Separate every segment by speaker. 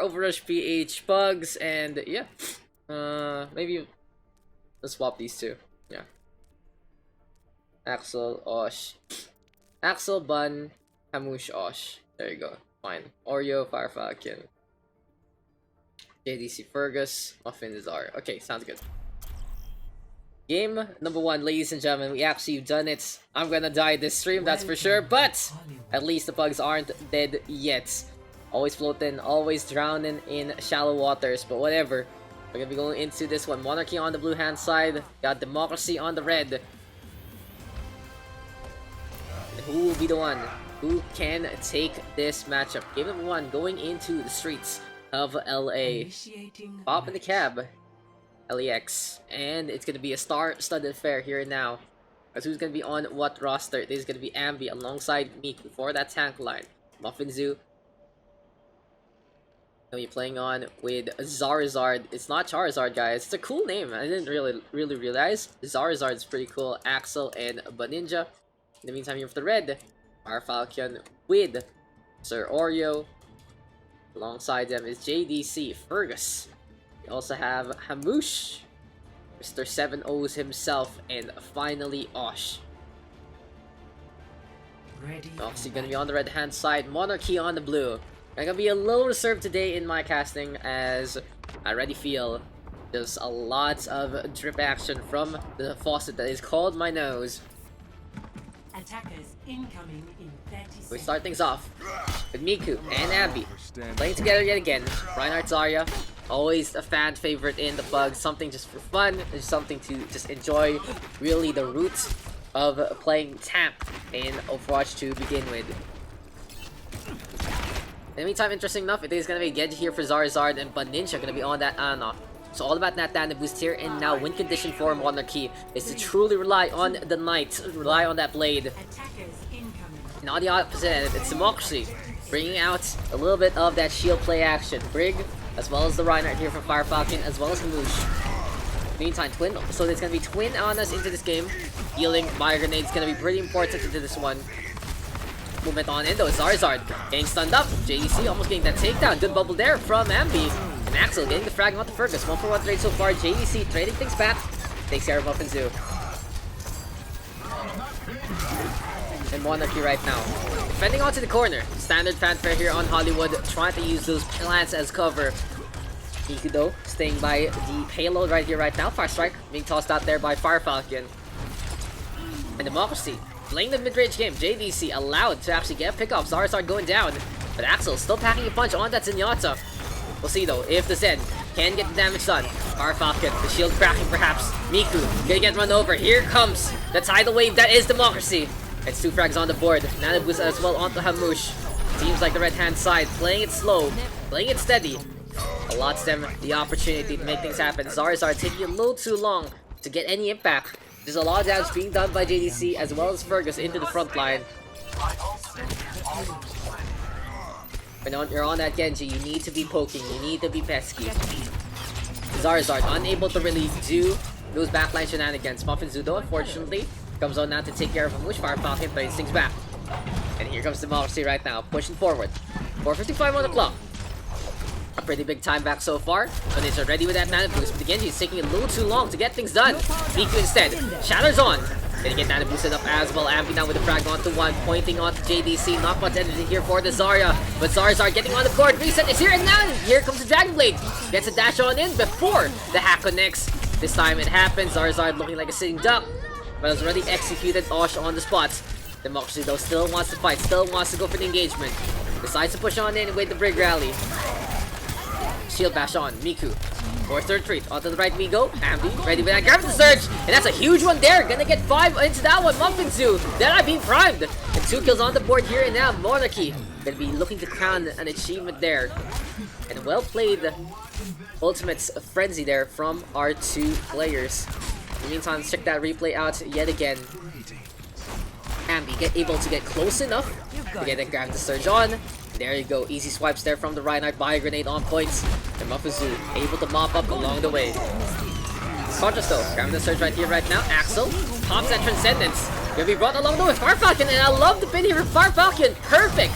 Speaker 1: OverRush PH PUGS, and yeah. Maybe let's swap these two. Yeah. Axel, Osh. Axel, Bun, Hamush, Osh. There you go. Fine. Oreo, Fire Falcon. JDC, Fergus, Muffin, Zar. Okay, sounds good. Game number 1, ladies and gentlemen. We actually done it. I'm gonna die this stream, that's for sure. But at least the Pugs aren't dead yet. Always floating, always drowning in shallow waters. But whatever. We're gonna be going into this one. Monarchy on the blue hand side. Got Democracy on the red. And who will be the one who can take this matchup? Game number 1 going into the streets of LA. Pop in the cab. LEX. And it's gonna be a star-studded affair here and now. Because who's gonna be on what roster? This is gonna be Ambi alongside Miku for that tank line. Muffin Zoo. Gonna be playing on with Zarzard. It's not Charizard, guys. It's a cool name. I didn't really realize. Zarzard is pretty cool. Axel and Baninja. In the meantime, here for the red, Fire Falcon with Sir Oreo. Alongside them is JDC, Fergus. We also have Hamush, Mr. 7-O's himself, and finally Osh. Obviously gonna be on the red hand side, Monarchy on the blue. I'm gonna be a little reserved today in my casting, as I already feel there's a lot of drip action from the faucet that is called my nose.
Speaker 2: Attackers incoming in 30 seconds.
Speaker 1: We start things off with Miku and Abby playing together yet again. Reinhardt, Zarya, always a fan favorite in the Pugs. Something just for fun, just something to just enjoy. Really the roots of playing tank in Overwatch to begin with. In the meantime, interesting enough, it is going to be Genji here for Zarzard, and Baninja going to be on that Ana. So all about that Dana boost here, and now win condition for Monarchy is to truly rely on the Knight, rely on that blade. And on the opposite end, it's Democracy, bringing out a little bit of that shield play action. Brig, as well as the Reinhardt here from Fire Falcon, as well as the Moosh. Meantime, Twin, so there's going to be Twin Anas into this game. Healing Fire Grenade is going to be pretty important into this one. Movement on in though, Zarzard getting stunned up. JDC almost getting that takedown. Good bubble there from Ambi. And Axel getting the frag on the Fergus. 1-for-1 trade so far. JDC trading things back. Takes care of Muffin Zoo. And Monarchy right now. Defending onto the corner. Standard fanfare here on Hollywood. Trying to use those plants as cover. Miku though, staying by the payload right here right now. Fire Strike being tossed out there by Fire Falcon. And Democracy playing the mid-range game. JDC allowed to actually get a pick off. Zarzard going down. But Axel still packing a punch on that Zenyatta. We'll see though if the Zen can get the damage done. Fire Falcon, the shield cracking perhaps. Miku gonna get run over. Here comes the tidal wave that is Democracy. It's 2 frags on the board. Nana boost as well onto Hamush. Seems like the red hand side playing it slow, playing it steady. Allots them the opportunity to make things happen. Zarzard taking a little too long to get any impact. There's a lot of damage being done by JDC as well as Fergus into the front line. When you're on that Genji, you need to be poking, you need to be pesky. Zarzard unable to really do those backline shenanigans. Muffin Zudo, unfortunately, comes on now to take care of Hamush. Fire Falcon plays things back. And here comes Democracy right now, pushing forward. 4:55 on the clock. A pretty big time back so far, but it's already with that Nana boost. But the Genji is taking a little too long to get things done. Miku instead, Shatter's on. Gonna get Nana boosted up as well. Ambi now with the frag onto 1, pointing onto JDC. Not much energy here for the Zarya, but Zarzard getting on the board. Reset is here, and now here comes the Dragon Blade. Gets a dash on in before the hack connects. This time it happens. Zarzard looking like a sitting duck, but has already executed Osh on the spot. Democracy though still wants to fight, still wants to go for the engagement. Decides to push on in with the Brig Rally. Shield bash on, Miku. Force third retreat, onto the right we go. Ambi, ready with that, grabs the surge, and that's a huge one there. Gonna get 5 into that one, Muffin Zoo. Then I've been primed. And 2 kills on the board here and now. Monarchy gonna be looking to crown an achievement there. And well played Ultimate's Frenzy there from our 2 players. In the meantime, let's check that replay out yet again. Ambi able to get close enough to get that grab the surge on. There you go, easy swipes there from the Reinhardt, Fire Grenade on points. And Muffin Zoo able to mop up along the way. Conscious though, grabbing the surge right here, right now. Axel pops that Transcendence. Gonna be brought along the way with Fire Falcon, and I love the pin here with Fire Falcon. Perfect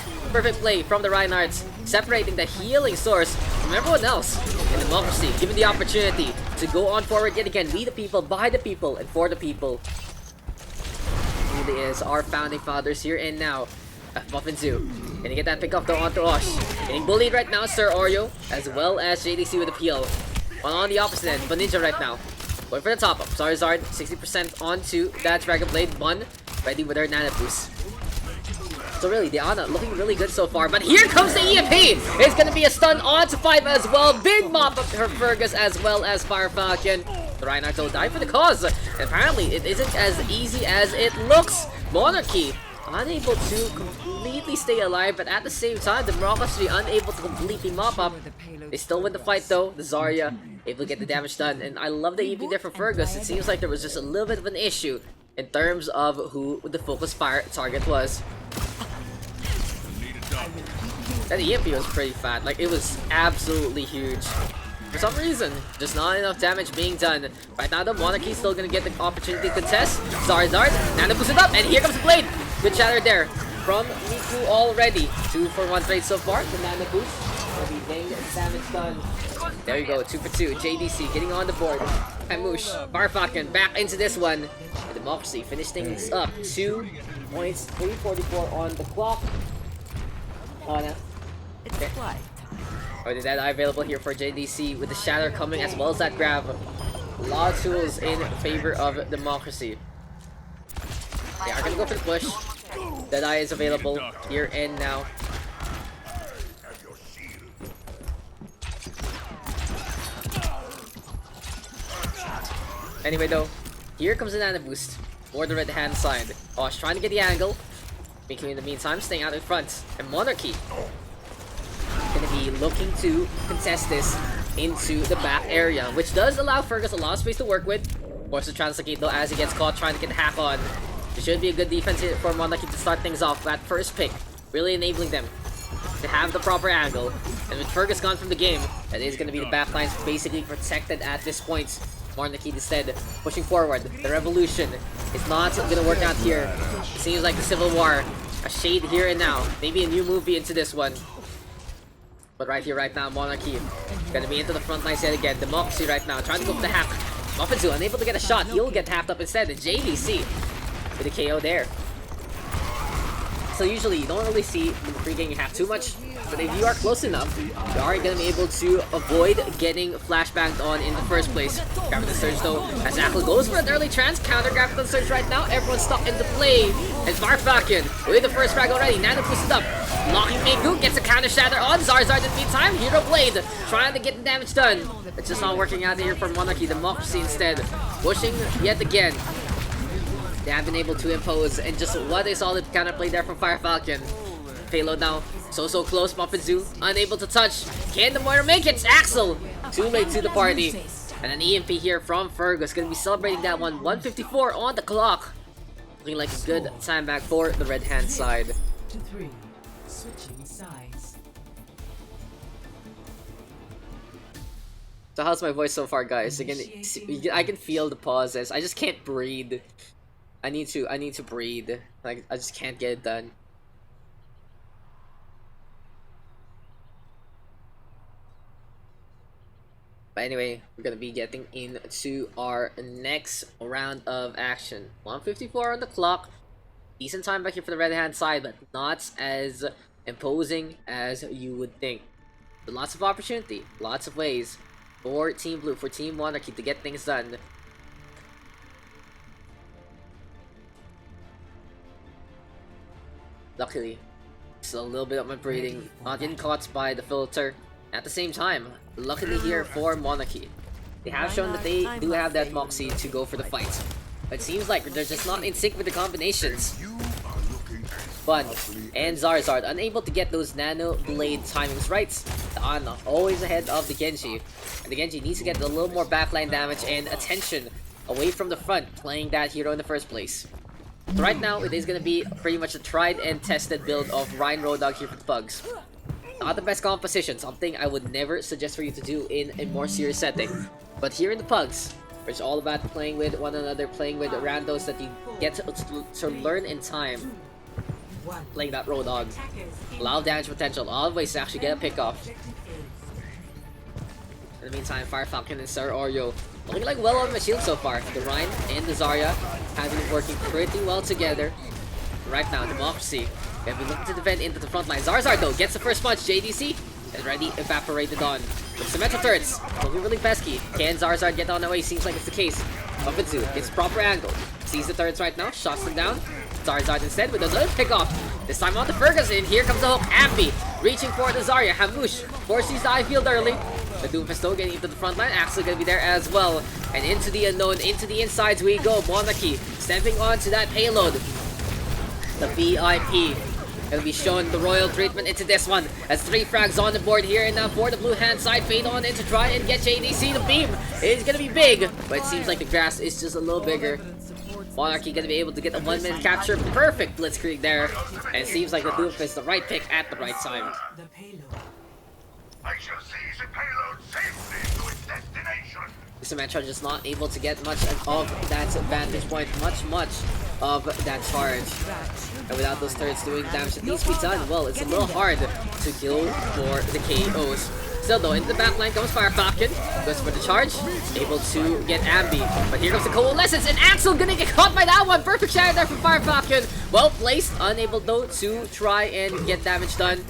Speaker 1: play from the Reinhardt. separating the healing source from everyone else in Democracy, given the opportunity to go on forward yet again. We the people, by the people, and for the people. Really is our founding fathers here and now. Muffin Zoo. Gonna get that pick up though onto Osh. Getting bullied right now, Sir Oreo, as well as JDC with a peel. One on the opposite end, but Ninja right now. Going for the top up. Charizard, 60% onto that Dragon Blade. One, ready with her Nana Boost. So really, the Ana looking really good so far. But here comes the EMP! It's gonna be a stun onto 5 as well. Big mop up her Fergus as well as Fire Falcon. The Reinhardt will die for the cause. And apparently, it isn't as easy as it looks. Monarchy unable to completely stay alive, but at the same time, the Democracy unable to completely mop up. They still win the fight though. The Zarya able to get the damage done, and I love the EP there for Fergus. It seems like there was just a little bit of an issue in terms of who the focus fire target was. That EMP was pretty fat. Like, it was absolutely huge. For some reason, just not enough damage being done. Right now, the Monarchy still gonna get the opportunity to contest. Charizard, Nana boosts it up, and here comes the Blade. Good shatter there from Miku already. 2-for-1 trade so far. The Nana boost will be getting damage done. There you go, 2 for 2. JDC getting on the board. Hamush, Farfalcon back into this one. The Democracy finish things up. 2 points, 3:44 on the clock. Ana. Okay. Or the Deadeye available here for JDC with the shatter coming as well as that grab. A lot of tools in favor of Democracy. They are gonna go for the push. Deadeye is available here and now. Anyway though, here comes the Nana boost for the red hand side. Osh trying to get the angle. Miku in the meantime staying out in front. And Monarchy gonna be looking to contest this into the back area, which does allow Fergus a lot of space to work with. Forces to translocate though as he gets caught trying to get the hack on. It should be a good defense here for Monarchy to start things off. That first pick really enabling them to have the proper angle. And with Fergus gone from the game, that is gonna be the backlines basically protected at this point. Monarchy instead pushing forward. The revolution is not gonna work out here. It seems like the Civil War, a shade here and now. Maybe a new movie into this one. But right here, right now, Monarchy gonna be into the front lines yet again. Democracy right now, trying to go for the hack. Muffin Zoo unable to get a shot. He'll get tapped up instead. And JDC with a KO there. So usually you don't really see the pre-game hack too much, but if you are close enough, you are gonna be able to avoid getting flashbanged on in the first place. Graviton Surge though, as Akla goes for an early trance counter Graviton Surge right now. Everyone's stuck into play. And Farfalcon with the first frag already. Nana pushes up. Locking Miku gets a counter shatter on Zarzard in the meantime. Hero Blade trying to get the damage done. It's just not working out here for Monarchy. Democracy instead pushing yet again. They have been able to impose, and just what a solid counterplay there from Fire Falcon. Payload now, so close. Muffin Zoo unable to touch. Can the Moira make it? Axel too late to the party. And an EMP here from Fergus, gonna be celebrating that one. 1:54 on the clock. Looking like a good time back for the red hand side.
Speaker 2: To 3, switching sides.
Speaker 1: So how's my voice so far, guys? I can feel the pauses. I just can't breathe. I need to breathe. Like, I just can't get it done. But anyway, we're gonna be getting into our next round of action. 1:54 on the clock. Decent time back here for the red hand side, but not as imposing as you would think. But lots of opportunity, lots of ways for Team Blue, for Team Monarchy to get things done. Luckily, just a little bit of my breathing, not getting caught by the filter. At the same time, luckily here for Monarchy, they have shown that they do have that moxie to go for the fight. But it seems like they're just not in sync with the combinations. Bun and Zarzard unable to get those Nano Blade timings right. The Ana always ahead of the Genji. And the Genji needs to get a little more backline damage and attention away from the front, playing that hero in the first place. So right now, it is going to be pretty much a tried and tested build of Ryan Roadhog here for the Pugs. Not the best composition, something I would never suggest for you to do in a more serious setting. But here in the Pugs, where it's all about playing with one another, playing with randos that you get to learn in time. playing that Roadhog. A lot of damage potential, a lot of ways to actually get a pick off. In the meantime, Fire Falcon and Sir Oreo looking like well on the shield so far. The Rhine and the Zarya have been working pretty well together. Right now, Democracy gonna be looking to defend into the front line. Zarzard though gets the first punch. JDC is already evaporated on. With Symmetra turrets, looking really pesky. Can Zarzard get on the way? Seems like it's the case. Buffetsu gets proper angle. Sees the turrets right now, shots them down. Zarzard instead with another pick off. This time on the Ferguson. Here comes the hook. Ambi reaching for the Zarya. Hamush forces the eye field early. The Doomfist though getting into the front line. Axel gonna be there as well. And into the unknown, into the insides we go. Monarchy stepping onto that payload. The VIP gonna be showing the royal treatment into this one. As 3 frags on the board here and now for the blue hand side. Fade on in to try and get JDC. The beam is gonna be big, but it seems like the grass is just a little bigger. Monarchy gonna be able to get a 1-minute capture. Perfect blitzkrieg there. And it seems like the Doomfist the right pick at the right time.
Speaker 2: The payload.
Speaker 3: I shall seize the payload safely to its destination.
Speaker 1: Symmetra just not able to get much of that vantage point, much of that charge. And without those turrets doing damage that needs to be done, well, it's a little hard to go for the KOs. Still though, into the backline comes Fire Falcon, goes for the charge, able to get Ambi. But here comes the Coalescence, and Axel gonna get caught by that one! Perfect shadow there from Fire Falcon. Well placed, unable though to try and get damage done.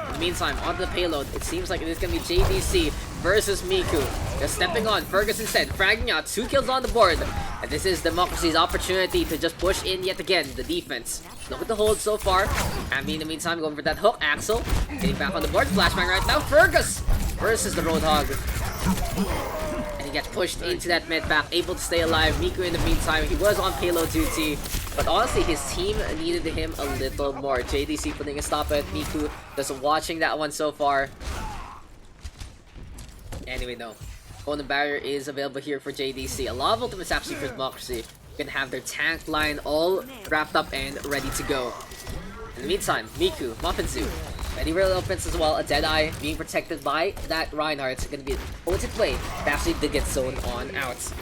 Speaker 1: In the meantime, onto the payload, it seems like it is going to be JVC versus Miku. Just stepping on, Fergus instead, fragging out, 2 kills on the board. And this is Democracy's opportunity to just push in yet again, the defense. Look at the hold so far. Ambi in the meantime going for that hook. Axel getting back on the board, flashbang right now. Fergus versus the Roadhog. And he gets pushed into that mid back, able to stay alive. Miku in the meantime, he was on payload duty. But honestly, his team needed him a little more. JDC putting a stop at Miku. Just watching that one so far. Anyway, no. Opponent barrier is available here for JDC. A lot of ultimates actually for Democracy. You can have their tank line all wrapped up and ready to go. In the meantime, Miku, Muffin Zoo. Many real offense as well. A Deadeye being protected by that Reinhardt. It's going to be an potent way to actually to get zoned on out.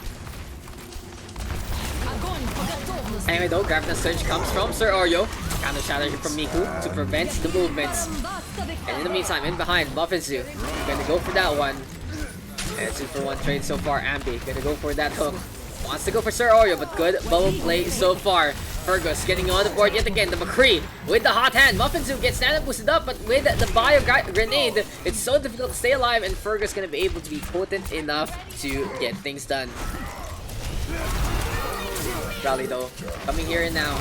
Speaker 1: Anyway though, Gravity Surge comes from Sir Oreo. Counter shatter here from Miku to prevent the movements. And in the meantime, in behind, Buffetsu gonna go for that one. And it's 2-for-1 trade so far. Ambi gonna go for that hook. Wants to go for Sir Oreo, but good bubble play so far. Fergus getting on the board yet again. The McCree with the hot hand. Muffin gets stand-up boosted up, but with the bio grenade, it's so difficult to stay alive, and Fergus gonna be able to be potent enough to get things done. Rally though, coming here and now.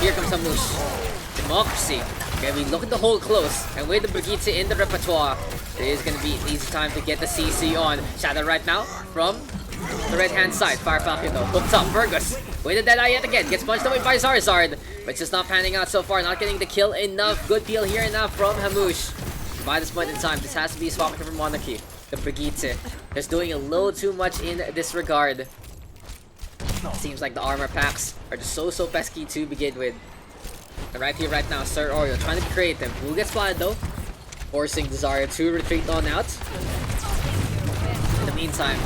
Speaker 1: Here comes Hamush. Democracy. Okay, we look at the hold close, and with the Brigitte in the repertoire, it is going to be an easy time to get the CC on. Shadow right now from the right hand side. Fire Falcon though, hooked up. Fergus with the Deadeye yet again, gets punched away by Zarzard, but it's just not panning out so far, not getting the kill enough. Good peel here and now from Hamush. By this point in time, this has to be a swap for Monarchy. The Brigitte just doing a little too much in this regard. Seems like the armor packs are just so pesky to begin with. And right here, right now, Sir Oreo trying to create them. Who gets spotted though? Forcing the Zarya to retreat on out. In the meantime,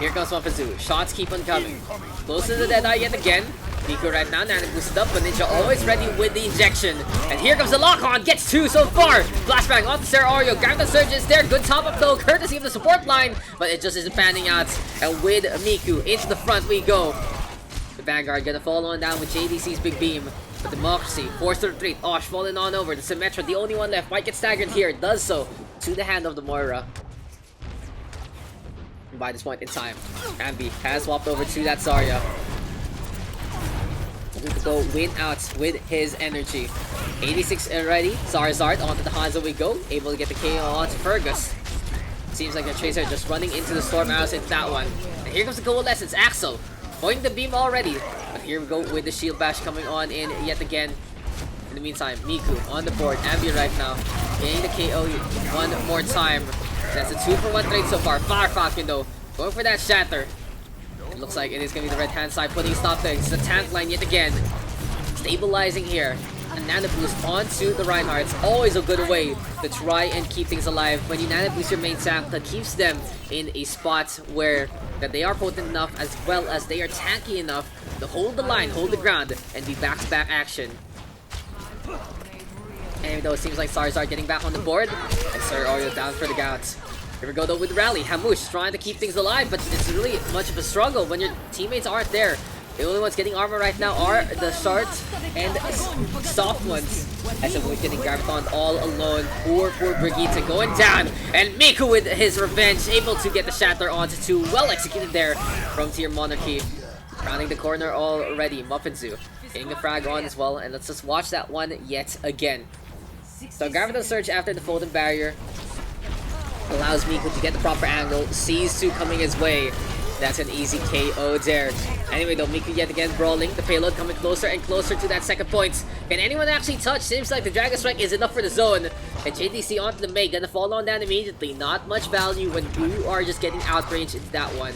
Speaker 1: here comes Wapazu. Shots keep on coming. Close to the Deadeye yet again. Miku right now, Nana boosted up, but Ninja always ready with the injection. And here comes the lock-on, gets 2 so far. Flashbang onto Sir Oreo, grab the surge is there. Good top up though, courtesy of the support line, but it just isn't panning out. And with Miku, into the front we go. The Vanguard gonna fall on down with JDC's big beam. But Democracy, forced to retreat. Osh falling on over. The Symmetra, the only one left, might get staggered here. Does so to the hand of the Moira. And by this point in time, Ambi has swapped over to that Zarya. To go win out with his energy. 86 already. Zarzard onto the Hanzo we go. Able to get the KO onto Fergus. Seems like the Tracer just running into the Storm Arrows into that one. And here comes the Coalescence. Axel pointing the beam already. But here we go with the Shield Bash coming on in yet again. In the meantime, Miku on the board. Ambi right now. Getting the KO one more time. That's a 2-for-1 trade so far. Fire Falcon though. Going for that Shatter. It looks like it is going to be the right hand side putting stop there. It's the tank line yet again. Stabilizing here. And Nano Boost onto the Reinhardts. Always a good way to try and keep things alive. When you Nano Boost your main tank, that keeps them in a spot where that they are potent enough as well as they are tanky enough to hold the line, hold the ground, and be back-to-back action. And though it seems like Sarzar getting back on the board, and Sir Oreo down for the count. Here we go though with Rally. Hamush trying to keep things alive, but it's really much of a struggle when your teammates aren't there. The only ones getting armor right now are the shards and soft ones. As we're getting Graviton all alone. Poor Brigitte going down. And Miku with his revenge, able to get the shatter onto two. Well executed there from Tier Monarchy. Rounding the corner already. Muffinzu getting the frag on as well. And let's just watch that one yet again. So Graviton Surge after the Folding Barrier allows Miku to get the proper angle. Sees two coming his way. That's an easy KO there. Anyway though, Miku yet again brawling. The payload coming closer and closer to that second point. Can anyone actually touch? Seems like the Dragon Strike is enough for the zone. And JDC onto the May. Gonna fall on down immediately. Not much value when you are just getting outranged into that one.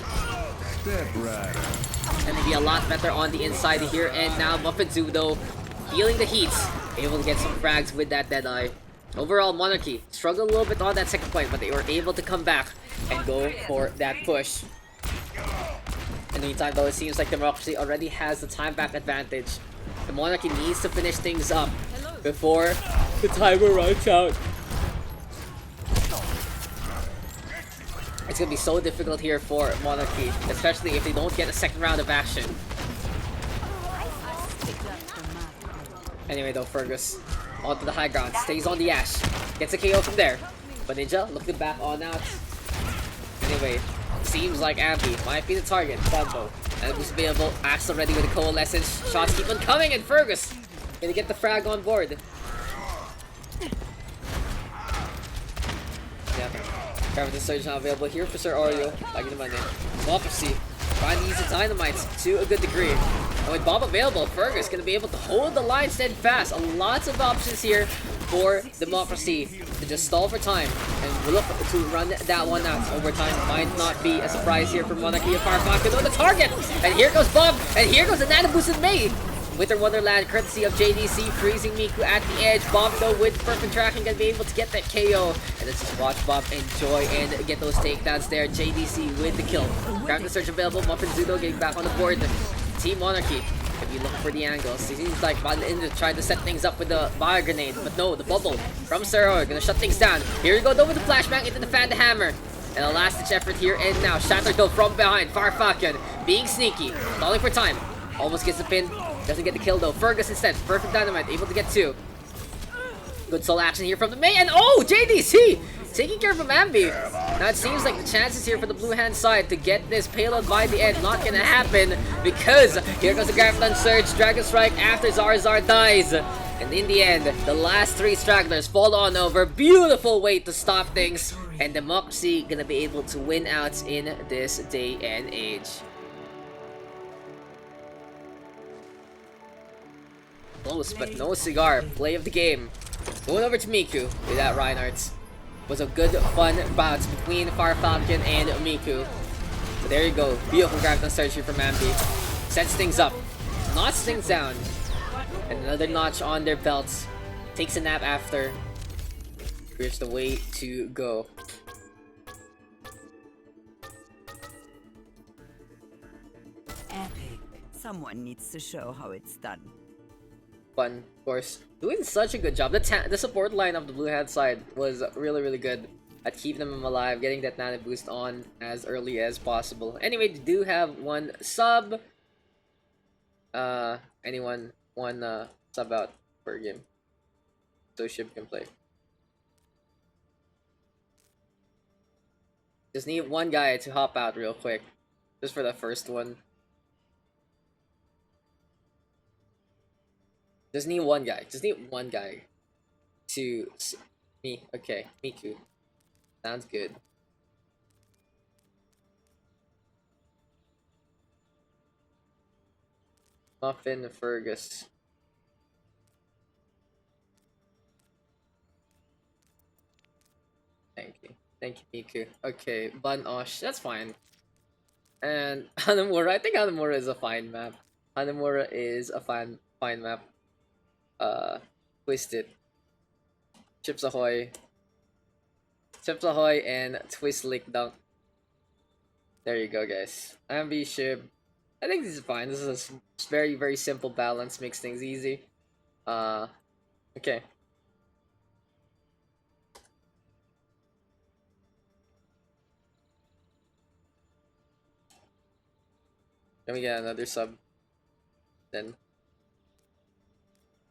Speaker 1: Gonna be a lot better on the inside here. And now Muffinzu though, feeling the heat. Able to get some frags with that Deadeye. Overall, Monarchy struggled a little bit on that second point, but they were able to come back and go for that push. In the meantime though, it seems like Democracy already has the time back advantage. The Monarchy needs to finish things up before the timer runs out. It's gonna be so difficult here for Monarchy, especially if they don't get a second round of action. Anyway though, Fergus onto the high ground, stays on the Ash, gets a KO from there. But Ninja looking back on out. Anyway, seems like Ambi might be the target. Combo. And who's available? Axe already with the Coalescence. Shots keep on coming, and Fergus gonna get the frag on board. Yeah. Graviton Surge now available here for Sir Oreo. Lagi naman eh. Prophecy. Trying to use the Dynamite to a good degree. And with Bob available, Fergus gonna be able to hold the line steadfast. Lots of options here for Democracy to just stall for time and look to run that one out. Overtime might not be a surprise here for Monarchy of Firefox on the target. And here goes Bob, and here goes the Nana Busan May. Winter Wonderland, courtesy of JDC, freezing Miku at the edge. Bob, though, with perfect tracking, gonna be able to get that KO. And let's just watch Bob enjoy and get those takedowns there. JDC with the kill. Graviton Surge available. Muffinzu getting back on the board. Team Monarchy gonna be looking for the angles. It seems like Inda tried to set things up with the fire grenade, but no, the bubble from Sero gonna shut things down. Here we go, though, with the flashbang into the Fan the Hammer. And a last-ditch effort here and now. Shatter though from behind. Farfalcon being sneaky, falling for time. Almost gets the pin. Doesn't get the kill though. Fergus instead. Perfect Dynamite. Able to get two. Good soul action here from the May. And oh! JDC! Taking care of Ambi. Now it seems like the chances here for the blue hand side to get this payload by the end not gonna happen. Because here goes the Graviton Surge. Dragon Strike after Zarzar dies. And in the end, the last three stragglers fall on over. Beautiful way to stop things. And Democracy gonna be able to win out in this day and age. Close, but no cigar. Play of the game. Going over to Miku with that Reinhardt. Was a good, fun bout between Farfalcon and Miku. So there you go. Beautiful Graviton Surge here from Ambi. Sets things up. Knocks things down. And another notch on their belts. Takes a nap after. Here's the way to go.
Speaker 4: Epic. Someone needs to show how it's done.
Speaker 1: Fun, of course. Doing such a good job. The support line of the blue hand side was really good at keeping them alive, getting that nano boost on as early as possible. Anyway, they do have one sub. Anyone one sub out per game, so Shib can play. Just need one guy to hop out real quick, just for the first one. Just need one guy. Just need one guy to me. Okay, Miku. Sounds good. Muffin Fergus. Thank you, Miku. Okay, Bun Osh. That's fine. And Hanamura. I think Hanamura is a fine map. Hanamura is a fine map. Twisted. Chips Ahoy. Chips Ahoy and Twist Lick Dunk. There you go, guys. Ambi Shib. I think this is fine. This is a very simple balance. Makes things easy. Okay. Let me get another sub. Then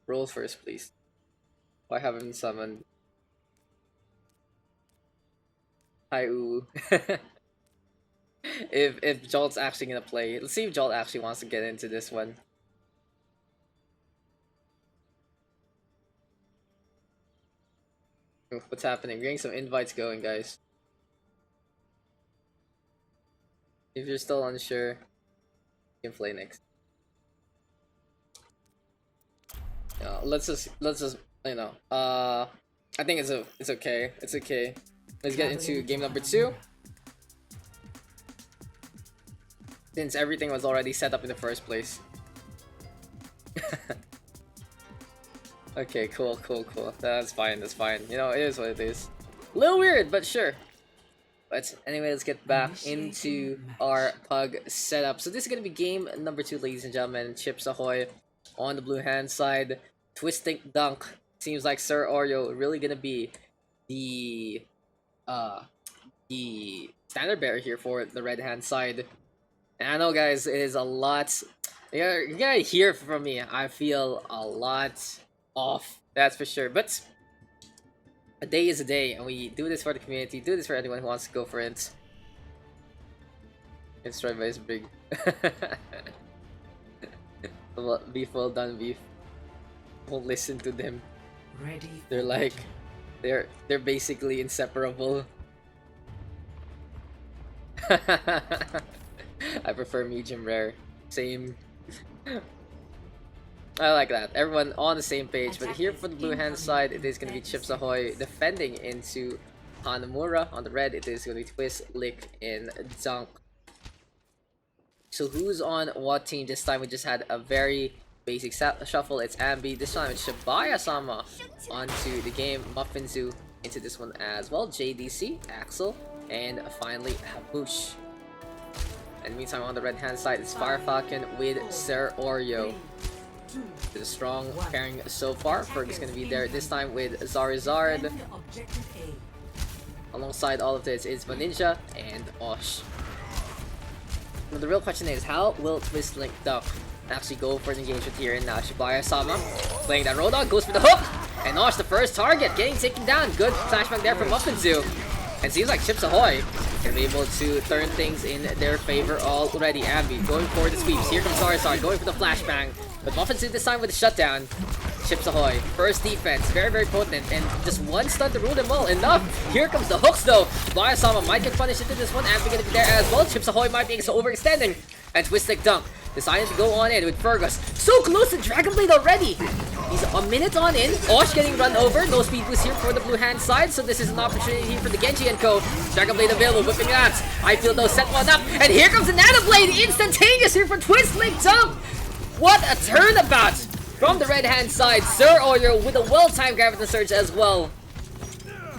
Speaker 1: roll first, please. I haven't summoned. Hi, ooh. If Jolt's actually gonna play, let's see if Jolt actually wants to get into this one. Ooh, what's happening? We're getting some invites going, guys. If you're still unsure, you can play next. Let's just you know. I think it's okay. It's okay. Let's get into game number 2. Since everything was already set up in the first place. Okay, cool. That's fine. You know, it is what it is. A little weird, but sure. But anyway, let's get back into our pug setup. So this is gonna be game number 2, ladies and gentlemen. Chips ahoy on the blue hand side. Twisting dunk. Seems like Sir Oreo really gonna be the standard bearer here for the red hand side. And I know, guys, it is a lot. You're gonna hear from me. I feel a lot off. That's for sure. But a day is a day, and we do this for the community. Do this for anyone who wants to go for it. It's right by his big. Beef, well done, beef. Won't listen to them. They're like, they're basically inseparable. I prefer medium rare. Same. I like that. Everyone on the same page. But here for the blue hand side, it is going to be Chips Ahoy defending into Hanamura. On the red, it is going to be Twist, Lick, and Dunk. So who's on what team this time? We just had a very basic shuffle. It's Ambi. This time it's Shibaya-sama onto the game. Muffinzu into this one as well. JDC, Axel, and finally Habush. And meantime, on the red hand side, it's Fire Falcon with Sir Oreo. It's a strong pairing so far. Ferg is going to be there this time with Zarizard. Alongside all of this is Ninja and Osh. Now the real question is, how will Twist Link Duck actually go for an engagement here in Shibaya-sama? Playing that Road Dog, goes for the hook! And Osh, the first target, getting taken down. Good flashback there from Muffinzu. And seems like Chips Ahoy can be able to turn things in their favor already. Ambi going for the sweeps. Here comes Zarizard going for the flashbang. But Muffinzu this time with the shutdown. Chips Ahoy, first defense, very potent, and just one stun to rule them all. Enough! Here comes the hooks though. Shibaya-sama might get punished into this one. Ambi gonna be there as well. Chips Ahoy might be overextending. And Twist Like Dunk decided to go on in with Fergus. So close to Dragon Blade already! He's a minute on in. Osh getting run over. No speed boost here for the blue hand side. So this is an opportunity here for the Genji and Co. Dragon Blade available, whipping it out. I feel though, set one up. And here comes the Nano Blade. Instantaneous here for Twist Link Dunk. What a turnabout from the red hand side. Sir Oreo with a well-timed Graviton Surge as well.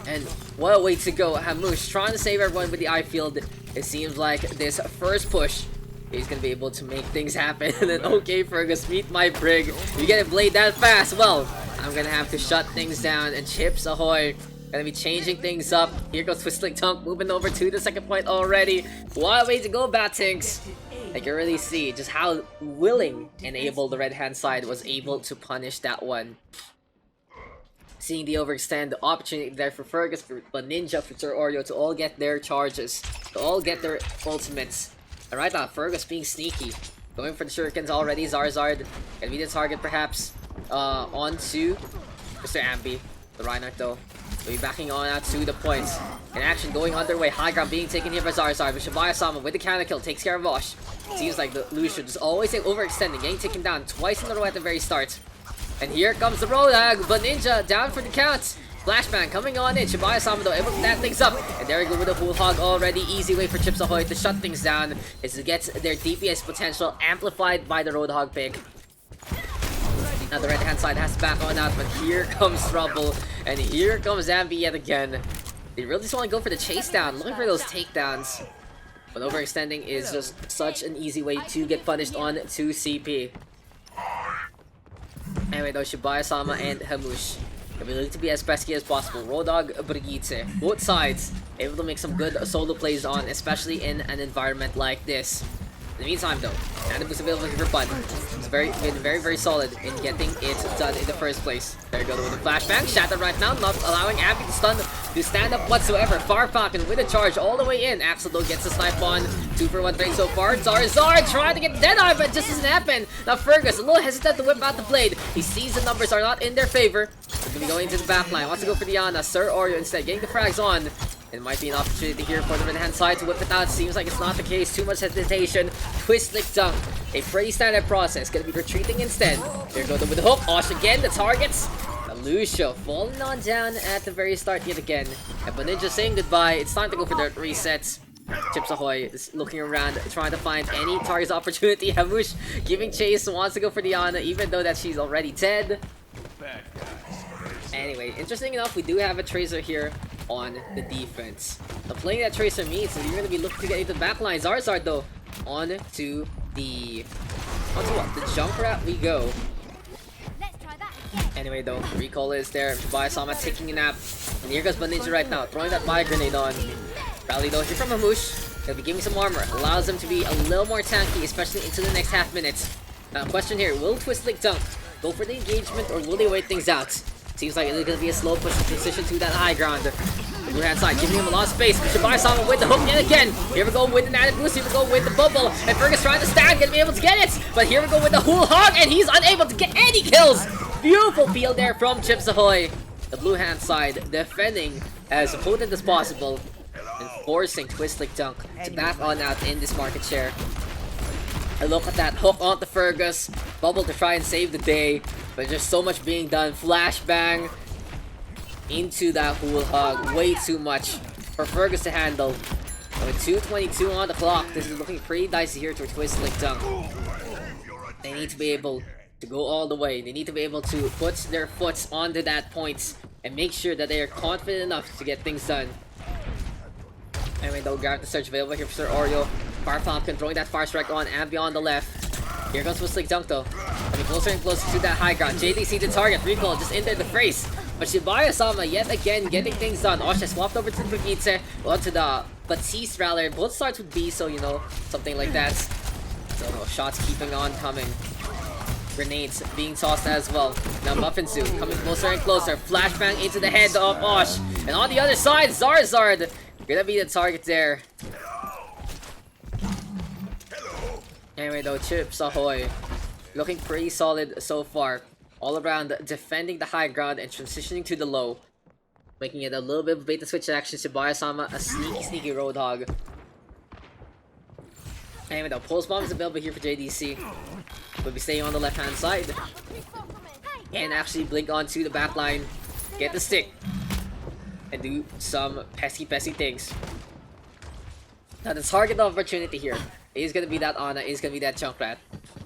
Speaker 1: And what a way to go. Hamush trying to save everyone with the eye field. It seems like this first push, he's gonna be able to make things happen. And then, okay, Fergus, meet my brig. You get a blade that fast. Well, I'm gonna have to shut things down. And Chips Ahoy gonna be changing things up. Here goes Twistling Tunk moving over to the second point already. What a way to go, Batinks. I can really see just how willing and able the red hand side was able to punish that one. Seeing the overextend, the opportunity there for Fergus, for Ninja, for Sir Oreo to all get their charges, to all get their ultimates. And right now, Fergus being sneaky. Going for the shurikens already. Zarizard gonna be the target perhaps. Onto Mr. Ambi. The Reinhardt though will be backing on out to the points. In action going underway. High ground being taken here by Zarizard. But Shibaya-sama with the counter kill takes care of Osh. Seems like the Lucian is always overextending. Getting taken down twice in a row at the very start. And here comes the Rodag. But Ninja down for the count. Flashbang coming on in. Shibaya-sama though able to stand things up. And there we go with the Whole Hog already. Easy way for Chips Ahoy to shut things down. Is to get their DPS potential amplified by the Roadhog pick. Now the red hand side has to back on out. But here comes trouble. And here comes Ambi yet again. They really just want to go for the chase down. Looking for those takedowns. But overextending is just such an easy way to get punished on 2 CP. Anyway though, Shibaya-sama and Hamush we need to be as pesky as possible. Roadhog, Brigitte, both sides able to make some good solo plays on, especially in an environment like this. In the meantime, though, Hanamura's available for fun. It's very solid in getting it done in the first place. There you go with the flashbang. Shatter right now, not allowing Abby to stand up whatsoever. Far Falcon with a charge all the way in. Axel though gets a snipe on. 2 for 1 trade so far. Zarzar trying to get Deadeye, but it just doesn't happen. Now Fergus a little hesitant to whip out the blade. He sees the numbers are not in their favor. He's gonna be going into the backline. Wants to go for Diana. Sir Oreo instead getting the frags on. It might be an opportunity here for the right-hand side to whip it out. Seems like it's not the case. Too much hesitation. Twist, lick, dunk. A pretty standard process. Gonna be retreating instead. Here goes with the hook. Osh again. The targets. Lucio falling on down at the very start yet again. And Ninja saying goodbye. It's time to go for the resets. Chips Ahoy is looking around, trying to find any target opportunity. Hamush giving chase. Wants to go for Diana, even though that she's already dead. Anyway, interesting enough, we do have a Tracer here on the defense. The playing that Tracer means is you're going to be looking to get into the backline. Zarzard though, onto what? The Junkertown we go. Anyway though, recall is there. Shibuya-sama taking a nap. And here goes Ninja right now, throwing that fire grenade on. Rally though here from Hamush. He'll be giving some armor. Allows him to be a little more tanky, especially into the next half minute. Now question here, will Twist Lick Dunk go for the engagement or will they wait things out? Seems like it's gonna be a slow push to transition to that high ground. The blue hand side giving him a lot of space. Shibuya-sama with the hook yet again. Here we go with the Nana Boost. Here we go with the bubble. And Fergus trying to stand, gonna be able to get it. But here we go with the Hool Hog, and he's unable to get any kills. Beautiful peel there from Chips Ahoy. The blue hand side defending as potent as possible and forcing Twist Lick Dunk to back on out in this market share. A look at that hook onto Fergus. Bubble to try and save the day. But there's so much being done. Flashbang into that Hool Hog. Way too much for Fergus to handle. And with 2:22 on the clock, this is looking pretty dicey here to Twist Lick Dunk. They need to be able to go all the way. They need to be able to put their foot onto that point and make sure that they are confident enough to get things done. Anyway, they'll grab the search available here for Sir Oreo. Fire Falcon throwing that fire strike on and beyond the left. Here comes Twist Lick Dunk though. Coming closer and closer to that high ground. JDC the target. Recall just into the face. But Shibuya-sama yet again getting things done. Osha swapped over to the Brigitte. Onto the Batiste Rally. Both starts with B, so you know, something like that. So no, shots keeping on coming. Grenades being tossed as well. Now Muffinsu coming closer and closer. Flashbang into the head of Osh. And on the other side, Zarzard gonna be the target there. Anyway though, Chips Ahoy looking pretty solid so far. All around defending the high ground and transitioning to the low. Making it a little bit of bait and switch action. Shibuya-sama, a sneaky Roadhog. Anyway though, Pulse Bomb is available here for JDC. We'll be staying on the left hand side. And actually blink onto the back line. Get the stick. And do some pesky things. Now the target opportunity here is gonna be that Ana, is gonna be that Junkrat.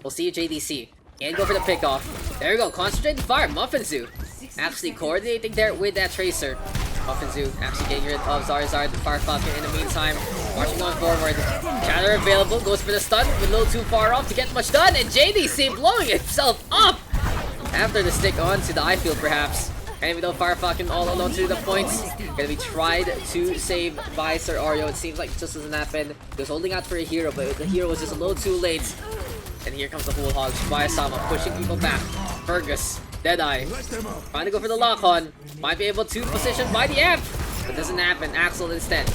Speaker 1: We'll see you JDC. And go for the pickoff. There we go, concentrated fire, Muffinsu. Actually coordinating there with that Tracer. Muffinsu actually getting rid of Zarzard, the Fire Falcon in the meantime. Marching on forward. Chatter available, goes for the stun, a little too far off to get much done. And JDC blowing himself up after the stick onto the eye field perhaps. And with the Fire Falcon all alone to the points. Gonna be tried to save by Sir Oreo. It seems like it just doesn't happen. He was holding out for a hero, but the hero was just a little too late. And here comes the Hool Hog. Shibuya-sama pushing people back. Fergus, Deadeye, trying to go for the lock-on. Might be able to position by the amp, but doesn't happen. Axel instead.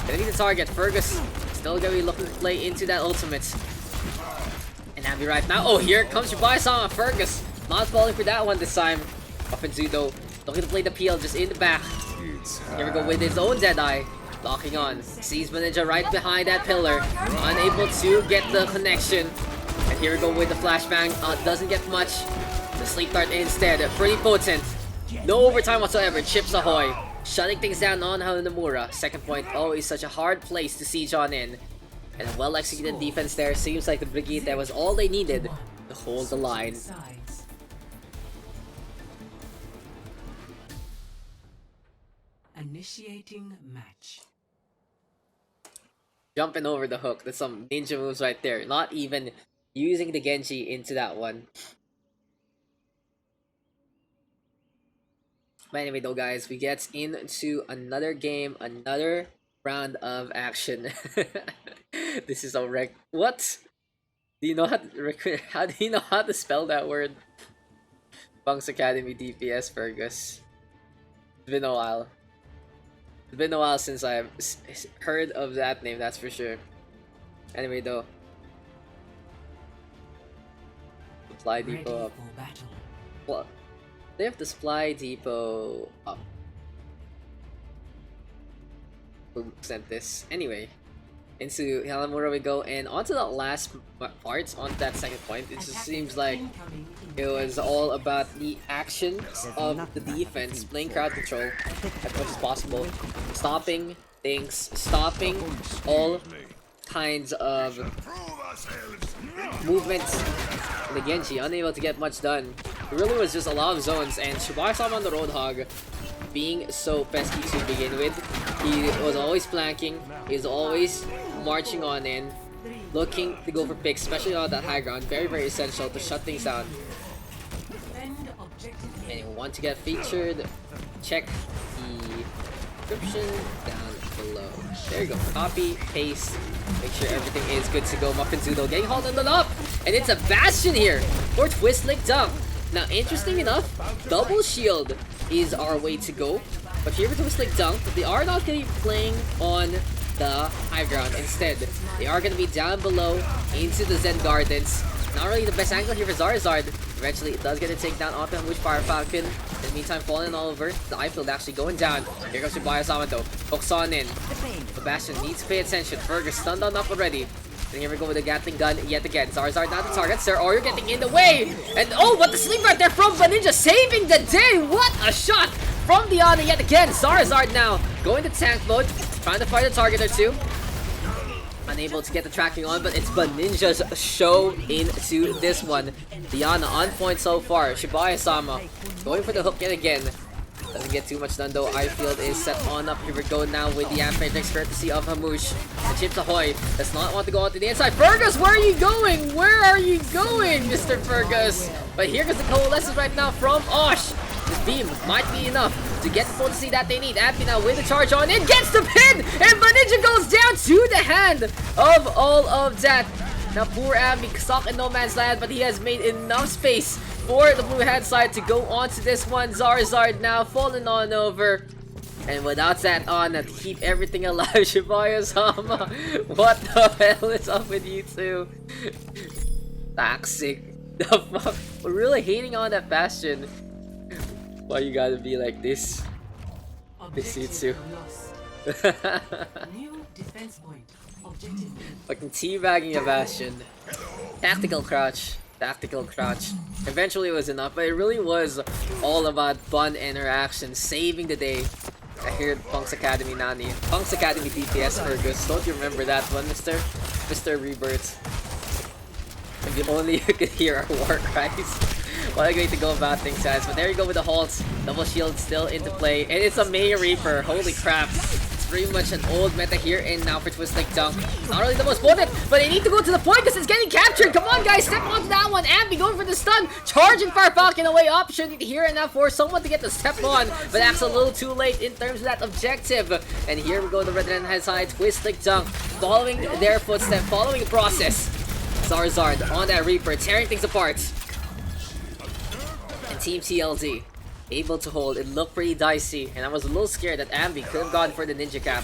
Speaker 1: Gonna be the target. Fergus still gonna be looking to play into that ultimate. And Abby right now. Oh, here comes Shibuya-sama. Fergus not falling for that one this time. Muffinsu though, looking to play the peel just in the back. Here we go with his own Deadeye. Locking on. Sees Ninja right behind that pillar. Unable to get the connection. And here we go with the flashbang. Doesn't get much. The sleep dart instead. Pretty potent. No overtime whatsoever. Chips Ahoy. Shutting things down on Hanamura. Second point. Always such a hard place to siege on in. And a well executed defense there. Seems like the Brigitte that was all they needed to hold the line.
Speaker 2: Initiating match.
Speaker 1: Jumping over the hook. That's some ninja moves right there. Not even using the Genji into that one. But anyway though guys, we get into another game, another round of action. This is a wreck. What? Do you know how to how do you know how to spell that word? Bunks Academy DPS Fergus. It's been a while. It's been a while since I've heard of that name, that's for sure. Anyway though. Supply
Speaker 2: Ready
Speaker 1: depot up.
Speaker 2: for battle.
Speaker 1: Well, they have the supply depot up. Who sent this? Anyway, into Hanamura we go, and onto the last part, on that second point. It just seems like it was all about the action of the defense, playing crowd control as much as possible, stopping things, stopping all kinds of movements. The Genji unable to get much done. It really was just a lot of zones, and Shibai-sama on the Roadhog being so pesky to begin with. He was always flanking, he's always marching on in, looking to go for picks, especially on that high ground. Very, very essential to shut things down.
Speaker 2: Defend objective A.
Speaker 1: And you want to get featured, check the description down below. There you go. Copy, paste, make sure everything is good to go. Muffin Zudo getting hauled in the up, and it's a Bastion here for Twist Lick Dunk. Now, interesting enough, double shield is our way to go. But here with Twist Lick Dunk, they are not going to be playing on the high ground. Instead, they are going to be down below into the Zen Gardens. Not really the best angle here for Zarzard. Eventually, it does get a takedown onto Hamush Fire Falcon. In the meantime, falling all over. The eye-field actually going down. Here comes Shibai-sama though. Hooks on in. The Bastion needs to pay attention. Fergus stunned on up already. And here we go with the Gatling gun yet again. Zarzard not the target. Sir Oreo getting in the way. And oh, what the sleep right there from Ninja, saving the day. What a shot from Diana yet again. Zarzard now going to tank mode. Trying to find a target or two. Unable to get the tracking on, but it's Ninja's show into this one. Diana on point so far. Shibai-sama going for the hook yet again. Doesn't get too much done though. Eyefield is set on up. Here we go now with the Amphitrix courtesy of Hamush. The Chips Ahoy does not want to go out to the inside. Fergus, where are you going? Where are you going, Mr. Fergus? But here goes the coalescence right now from Osh. This beam might be enough to get the potency that they need. Abby now with the charge on in, gets the pin, and Ninja goes down to the hand of all of that. Now poor Abby stuck in no man's land, but he has made enough space for the blue hand side to go onto this one. Zarzard now falling on over. And without that on to keep everything alive, Shibuya-sama. What the hell is up with you two? Toxic. The fuck? We're really hating on that Bastion. Why you gotta be like this? This you two.
Speaker 2: New defense point. Objective B.
Speaker 1: Fucking teabagging a Bastion. Tactical crouch. Tactical crouch. Eventually it was enough, but it really was all about fun interaction, saving the day. I hear Punk's Academy Nani. Punk's Academy DPS Fergus. Don't you remember that one, Mr. Rebirth? If only you could hear our war cries. What a way to go about things, guys. But there you go with the halts. Double shield still into play. And it's a May Reaper. Holy crap. It's pretty much an old meta here in now for Twist Lick Dunk. Not really the most potent, but they need to go to the point because it's getting captured. Come on, guys. Step onto that one. Ambi going for the stun. Charging Fire Falcon away. Option here and now for someone to get the step on. But that's a little too late in terms of that objective. And here we go, the red hand side. Twist Lick Dunk. Following their footstep. Following the process. Zarzard on that Reaper. Tearing things apart. And Team TLZ able to hold. It looked pretty dicey, and I was a little scared that Ambi could have gone for the Ninja Cap.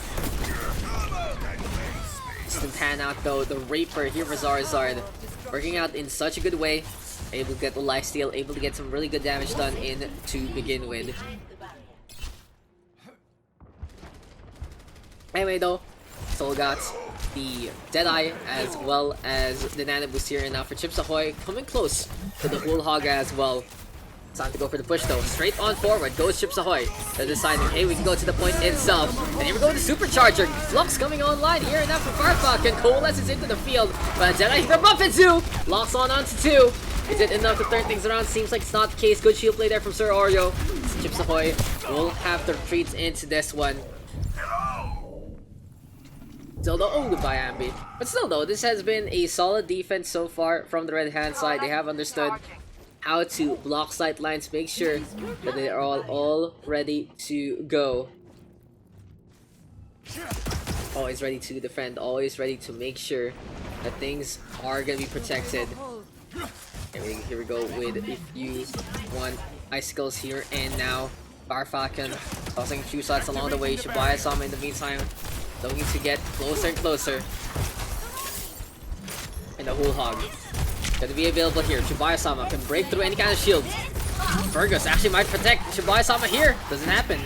Speaker 1: Just didn't pan out though. The Reaper here for Zarzard working out in such a good way. Able to get the lifesteal, able to get some really good damage done in to begin with. Anyway though, still got the Deadeye as well as the Nano Boost here, and now for Chips Ahoy coming close to the Whole Hog as well. Time to go for the push though. Straight on forward goes Chips Ahoy. They're deciding, hey, we can go to the point itself. And here we go with the Supercharger. Flux coming online here and now from Farfuck, and coalesces into the field. But Jedi from Buffetsu locks on onto two. Is it enough to turn things around? Seems like it's not the case. Good shield play there from Sir Oreo. Chips Ahoy will have to retreat into this one. Still though, oh, goodbye Ambi. But still though, this has been a solid defense so far from the red hand side. They have understood how to block sight lines, make sure that they are all ready to go. Always ready to defend, always ready to make sure that things are gonna be protected. Here we go with a few icicles here and now. Farfalcon tossing a few shots along the way. Shibuya-sama in the meantime looking to get closer and closer. And the whole hog gonna be available here. Shibuya-sama can break through any kind of shield. Fergus actually might protect Shibuya-sama here. Doesn't happen.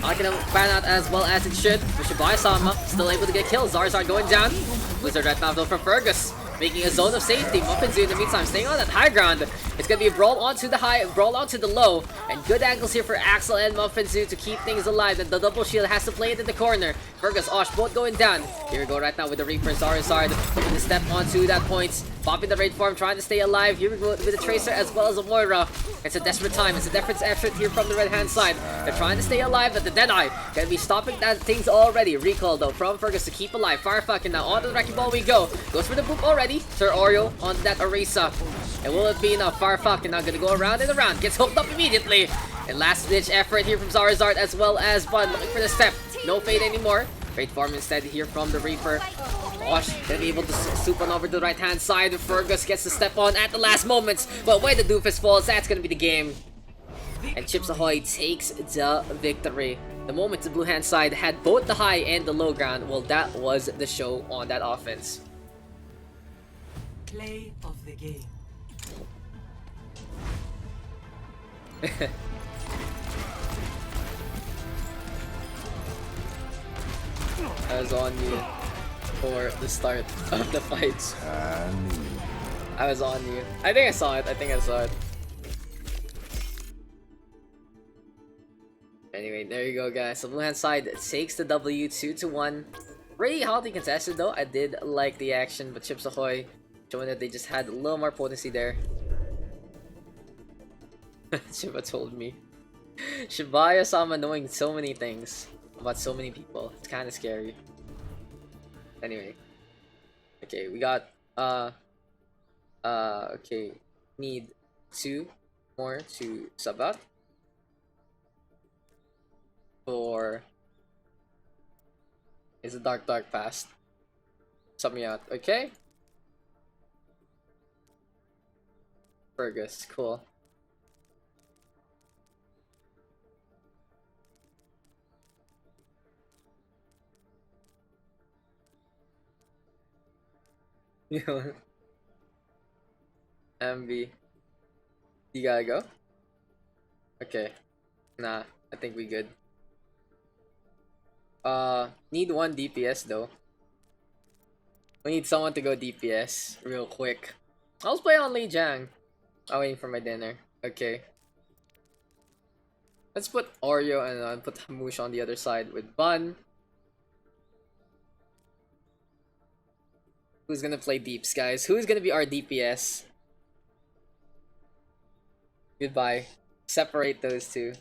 Speaker 1: Not gonna pan out as well as it should. But Shibuya-sama still able to get kills. Zarzard going down. Blizzard right now though from Fergus, making a zone of safety. Muffinzu in the meantime staying on that high ground. It's gonna be a brawl onto the high, brawl onto the low, and good angles here for Axel and Muffinzu to keep things alive. And the double shield has to play it in the corner. Fergus, Osh both going down. Here we go right now with the Reaper. Zarzard looking to step onto that point, popping the raid form, trying to stay alive. Here we go with the Tracer as well as a Moira. It's a desperate time. It's a desperate effort here from the red hand side. They're trying to stay alive, but the Deadeye gonna be stopping that things already. Recall though from Fergus to keep alive. Farfalcon now onto the wrecking ball we go. Goes for the boop already. Sir Oreo on that Orisa. And will it be enough? Farfalcon now gonna go around and around. Gets hooked up immediately. And last ditch effort here from Zarzard as well as Bun looking for the step. No fade anymore. Great form instead here from the Reaper. Osh gonna be able to swoop on over to the right hand side. Fergus gets to step on at the last moments. But when the doofus falls, that's gonna be the game. And Chips Ahoy takes the victory. The moment the blue hand side had both the high and the low ground, well, that was the show on that offense.
Speaker 2: Play of the game.
Speaker 1: I was on you for the start of the fights. I was on you. I think I saw it. Anyway, there you go, guys. So blue hand side takes the W 2-1. Pretty hotly contested though. I did like the action, but Chips Ahoy showing that they just had a little more potency there. Shiba told me. Shibuya-sama knowing so many things about so many people. It's kind of scary. Anyway. Okay, we got okay. Need 2 more to sub out. For is a dark past. Sub me out, okay? Fergus, cool. MB. You gotta go? Okay. Nah, I think we good. Need 1 DPS though. We need someone to go DPS real quick. I'll play on Lijiang. I'm waiting for my dinner. Okay. Let's put Oreo and put Hamush on the other side with Bun. Who's gonna play Deeps, guys? Who's gonna be our DPS? Goodbye. Separate those two.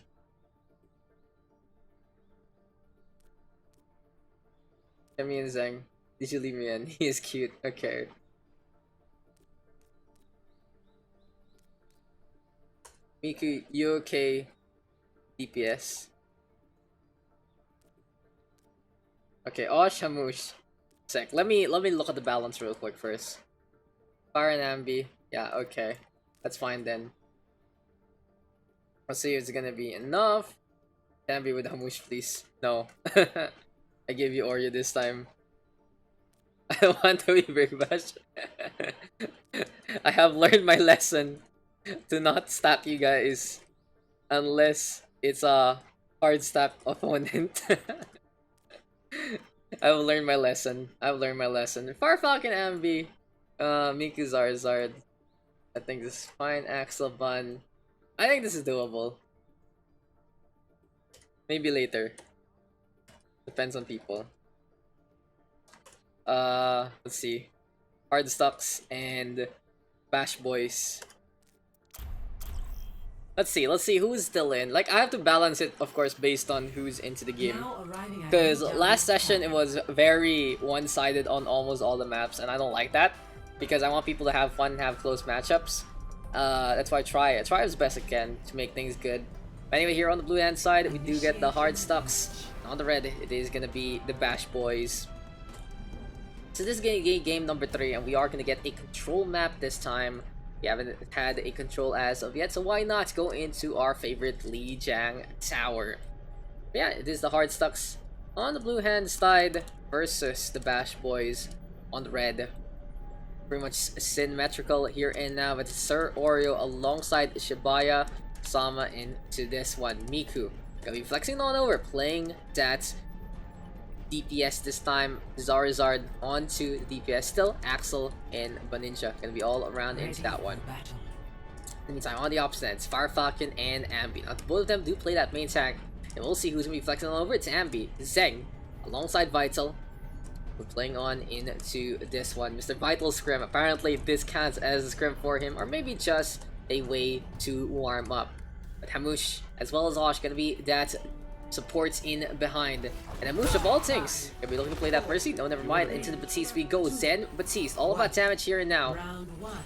Speaker 1: Kemi and Zeng. Did you leave me in? He is cute. Okay. Miku, you okay? DPS. Okay, Osh, Hamush. Sec. Let me look at the balance real quick first. Fire and Ambi. Yeah, okay. That's fine then. Let's see if it's gonna be enough. Ambi with Hamush, please. No. I gave you Oreo this time. I don't want to be Big Bash. I have learned my lesson to not stab you guys unless it's a hard stab opponent. I've learned my lesson. Farfalcon Ambi. Miku Zarzard. I think this is fine. Axel Bun. I think this is doable. Maybe later. Depends on people. Let's see. Hard Stocks and Bash Boys. Let's see who's still in. Like, I have to balance it, of course, based on who's into the game. Because last session, it was very one-sided on almost all the maps, and I don't like that. Because I want people to have fun and have close matchups. That's why I try as best I can to make things good. But anyway, here on the blue hand side, we do get the Hard Stocks On the red, it is gonna be the Bash Boys. So this is game number 3, and we are gonna get a control map this time. We haven't had a control as of yet, so why not go into our favorite Lijiang Tower? But yeah, it is the Hard Stucks on the blue hand side versus the Bash Boys on the red. Pretty much symmetrical here and now with Sir Oreo alongside Shibaya Sama into this one. Miku gonna be flexing on over, playing that DPS this time. Zarizard onto the DPS still. Axel and Baninja gonna be all around into that one. In the meantime, on the opposite ends, Fire Falcon and Ambi. Now, both of them do play that main tank, and we'll see who's gonna be flexing on over. It's Ambi. Zeng alongside Vital. We're playing on into this one. Mr. Vital Scrim. Apparently, this counts as a scrim for him, or maybe just a way to warm up. But Hamush, as well as Osh, gonna be that supports in behind. And Hamush of all things, gonna be looking to play that Mercy. No, never mind. Into the Batiste we go. Zen, Batiste, all about damage here and now.
Speaker 2: Round 1.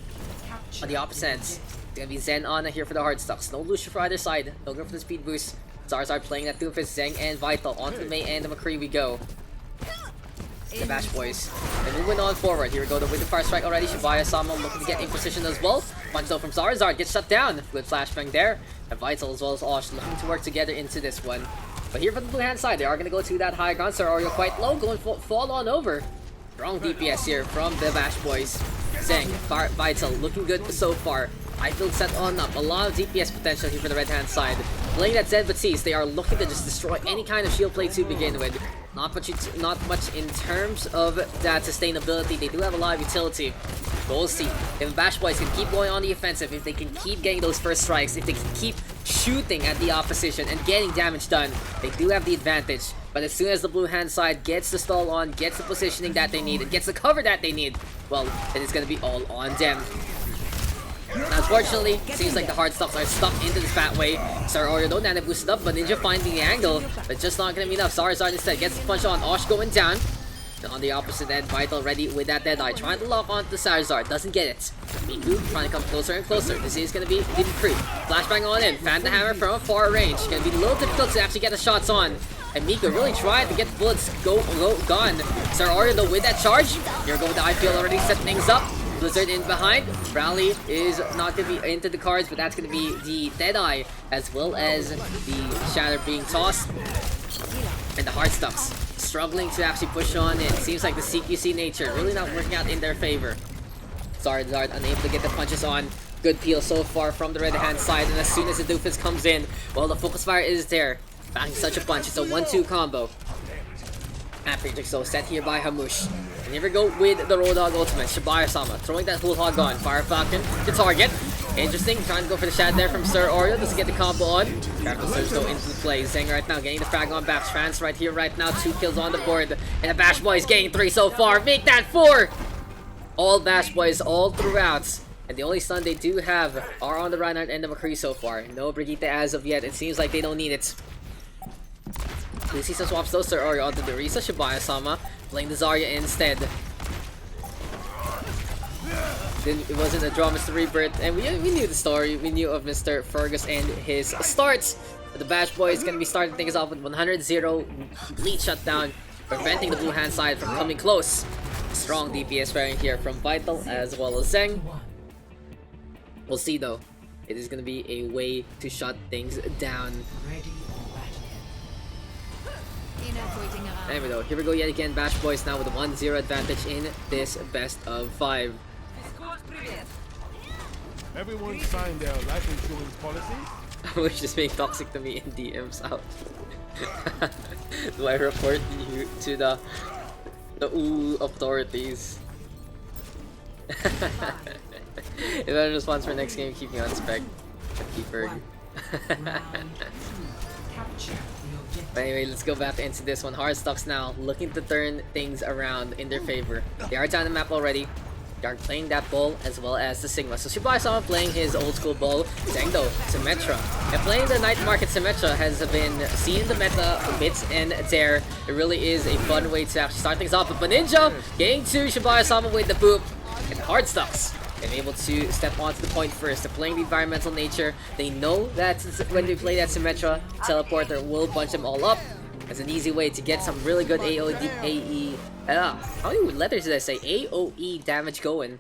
Speaker 2: Capture
Speaker 1: On the opposite ends, it's gonna be Zen Ana here for the hard stucks. No Lucia for either side. No go for the speed boost. Zarzar playing that Doomfist, Zeng and Vital. Onto the Mei and the McCree we go. The Bash Boys. And moving on forward. Here we go. The Wind Fire Strike already. Shibaya Sama looking to get in position as well. Punch though from Zarzar. Gets shut down. Good flashbang there. And Vital as well as Osh looking to work together into this one. But here from the blue hand side, they are going to go to that high ground. Sir Oreo quite low. Going fall on over. Strong DPS here from the Bash Boys. Zeng, Vital looking good so far. I feel set on up. A lot of DPS potential here for the red hand side. Playing that Zen Batiste, they are looking to just destroy any kind of shield play to begin with. Not much in terms of that sustainability. They do have a lot of utility. But we'll see. If the Bash Boys can keep going on the offensive, if they can keep getting those first strikes, if they can keep shooting at the opposition and getting damage done, they do have the advantage. But as soon as the blue hand side gets the stall on, gets the positioning that they need, and gets the cover that they need, well, it is going to be all on them. Unfortunately, it seems like the hard stucks are stuck into this fat way. Sir Oreo though, Nana boosted up, but Ninja finding the angle, but just not gonna be enough. Zarzard instead gets the punch on. Osh going down. And on the opposite end, Vital ready with that Deadeye, trying to lock onto the Zarzard, doesn't get it. Miku trying to come closer and closer. This is gonna be free. Flashbang on in, fan the hammer from a far range. Gonna be a little difficult to actually get the shots on. And Miku really tried to get the bullets gone. Sir Oreo though with that charge. Here we go with the IPL already set things up. Blizzard in behind. Rally is not going to be into the cards, but that's going to be the Deadeye, as well as the Shatter being tossed. And the Hard Stucks struggling to actually push on in. Seems like the CQC nature really not working out in their favor. Zarzard unable to get the punches on. Good peel so far from the red hand side, and as soon as the Doofus comes in, well, the focus fire is there. Backing such a punch. It's a 1-2 combo. Average so set here by Hamush. And here we go with the Road Dog Ultimate. Shibaya Sama throwing that whole hog on. Fire Falcon to target. Interesting. Trying to go for the shot there from Sir Oreo. Doesn't get the combo on. Careful Surge though into the play. Zeng right now getting the frag on back. Trans right here, right now. 2 kills on the board. And the Bash Boys getting 3 so far. Make that 4! All Bash Boys all throughout. And the only stun they do have are on the Reinhardt and the McCree so far. No Brigitte as of yet. It seems like they don't need it. We see some swaps though. Sir Oreo onto the Risa. Shibaya Sama playing the Zarya instead. Then it wasn't a draw, Mr. Rebirth, and we knew the story. We knew of Mr. Fergus and his starts. But the Bash Boy is going to be starting things off with 100-0 complete shutdown, preventing the blue hand side from coming close. Strong DPS pairing here from Vital as well as Zeng. We'll see though. It is going to be a way to shut things down. Anyway though, here we go yet again. Bash Boys now with a 1-0 advantage in this best of 5.
Speaker 5: Everyone signed their life insurance policies.
Speaker 1: Which is being toxic to me in DMs out. Do I report you to the authorities? If I have response for next game, keep me on spec. Keeper. But anyway, let's go back into this one. Hard Stucks now looking to turn things around in their favor. They are down the map already. They are playing that ball as well as the Sigma. So Shibaya Sama playing his old school ball. Zeng though, Symmetra. And playing the Night Market Symmetra has been seeing the meta bits and there. It really is a fun way to actually start things off. But Ninja getting to Shibaya Sama with the boop. And Hard Stucks. They're able to step onto the point first. They're playing the environmental nature. They know that when they play that Symmetra, Teleporter will bunch them all up. as an easy way to get some really good how many letters did I say? AOE damage going.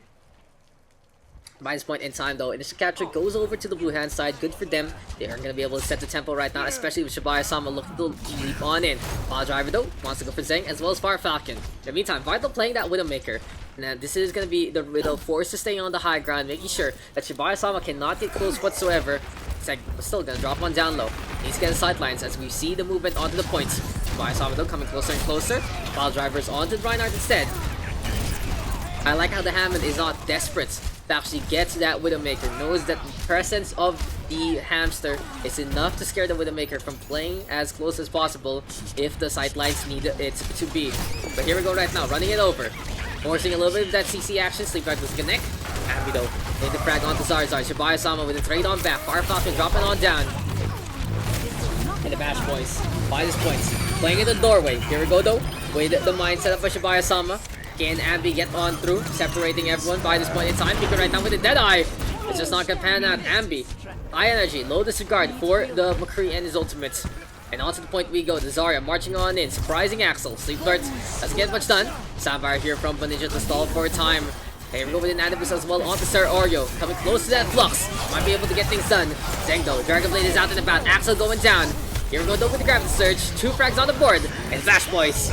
Speaker 1: By this point in time though, initial capture goes over to the blue hand side. Good for them. They aren't going to be able to set the tempo right now, especially with Shibaya-sama looking to leap on in. Pile driver though, wants to go for Zeng as well as Fire Falcon. In the meantime, Vital playing that Widowmaker. Now this is going to be the Widow forced to stay on the high ground, making sure that Shibaya-sama cannot get close whatsoever. Zeng still going to drop one down low. Needs to get the sidelines as we see the movement onto the points. Shibaya-sama though coming closer and closer. Pile drivers onto the Reinhardt instead. I like how the Hammond is not desperate to actually get to that Widowmaker. Knows that the presence of the hamster is enough to scare the Widowmaker from playing as close as possible if the sightlines need it to be. But here we go right now, running it over. Forcing a little bit of that CC action. Sleep Guard was connect. Happy though. Made the frag onto Zarzar. Shibaya-sama with a trade on back. Fire Falcon dropping on down. And the Bash Boys by this point. Playing in the doorway. Here we go though. With the mind set up by Shibaya-sama. Can Ambi get on through, separating everyone by this point in time? Pika right now with the Deadeye. It's just not gonna pan out. Ambi, high energy, low disregard for the McCree and his ultimates. And on to the point we go. The Zarya marching on in, surprising Axel. Sleep Darts doesn't get much done. Sapphire here from Ninja to stall for a time. Here we go with an Anubis as well onto Sir Oreo. Coming close to that Flux. Might be able to get things done. Zeng though, Dragon Blade is out and about. Axel going down. Here we go though with the Gravity Surge. 2 frags on the board. And Flash Boys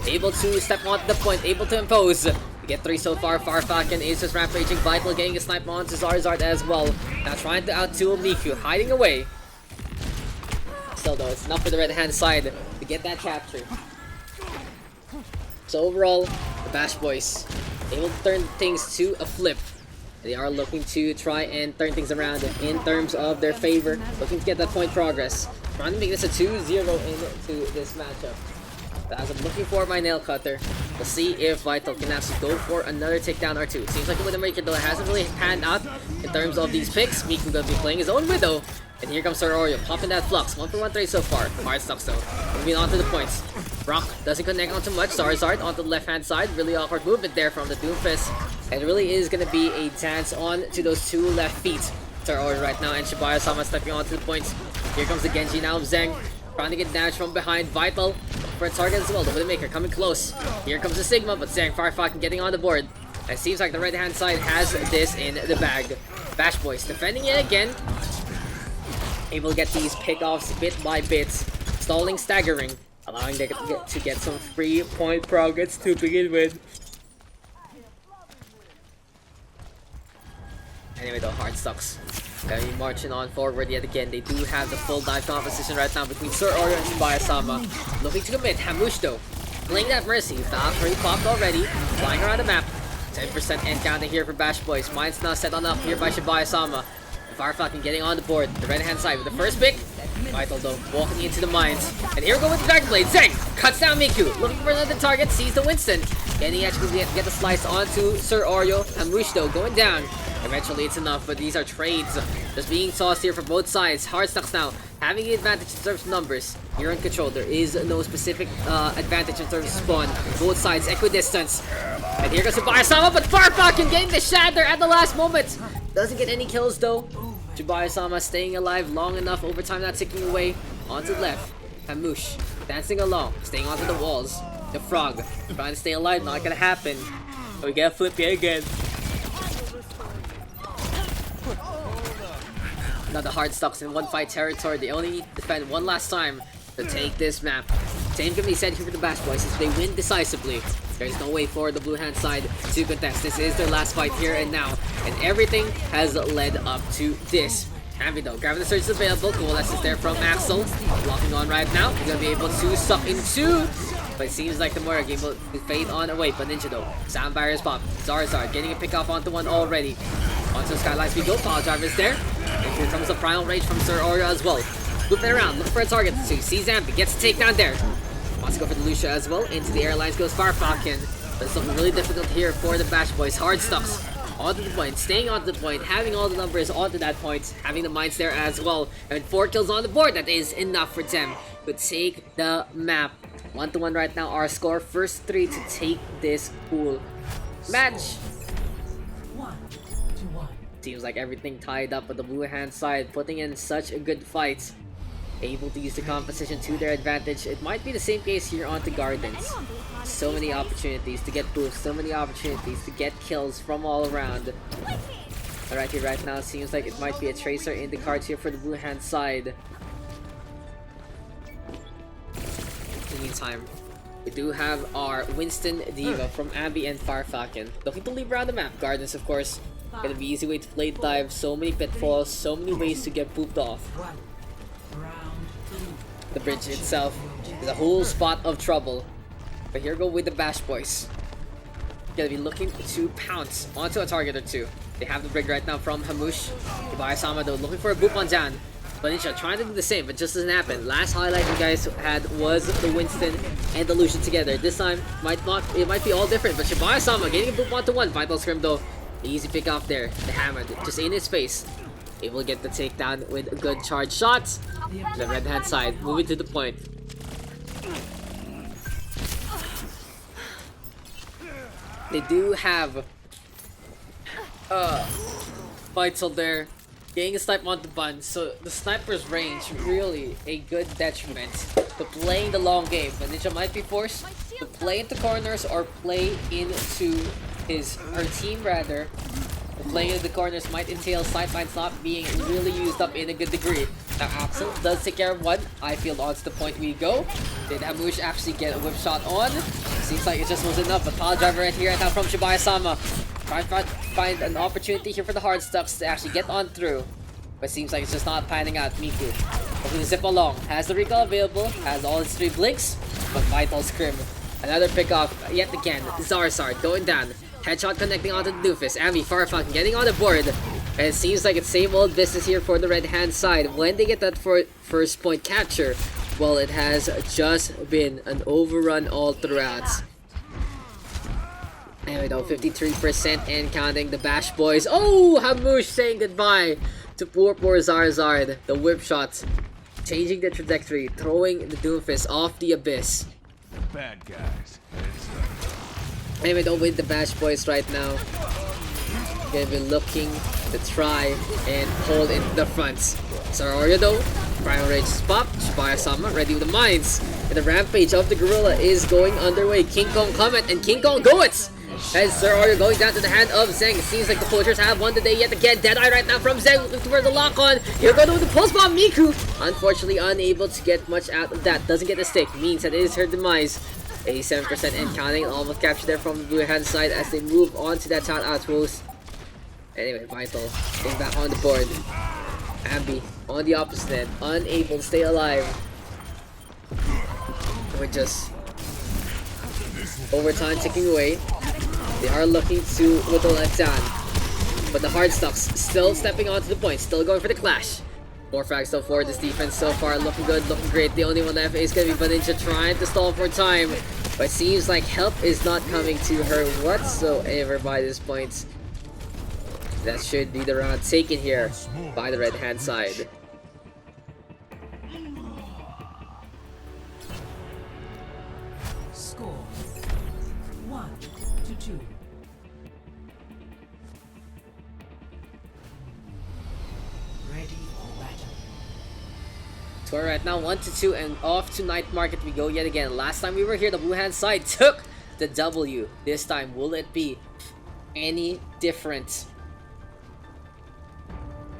Speaker 1: able to step onto the point, able to impose. We get 3 so far. Fire Falcon is just rampaging. Vital getting a snipe onto Zarzard as well. Now trying to out-duel Miku, hiding away. Still though, it's enough for the red hand side to get that capture. So overall, the Bash Boys able to turn things to a flip. They are looking to try and turn things around in terms of their favor. Looking to get that point progress. Trying to make this a 2-0 into this matchup. But as I'm looking for my nail cutter, we'll see if Vital can actually go for another takedown or two. It seems like the Widowmaker though hasn't really panned out in terms of these picks. Miku gonna be playing his own Widow. And here comes Sir Oreo, popping that Flux. 1 for 1 trade so far. Hard stocks though. Moving on to the points. Brock doesn't connect onto much. Zarzard onto the left hand side. Really awkward movement there from the Doomfist. And it really is gonna be a dance on to those 2 left feet. Sir Oreo right now and Shibaya-sama stepping onto the points. Here comes the Genji now of Zeng. Trying to get damage from behind. Vital for a target as well. The Widowmaker coming close. Here comes the Sigma, but Zeng Fire Falcon getting on the board. And it seems like the right hand side has this in the bag. Bash Boys defending it again. Able to get these pickoffs bit by bit. Stalling, staggering. Allowing them to get some free point progress to begin with. Anyway though, hard stocks. Gonna be marching on forward yet again. They do have the full dive composition right now between Sir Oreo and Shibaya-sama. Looking to commit. Hamush though, playing that Mercy. Valkyrie popped already. Flying around the map. 10% end counting here for Bash Boys. Mine's now set on up here by Shibaya-sama. Fire Falcon getting on the board. The right hand side with the first pick. Vital though, walking into the mines. And here we go with the Dragon Blade. Zeng cuts down Miku. Looking for another target. Sees the Winston. And he actually get the slice onto Sir Oreo. Hamush though going down. Eventually it's enough, but these are trades just being tossed here for both sides. Hard stocks now, having the advantage in terms of numbers. You're in control. There is no specific advantage in terms of spawn. Both sides equidistance. And here goes Shibaya-sama, but Fire Falcon getting the shatter at the last moment. Doesn't get any kills though. Shibaya-sama staying alive long enough. Overtime not ticking away. Onto the left. Hamush dancing along, staying onto the walls. The Frog trying to stay alive, not gonna happen. We get a flip yet again. Another hard stocks in 1-fight territory. They only need to defend one last time to take this map. Same can be said here for the Bash Boys. If they win decisively, there's no way for the blue hand side to contest. This is their last fight here and now. And everything has led up to this. Ambi though, Gravity Surge is available. Coalesce is there from Axel. Blocking on right now. He's gonna be able to suck into. But it seems like the Moira game will fade on away. But Ninja though, sound barriers pop. Zarzard getting a pick off onto one already. Onto the Skylines we go. Pile drivers there. And here comes the Primal Rage from Sir Oreo as well. Looping around, looking for a target. So he sees Ambi, gets a takedown there. Wants to go for the Lucia as well. Into the airlines goes Fire Falcon. But it's looking really difficult here for the Bash Boys. Hard stocks. Onto the point, staying onto the point, having all the numbers onto that point, having the mines there as well. And 4 kills on the board, that is enough for them to take the map. 1-1 right now, our score. First 3 to take this pool match.
Speaker 2: 1-1.
Speaker 1: Seems like everything tied up with the blue hand side, putting in such a good fight. able to use the composition to their advantage. It might be the same case here onto Gardens. So many opportunities to get boosts, so many opportunities to get kills from all around. Alright, here right now, it seems like it might be a Tracer in the cards here for the blue hand side. In the meantime, we do have our Winston Diva from Abby and Farfalcon. Looking to leave around the map. Gardens, of course, gonna be easy way to play dive. So many pitfalls, so many ways to get pooped off. The bridge itself is a whole spot of trouble. But here go with the Bash Boys. Gonna be looking to pounce onto a target or two. They have the brig right now from Hamush. Ibayasama though looking for a boop on Jan. Valencia trying to do the same, but just doesn't happen. Last highlight you guys had was the Winston and the Lucian together. This time it might be all different, but Shibayasama getting a boop onto one. Vital Scrim though. Easy pick off there. The hammer just in his face. Able to get the takedown with a good charge shots. The red hand side moving to the point. They do have Vital there. Getting a snipe on the bun, so the sniper's range really a good detriment to playing the long game. But Ninja might be forced to play into corners or play into her team rather. Playing into the corners might entail sidelines not being really used up in a good degree. Now Axel does take care of one. I feel onto the point we go. Did Hamush actually get a whip shot on? Seems like it just wasn't enough. But pile driver right here and now from Shibayasama. Trying to find an opportunity here for the hard stuffs to actually get on through. But seems like it's just not panning out. Miku hoping to zip along. Has the recall available. Has all his 3 blinks. But Vital Scrim. Another pick off yet again. Zarzard going down. Headshot connecting onto the doofus. Ami Farfalcon getting on the board. And it seems like it's same old business here for the red hand side. When they get that first point capture, well, it has just been an overrun all throughout. Anyway though, 53% and counting. The Bash Boys. Oh, Hamush saying goodbye to poor Zarzard. The whip shot changing the trajectory, throwing the Doomfist off the abyss.
Speaker 3: Bad guys.
Speaker 1: Anyway though, with the Bash Boys right now, gonna be looking to try and hold in the front. Saroria though, Primal Rage is popped. Shibayasama ready with the mines. And the rampage of the gorilla is going underway. King Kong Comet and King Kong Goets! As Saroria going down to the hand of Zeng. It seems like the poachers have won the day yet again. Deadeye right now from Zeng, looking for the lock on. Here goes with the pulse bomb. Miku, unfortunately unable to get much out of that. Doesn't get the stick, means that it is her demise. 87% and counting. Almost captured there from the blue hand side as they move on to that town outpost. Anyway, Vital getting back on the board. Abby on the opposite end, unable to stay alive. We're just overtime ticking away. They are looking to whittle that down. But the hard stuffs still stepping onto the point, still going for the clash. More frags so far. This defense so far looking good, looking great. The only one left is going to be Vaninja trying to stall for time. But it seems like help is not coming to her whatsoever by this point. That should be the round taken here by the red hand side.
Speaker 2: Score 1-2. Ready for battle.
Speaker 1: So right now 1-2 and off to Night Market we go yet again. Last time we were here, the blue hand side took the W. This time, will it be any different?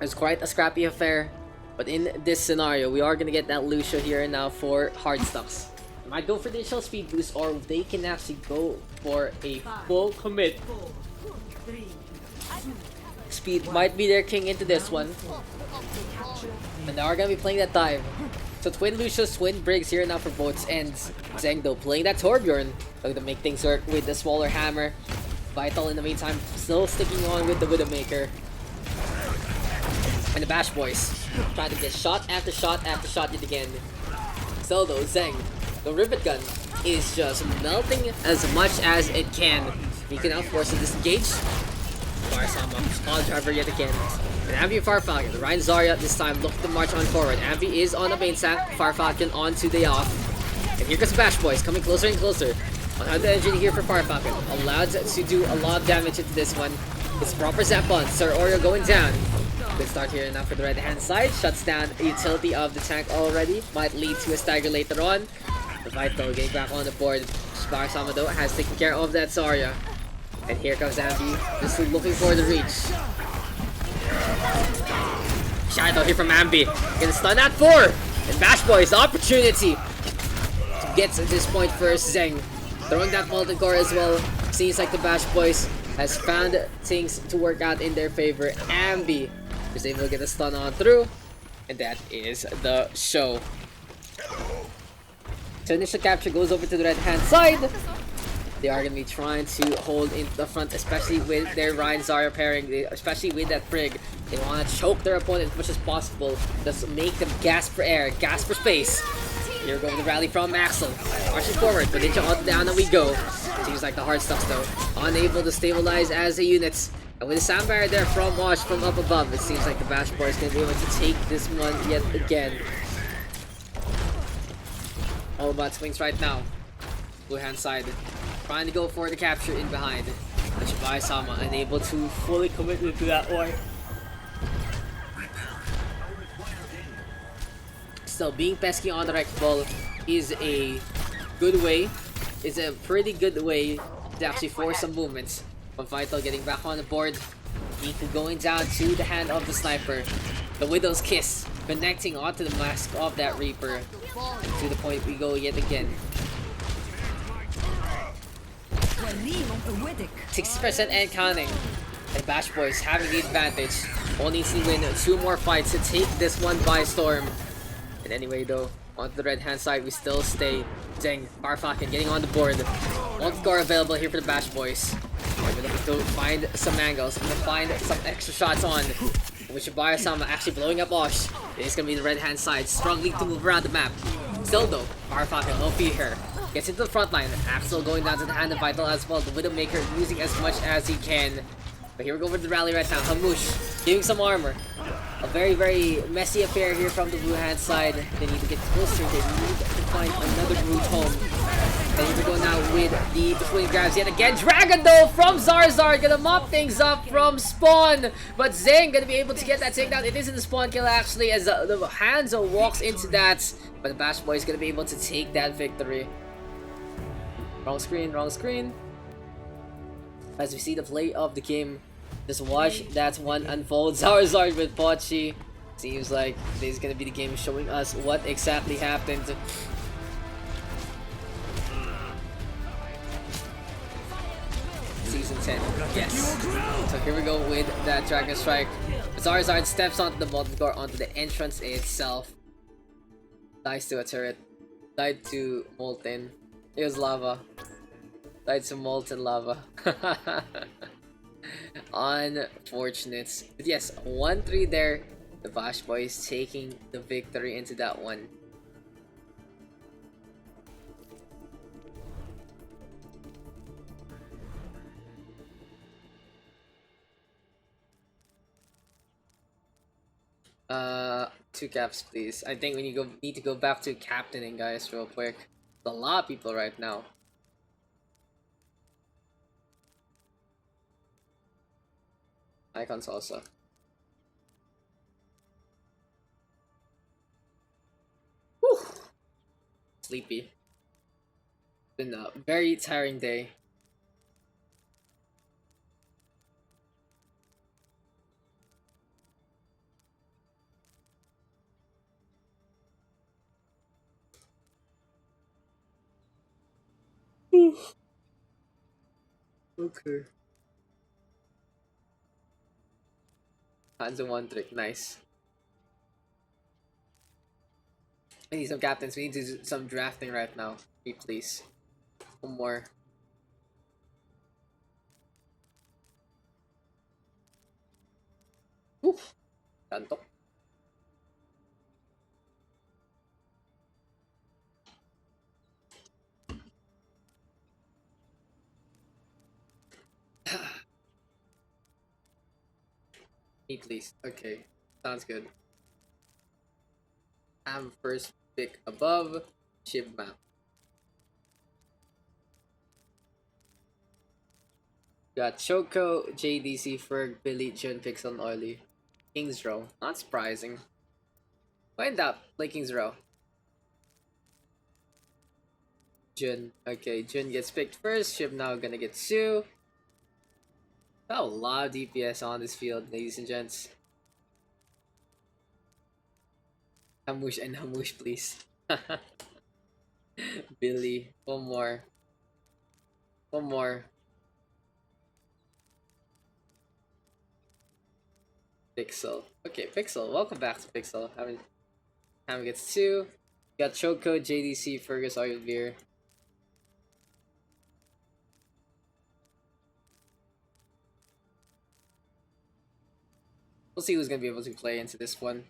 Speaker 1: It's quite a scrappy affair, but in this scenario, we are gonna get that Lucio here and now for hard stuffs. Might go for the initial speed boost, or they can actually go for a full commit.
Speaker 2: 4, 3,
Speaker 1: Speed might be their king into this one, and they are gonna be playing that dive. So twin Lucius, twin Briggs here now for both ends. Zengdo playing that Torbjorn, looking to make things work with the smaller hammer. Vital in the meantime still sticking on with the Widowmaker. And the Bash Boys trying to get shot after shot after shot yet again. Still though, Zeng, the Rivet Gun is just melting as much as it can. You can now force to disengage. Farsama, on driver yet again. And Ambi and Farfalcon, the Ryan Zarya this time looking to march on forward. Ambi is on a main sack, Farfalcon on to the off. And here comes the Bash Boys coming closer and closer. On the engine here for Farfalcon, allowed to do a lot of damage into this one. It's proper zap on, Sir Oreo going down. Good start here now for the red hand side. Shuts down the utility of the tank already. Might lead to a stagger later on. The Vital getting back on the board. Spar Samado has taken care of that Zarya. And here comes Ambi, just looking for the reach. Shadow here from Ambi. Gonna stun at 4. And Bash Boys, opportunity to get to this point first. Zeng throwing that multi-core as well. Seems like the Bash Boys has found things to work out in their favor. Ambi is able to get a stun on through. And that is the show. So initial capture goes over to the red hand side. They are going to be trying to hold in the front, especially with their Ryan Zarya pairing, especially with that Frigg. They want to choke their opponent as much as possible. Just make them gasp for air, gasp for space. Here goes the rally from Axel. Marching forward, but Ninja on down and we go. Seems like the hard stuff though. Unable to stabilize as a unit. And with the sound barrier there from Wash from up above, it seems like the Bash Boy is going to be able to take this one yet again. All about swings right now. Blue hand side. Trying to go for the capture in behind. But Shibai Sama unable to fully commit to that one. Still, being pesky on the right ball is a good way. It's a pretty good way to actually force some movements. But Vital getting back on the board. Niku going down to the hand of the sniper. The Widow's Kiss connecting onto the mask of that Reaper. And to the point we go yet again. 60% and counting. And Bash Boys having the advantage. Only needs to win 2 more fights to take this one by storm. And anyway though, on the red hand side we still stay. Zeng, Farfakin getting on the board. Multi-core available here for the Bash Boys. We're looking to find some angles, we're gonna find some extra shots on. With Shibuya Sama actually blowing up Osh. It's gonna be the red hand side, struggling to move around the map. Still though, Farfakin, no fear here. Gets into the front line. Axel going down to the hand of Vital as well. The Widowmaker using as much as he can. But here we go for the rally right now. Hamush giving some armor. A very, very messy affair here from the blue hand side. They need to get closer. They need to find another route home. And here we go now with the twin grabs yet again. Dragon though from Zarzar. Gonna mop things up from Spawn. But Zeng gonna be able to get that takedown. It isn't the Spawn kill actually as the Hanzo walks into that. But the Bash Boy is gonna be able to take that victory. Wrong screen, wrong screen. As we see the play of the game, just watch that one unfold. Zarzard with Pochi. Seems like this is gonna be the game showing us what exactly happened. Season 10, yes. So here we go with that Dragon Strike. Zarzard steps onto the multi-core onto the entrance itself. Dies to a turret. Died to Molten. It was lava. Died some molten lava. Unfortunate. But yes, 1-3 there. The Bash Boys taking the victory into that one. Two caps please. I think we need to go back to captaining guys real quick. There's a lot of people right now. Icons also. Whew. Sleepy. Been a very tiring day. Okay. Hanzo one trick, nice. I need some captains. We need to do some drafting right now. Please. One more. Oof. Tanto. Me please. Okay. Sounds good. I'm first pick above ship map. Got Choco, JDC, Ferg, Billy, Jun, Pixel, and Oily. King's Row. Not surprising. Find out. Play King's Row. Jun. Okay, Jun gets picked first. Shib now gonna get Sue. Got a lot of DPS on this field, ladies and gents. Hamush and Hamush, please. Billy. One more. One more. Pixel. Okay, Pixel. Welcome back to Pixel. Ham gets 2. Got Choco, JDC, Fergus, Oil Beer. We'll see who's gonna be able to play into this one.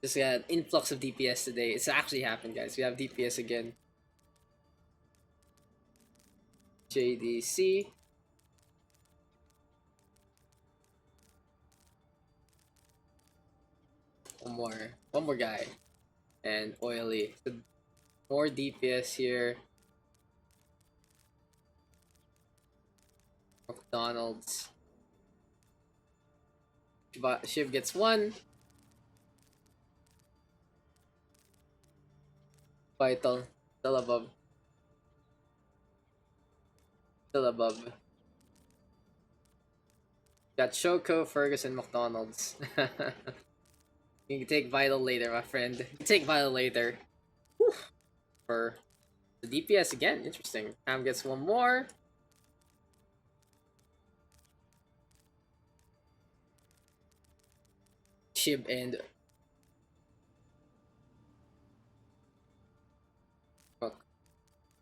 Speaker 1: Just got an influx of DPS today. It's actually happened, guys. We have DPS again. JDC. One more guy. And Oily. So more DPS here. McDonald's. Shiv gets 1. Vital. Still above. Still above. Got Shoko, Ferguson, McDonald's. You can take Vital later, my friend. You can take Vital later. Whew. For the DPS again. Interesting. Ham gets 1 more. Shib and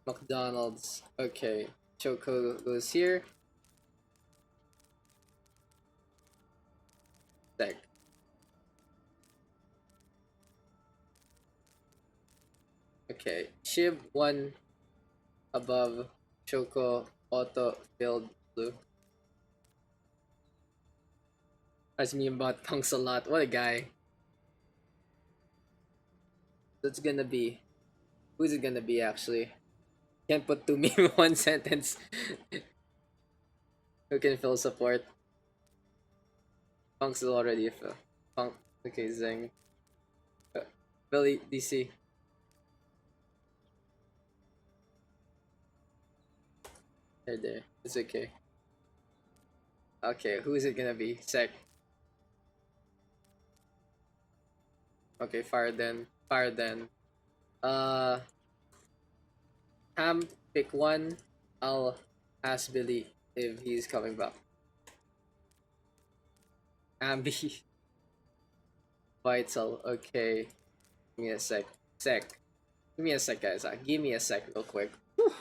Speaker 1: McDonald's. Okay. Choco goes here. Deck. Okay. Shib 1 above. Choco auto filled blue. As me about punks a lot. What a guy. That's gonna be. Who's it gonna be actually? Can't put to me in one sentence. Who can fill support? Punk's already a fill. Punk. Okay, Zeng. Billy DC. There. It's okay. Okay, who is it gonna be? Sec. Okay, fire then. Ham, pick 1. I'll ask Billy if he's coming back. Ambi. Vital. Okay. Give me a sec. Give me a sec, guys. Give me a sec real quick. Whew.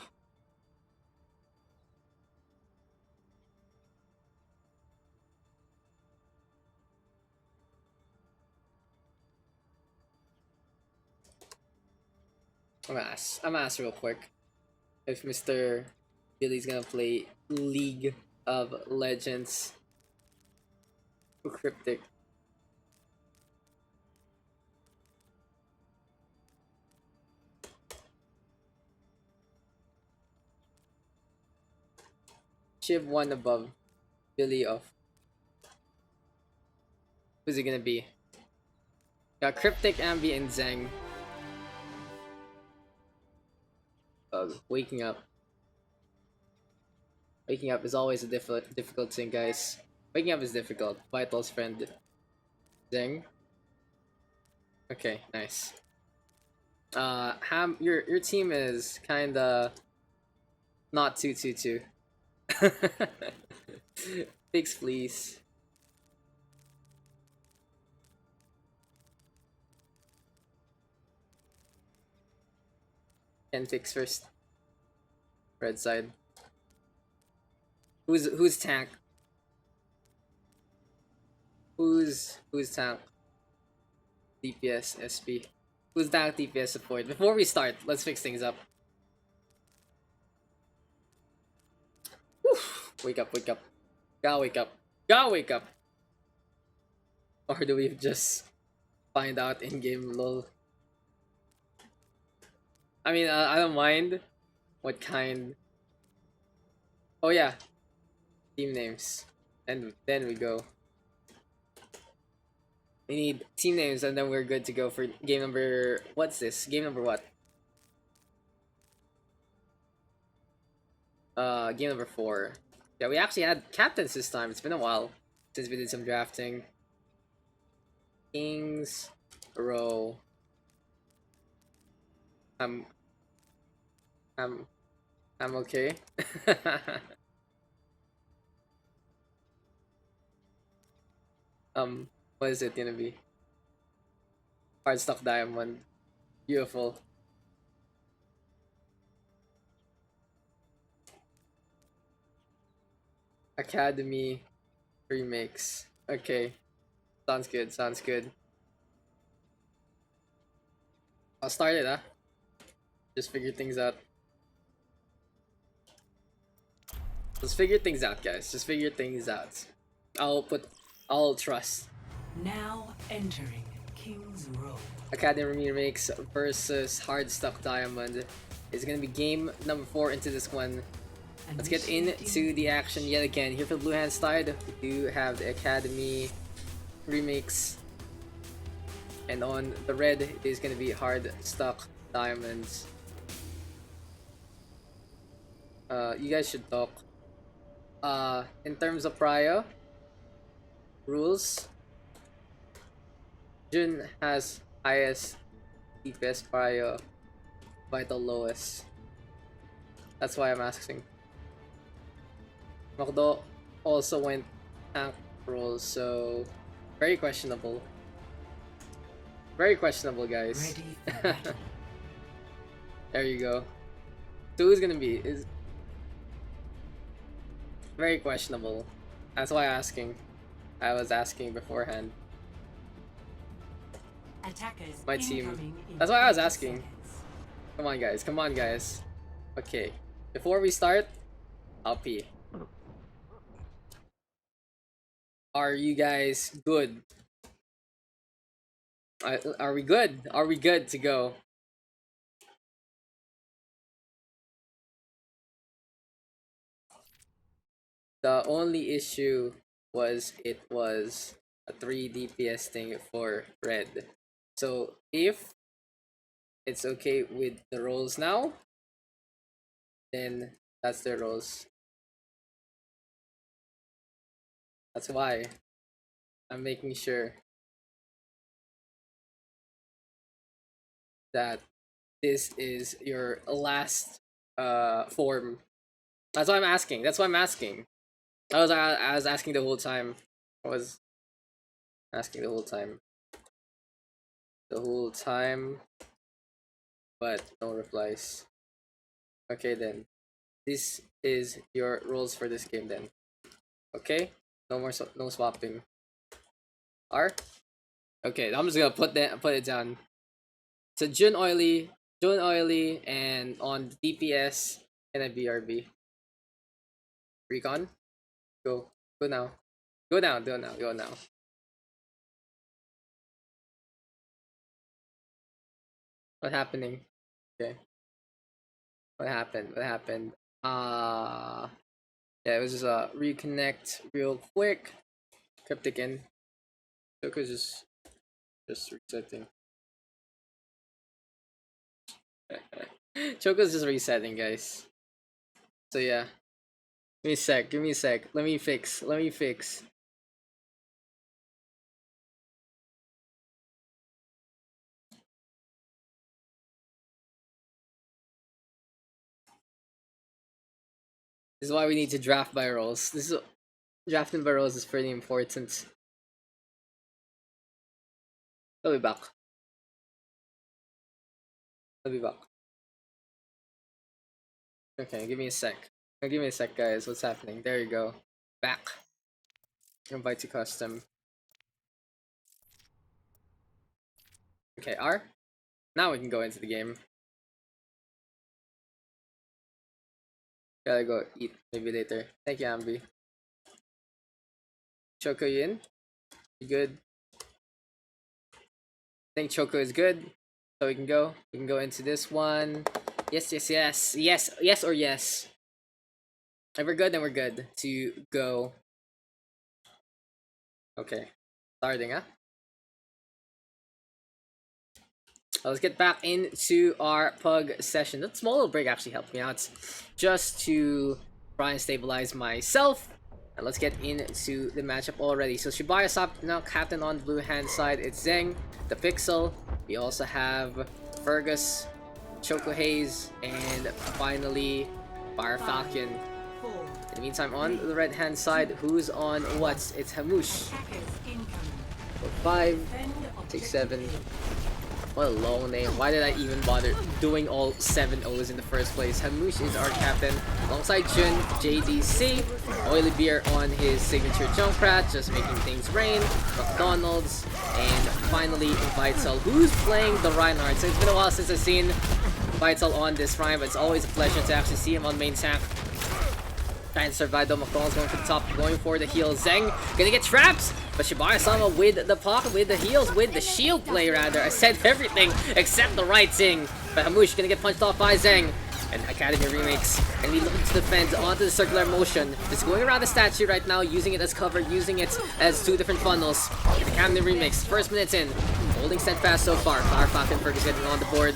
Speaker 1: I'm gonna ask real quick if Mr. Billy's gonna play League of Legends. Cryptic. Shiv 1 above. Billy off. Who's it gonna be? Got Cryptic, Ambi, and Zeng. Waking up. Waking up is always a difficult thing, guys. Waking up is difficult. Vital's friend. Zeng. Okay, nice. Ham, your team is kinda not 2-2-2. Fix, please. Can fix first. Red side. Who's tank? Who's tank? DPS SP. Who's tank DPS support? Before we start, let's fix things up. Whew. Wake up. Gotta wake up. Or do we just find out in game, lol? I mean, I don't mind what kind. Oh yeah, team names, and then we go. We need team names and then we're good to go for game number... What's this? Game number what? Game number 4. Yeah, we actually had captains this time. It's been a while since we did some drafting. Kings row. I'm okay. What is it gonna be? Hardstock diamond. Beautiful. Academy remix. Okay. Sounds good, sounds good. I'll start it, huh? Just figure things out. Let's figure things out, guys. Just figure things out. I'll trust.
Speaker 2: Now entering King's Row.
Speaker 1: Academy Remix versus Hardstock Diamond. It's gonna be game number 4 into this one. Let's get into the action yet again. Here for the blue hand side, we do have the Academy Remix. And on the red, it is gonna be Hardstock Diamonds. You guys should talk. In terms of prio rules, Jun has highest DPS prio, vital lowest. That's why I'm asking. Makdo also went tank role, so very questionable. Very questionable, guys.
Speaker 2: Ready for battle.
Speaker 1: There you go. So who's gonna be? Is very questionable. That's why I'm asking. I was asking beforehand.
Speaker 2: Attackers
Speaker 1: My team.
Speaker 2: incoming in
Speaker 1: That's why I was
Speaker 2: 30
Speaker 1: asking.
Speaker 2: seconds.
Speaker 1: Come on, guys. Come on, guys. Okay. Before we start, I'll pee. Are you guys good? Are we good? Are we good to go? The only issue was it was a 3 DPS thing for red. So if it's okay with the rolls now, then that's their rolls. That's why I'm making sure that this is your last form. That's why I'm asking. That's why I'm asking. I was asking the whole time. I was asking the whole time. The whole time, but no replies. Okay then. This is your rules for this game then. Okay? No more no swapping. R? Okay, I'm just gonna put it down. So Jun Oily, and on DPS and a BRB. Recon? Go now. Go now. What happening? Okay. What happened? Yeah, it was just a reconnect real quick. Cryptic in. Choco's just resetting. Choco's just resetting, guys. So yeah. Give me a sec. Let me fix. This is why we need to draft by rolls. Drafting by rolls is pretty important. I'll be back. Okay, give me a sec. Give me a sec, guys. What's happening? There you go. Back. Invite to custom. Okay, R. Now we can go into the game. Gotta go eat maybe later. Thank you, Ambi. Choco, you in? You good? I think Choco is good. So we can go. We can go into this one. Yes. Yes or yes. If we're good, then we're good to go. Okay. Starting, huh? let's get back into our Pug session. That small little break actually helped me out just to try and stabilize myself. And let's get into the matchup already. So Shibaya's up now, captain on the blue hand side. It's Zeng, the Pixel. We also have Fergus, Choco Haze, and finally Fire Falcon. In the meantime, on the red hand side, who's on what? It's Hamush. 5, 6, 7. What a long name. Why did I even bother doing all 7 O's in the first place? Hamush is our captain, alongside Jun, JDC, Oily Beer on his signature Junkrat, just making things rain, McDonald's, and finally Vital, who's playing the Reinhardt. So it's been a while since I've seen Vital on this Ryan, but it's always a pleasure to actually see him on main tank. Trying to survive though. McDonald's going for the top, going for the heal. Zeng gonna get trapped, but Shibaya-sama with the pocket, with the heals, with the shield play rather. I said everything except the right thing. But Hamush gonna get punched off by Zeng. And Academy Remakes gonna be looking to defend onto the circular motion. Just going around the statue right now, using it as cover, using it as 2 different funnels. And Academy Remakes, first minutes in, holding steadfast so far. Fire Falcon Fergus getting on the board.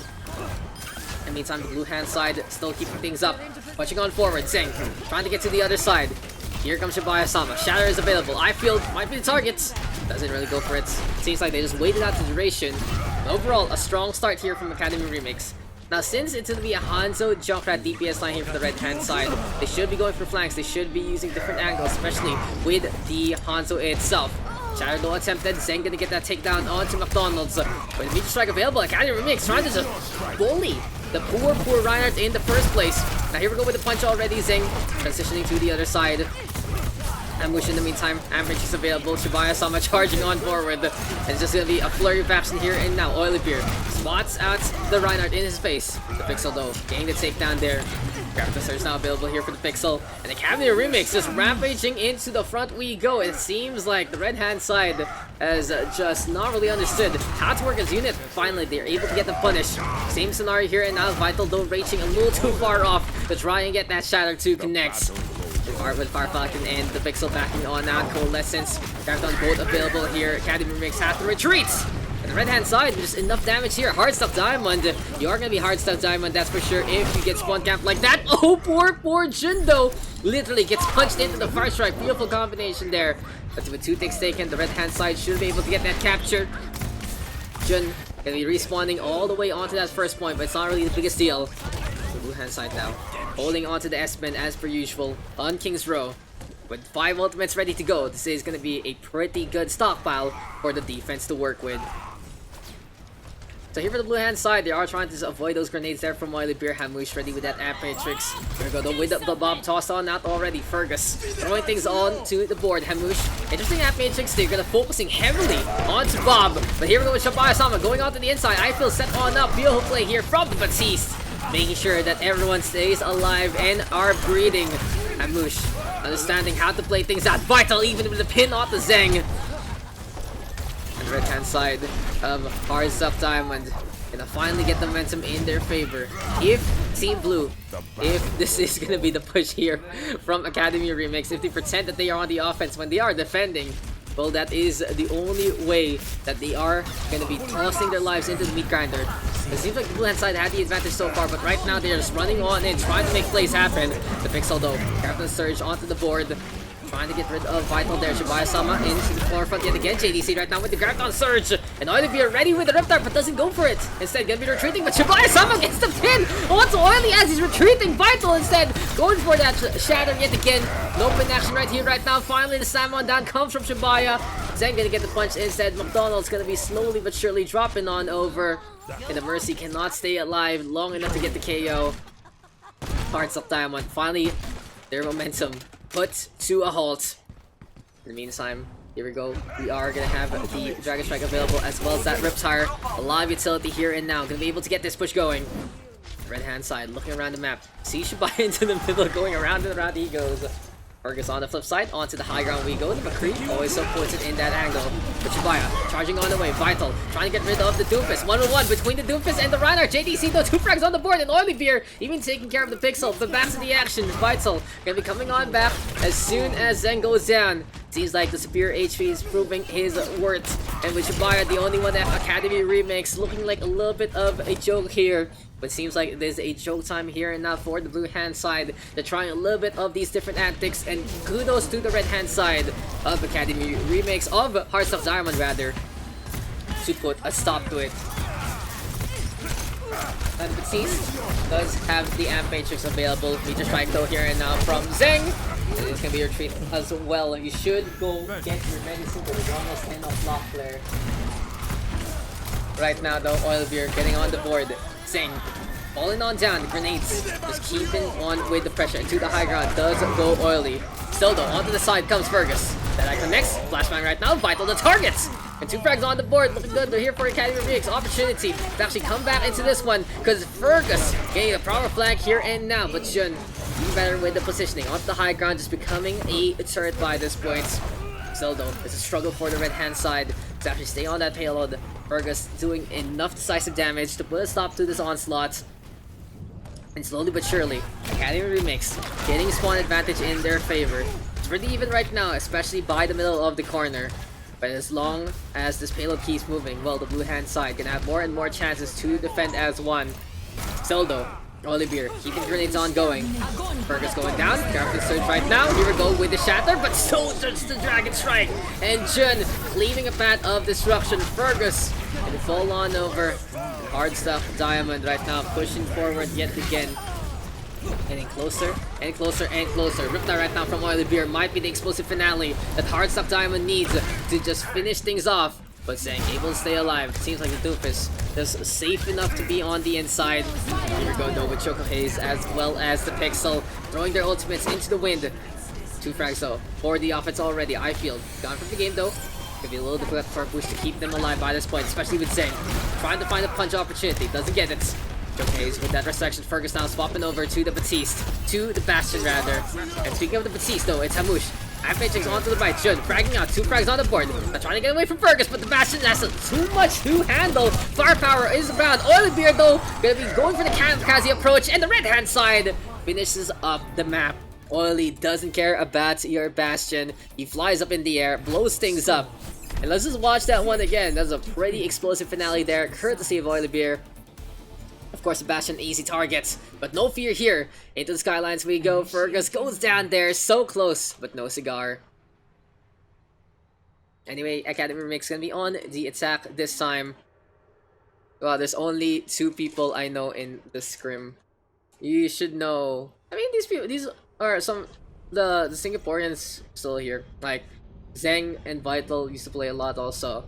Speaker 1: In the meantime, the blue hand side still keeping things up. Pushing on forward, Zeng trying to get to the other side. Here comes Shibaya-sama. Shatter is available. I feel might be the target. Doesn't really go for it. Seems like they just waited out the duration. But overall, a strong start here from Academy Remix. Now, since it's going to be a Hanzo Junkrat DPS line here for the red hand side, they should be going for flanks. They should be using different angles, especially with the Hanzo itself. Shatter though attempted. Zeng gonna get that takedown onto McDonald's. With the Meteor Strike available, Academy Remix trying to just bully the poor Reinhardt in the first place. Now here we go with the punch already. Zeng transitioning to the other side. Ambush in the meantime. Ambush is available. Shibaya-sama charging on forward. And it's just gonna be a flurry of action here and now. Oily Beer spots out the Reinhardt in his face. The Pixel though getting the takedown there. Gravity Surge now available here for the Pixel. And the Academy Remix just rampaging into the front we go. It seems like the red hand side has just not really understood how to work as unit. Finally, they're able to get the punish. Same scenario here and now. Vital though reaching a little too far off to try and get that Shatter to connect. With Fire Falcon and the Pixel backing on now. Coalescence. Gravity both available here. Academy Remix has to retreat. The red hand side, just enough damage here. Hard Stuff Diamond. You are gonna be Hard Stuff Diamond, that's for sure, if you get spawn camped like that. Oh, poor Jun though. Literally gets punched into the Fire Strike. Beautiful combination there. But with 2 ticks taken, the red hand side should be able to get that capture. Jun gonna be respawning all the way onto that first point, but it's not really the biggest deal. The blue hand side now, holding onto the S-Men as per usual on King's Row. With 5 ultimates ready to go, this is gonna be a pretty good stockpile for the defense to work with. So here for the blue hand side, they are trying to avoid those grenades there from Oily Beer. Hamush ready with that Matrix. Here we go though with the bomb tossed on out already. Fergus throwing things on to the board. Hamush, interesting Matrix. They're gonna focusing heavily onto Bob. But here we go with Shibaya-sama going on to the inside. I feel set on up. Beautiful play here from the Batiste, making sure that everyone stays alive and are breathing. Hamush understanding how to play things out. Vital even with the pin off the Zeng. And the red hand side of Hard Stuff Diamond gonna finally get the momentum in their favor. If Team Blue, if this is gonna be the push here from Academy Remix, if they pretend that they are on the offense when they are defending, well, that is the only way that they are gonna be tossing their lives into the meat grinder. It seems like the blue hand side had the advantage so far, but right now they're just running on in, trying to make plays happen. The Pixel though, Captain Surge onto the board. Trying to get rid of Vital there. Shibaya-sama into the forefront yet again. JDC right now with the Graviton Surge. And Oily Beer ready with the Riptide, but doesn't go for it. Instead, gonna be retreating, but Shibaya-sama gets the pin. Onto Oily as he's retreating. Vital instead going for that Shatter yet again. No pin action right here, right now. Finally, the Salmon down comes from Shibaya. Zeng gonna get the punch instead. McDonald's gonna be slowly but surely dropping on over. And the Mercy cannot stay alive long enough to get the KO. Hard Stuff Diamond. Finally, their momentum put to a halt. In the meantime, here we go. We are gonna have the Dragon Strike available as well as that Riptire. A lot of utility here and now. Gonna be able to get this push going. Red hand side, looking around the map. See Shibaya into the middle, going around and around he goes. Fergus on the flip side, onto the high ground we go. The McCree always supported in that angle. But Shibaya charging on the way. Vital trying to get rid of the Doomfist. 1-on-1 between the Doomfist and the Reinhardt. JDC though, 2 frags on the board, and Oily Beer even taking care of the Pixel. The back to the action. Vital gonna be coming on back as soon as Zeng goes down. Seems like the superior HP is proving his worth. And with Shibaya, the only one that Academy Remix, looking like a little bit of a joke here. But seems like there's a joke time here and now for the blue hand side. They're trying a little bit of these different antics, and kudos to the red hand side of Academy Remix, of Hearts of Diamond rather, to put a stop to it. And Batiste does have the Amp Matrix available. Meteor Strike though here and now from Zeng. It's gonna be your treat as well. You should go get your medicine, but there's almost 10 off block player. Right now though, Oil Beer getting on the board. Zeng falling on down, the grenades just keeping on with the pressure into the high ground. Does go Oily. Still though, onto the side comes Fergus. That eye connects, flashbang right now, vital the targets! And 2 frags on the board, looking good. They're here for Academy Remix. Opportunity to actually come back into this one, because Fergus getting a proper flag here and now. But Jun, even better with the positioning. Onto the high ground, just becoming a turret by this point. Still though, it's a struggle for the red hand side to actually stay on that payload. Fergus doing enough decisive damage to put a stop to this onslaught. And slowly but surely, Academy Remix getting spawn advantage in their favor. It's pretty even right now, especially by the middle of the corner. But as long as this payload keeps moving, well, the blue hand side can have more and more chances to defend as one. Still though, Olivier keeping grenades ongoing. Fergus going down, Graphic Surge right now. Here we go with the Shatter, but so does the Dragon Strike. And Jun cleaving a path of destruction. Fergus and fall on over. Hard stuff, Diamond right now pushing forward yet again. Getting closer and closer and closer. Riptide right now from Oily Beer might be the explosive finale that Hard Stuff Diamond needs to just finish things off. But Zeng able to stay alive. Seems like the Doofus just safe enough to be on the inside. Here we go though with Choco Haze as well as the Pixel throwing their ultimates into the wind. 2 frags though for the offense already. I-Field gone from the game though. Could be a little difficult for a push to keep them alive by this point, especially with Zeng trying to find a punch opportunity. Doesn't get it. Okay, with that resection, Fergus now swapping over to the Batiste, to the Bastion rather. And speaking of the Batiste though, it's Hamush. Matrix onto the right, Jun fragging out, 2 frags on the board. Not trying to get away from Fergus, but the Bastion has too much to handle. Firepower is around. Oily Beard though, gonna be going for the kamikaze approach, and the red hand side finishes up the map. Oily doesn't care about your Bastion. He flies up in the air, blows things up. And let's just watch that one again. That's a pretty explosive finale there, courtesy of Oily Beer. Of course, Sebastian easy targets, but no fear here. Into the skylines we go. Fergus goes down there, so close, but no cigar. Anyway, Academy Remix gonna be on the attack this time. Well, there's only 2 people I know in the scrim. You should know. I mean, these are some the Singaporeans still here. Like Zeng and Vital used to play a lot also.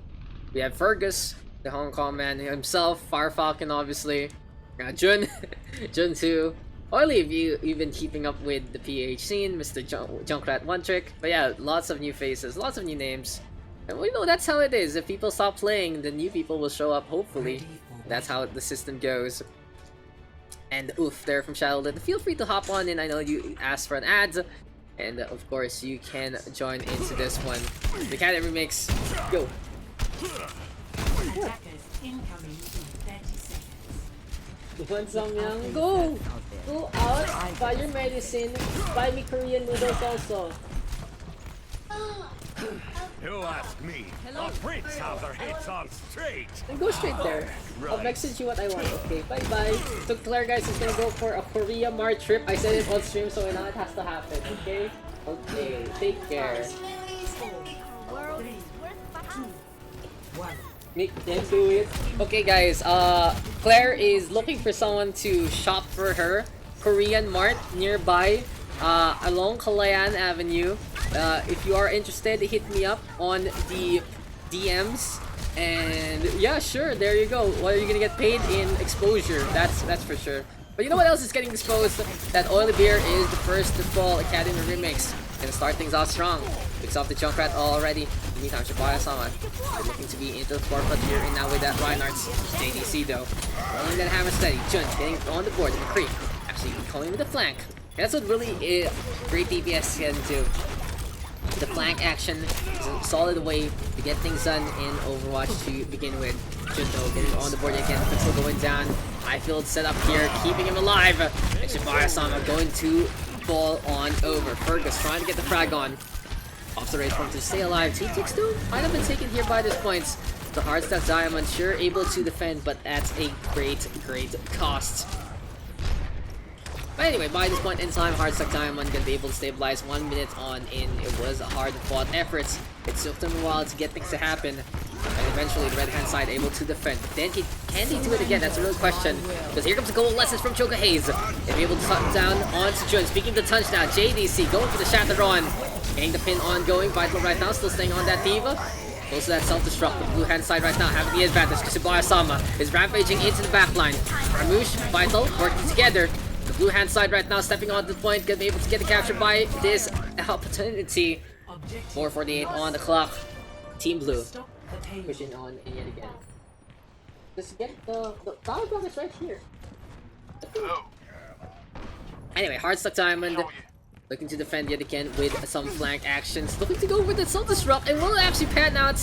Speaker 1: We have Fergus, the Hong Kong man himself, Fire Falcon obviously. Jun, Jun too. Oily, if you've been keeping up with the PH scene, Mr. Junkrat One Trick. But yeah, lots of new faces, lots of new names. And we know that's how it is. If people stop playing, the new people will show up, hopefully. That's how the system goes. And oof, there from Shadowland. Feel free to hop on in. I know you asked for an ad. And of course, you can join into this one. The Academy Remix, go.
Speaker 2: Attackers incoming in 30 seconds.
Speaker 1: You want some young? Go! Go out, buy your medicine, buy me Korean noodles also.
Speaker 3: You ask me. Our prince has their heads on straight.
Speaker 1: And go straight there. I'll message you what I want. Okay, bye bye. So Claire guys is gonna go for a Korea Mart trip. I said it on stream, so now it has to happen. Okay? Okay, take care. Make them do it. Okay guys, Claire is looking for someone to shop for her. Korean Mart nearby, along Kalayan Avenue. If you are interested, hit me up on the DMs. And yeah, sure, there you go. What are you gonna get paid in exposure? That's for sure. But you know what else is getting exposed? That Oily Beer is the first to fall Academy Remix. Gonna start things off strong. Picks off the Junkrat already. In the meantime, Shibaya-sama looking to be into the forefront here and now with that Reinhardt's JDC though. Rolling that hammer steady. Jun getting on the board. McCree actually coming with the flank. And that's what really great DPS can do. The flank action is a solid way to get things done in Overwatch to begin with. Junto getting on the board again, Pixel going down. I-Field set up here, keeping him alive. And Shibaya-sama going to fall on over. Fergus trying to get the frag on. Off the raid form to stay alive. Team Tix 2 might have been taken here by this point. The hard stuck Diamond sure able to defend, but at a great cost. But anyway, by this point in time, hard stuck Diamond gonna be able to stabilize 1 minute on in. It was a hard fought effort. It took them a while to get things to happen. And eventually the red hand side able to defend. But then can they do it again? That's a real question. Because here comes the goal lessons from Choka Hayes. They'll be able to shut down onto Jun. Speaking of the touch now, JDC going for the Shatter on. Getting the pin ongoing. Vital right now still staying on that Diva. Goes to that self-destruct. The blue hand side right now having the advantage. Tsubaya-sama is rampaging into the backline. Ramush, Vital working together. The blue hand side right now stepping on the point. Gonna be able to get the capture by this opportunity. 4:48 on the clock. Team Blue pushing on and yet again. Just get the power block is right here. Anyway, hard stuck Diamond. Looking to defend yet again with some flank actions. Looking to go with the self-destruct and will it actually pan out?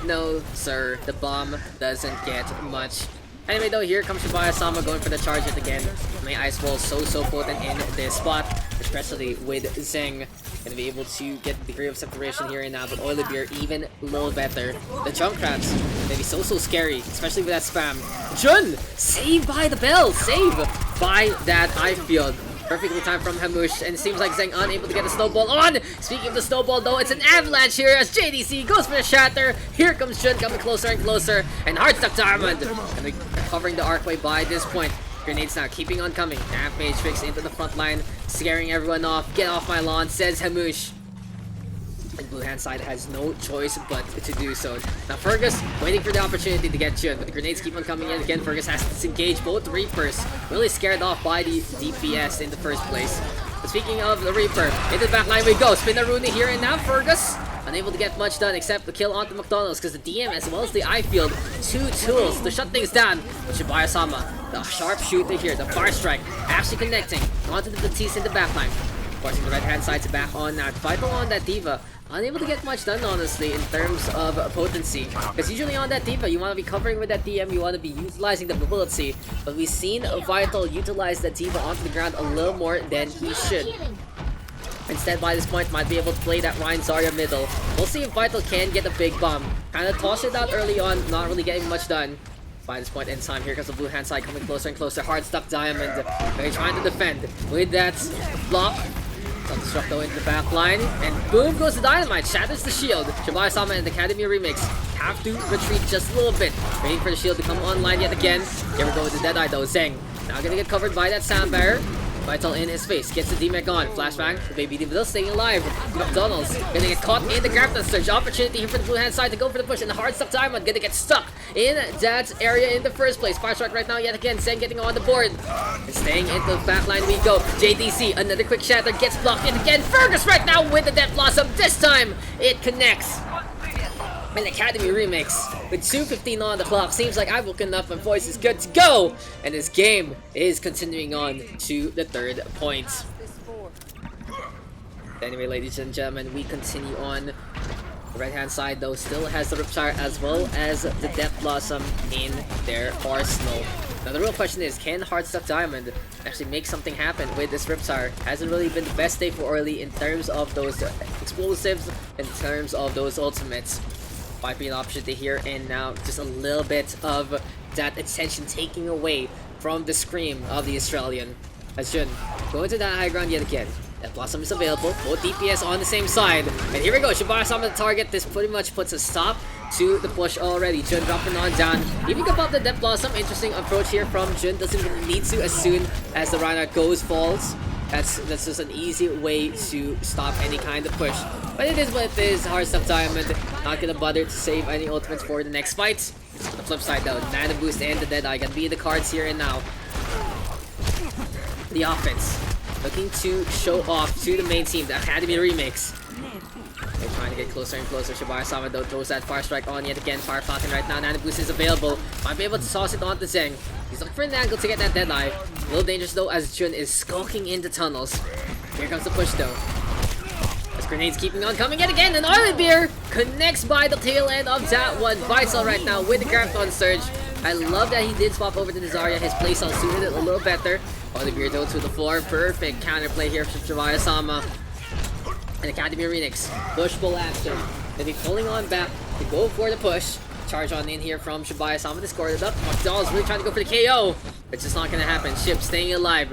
Speaker 1: No, sir. The bomb doesn't get much. Anyway, though, here comes Shibaya-sama going for the charge yet again. May Ice Wall so potent in this spot, especially with Zeng. Gonna be able to get the degree of separation here and now, but Oily Beer even a little better. The jump traps may be so scary, especially with that spam. Jun! Saved by the bell! Save by that eye field. Perfectly timed from Hamush, and it seems like Zeng unable to get a snowball on. Speaking of the snowball, though, it's an avalanche here as JDC goes for the shatter. Here comes Jun coming closer and closer, and hard stuck Diamond. And covering the arcway by this point. Grenades now keeping on coming. Rampage fix into the front line, scaring everyone off. Get off my lawn, says Hamush. And blue hand side has no choice but to do so. Now Fergus waiting for the opportunity to get Jun, but the grenades keep on coming in again. Fergus has to disengage both Reapers. Really scared off by the DPS in the first place. But speaking of the Reaper, into the back line we go. Spin the Rooney here and now Fergus unable to get much done except the kill onto McDonald's because the DM as well as the eye field, two tools to shut things down. Shibaya-sama, the sharp shooter here, the fire strike actually connecting onto the Batiste in the backline. Forcing the right hand side to back on now. Vital on that Diva. Unable to get much done, honestly, in terms of potency. Because usually on that Diva, you want to be covering with that DM, you want to be utilizing the mobility. But we've seen Vital utilize that Diva onto the ground a little more than he should. Instead, by this point, might be able to play that Ryan Zarya middle. We'll see if Vital can get a big bomb. Kind of toss it out early on, not really getting much done. By this point in time, here comes the blue hand side coming closer and closer. Hard stuck Diamond. They're trying to defend with that block. Self-destruct though into the back line, and boom goes the dynamite, shatters the shield. Shibaya-sama and the Academy Remix have to retreat just a little bit, waiting for the shield to come online yet again. Here we go with the Deadeye though. Zeng now gonna get covered by that sound barrier. Vital in his face, gets the D-Mech on. Flashbang, the baby Diva staying alive. McDonald's gonna get caught in the grab surge. Opportunity here for the blue hand side to go for the push, and the hard stuck Diamond gonna get stuck in that area in the first place. Fire strike right now yet again. Zeng getting on the board. And staying into the back line we go. JDC, another quick shatter, gets blocked in again. Fergus right now with the Death Blossom. This time it connects. An Academy Remix with 2:15 on the clock. Seems like I've woken up, my voice is good to go, and this game is continuing on to the third point. Anyway, ladies and gentlemen, we continue on. The right hand side though still has the Riptire as well as the Death Blossom in their arsenal. Now the real question is, can Hard Stuck Diamond actually make something happen with this Riptire? Hasn't really been the best day for early in terms of those explosives, in terms of those ultimates. Might be an option to here and now, just a little bit of that attention taking away from the scream of the Australian. As Jun going to that high ground yet again. That Blossom is available, both DPS on the same side. And here we go, Shibaya-sama the target. This pretty much puts a stop to the push already. Jun dropping on down. Even above the Death Blossom, interesting approach here from Jun. Doesn't really need to as soon as the Reinhardt goes falls. That's just an easy way to stop any kind of push. But it is what it is. Hard Stuff Diamond not gonna bother to save any ultimates for the next fight. On the flip side though, Mana Boost and the Deadeye gonna be the cards here and now. The offense looking to show off to the main team, the Academy Remix. They're trying to get closer and closer. Shibaya-sama though throws that Fire Strike on yet again. Fire Falcon right now. Nana Boost is available. Might be able to toss it onto Zeng. He's looking for an angle to get that Deadeye. A little dangerous though as Jun is skulking into tunnels. Here comes the push though. As grenades keeping on coming yet again. And Oily Beer connects by the tail end of that one. Vital right now with the Graviton Surge. I love that he did swap over to the Zarya. His playstyle suited it a little better. Oily Beer though to the floor. Perfect counterplay here from Shibaya-sama. And Academy Renix, push-pull action. They'll be pulling on back to go for the push. Charge on in here from Shibaya Sama to score it up. McDowell's really trying to go for the KO. It's just not gonna happen. Ship staying alive.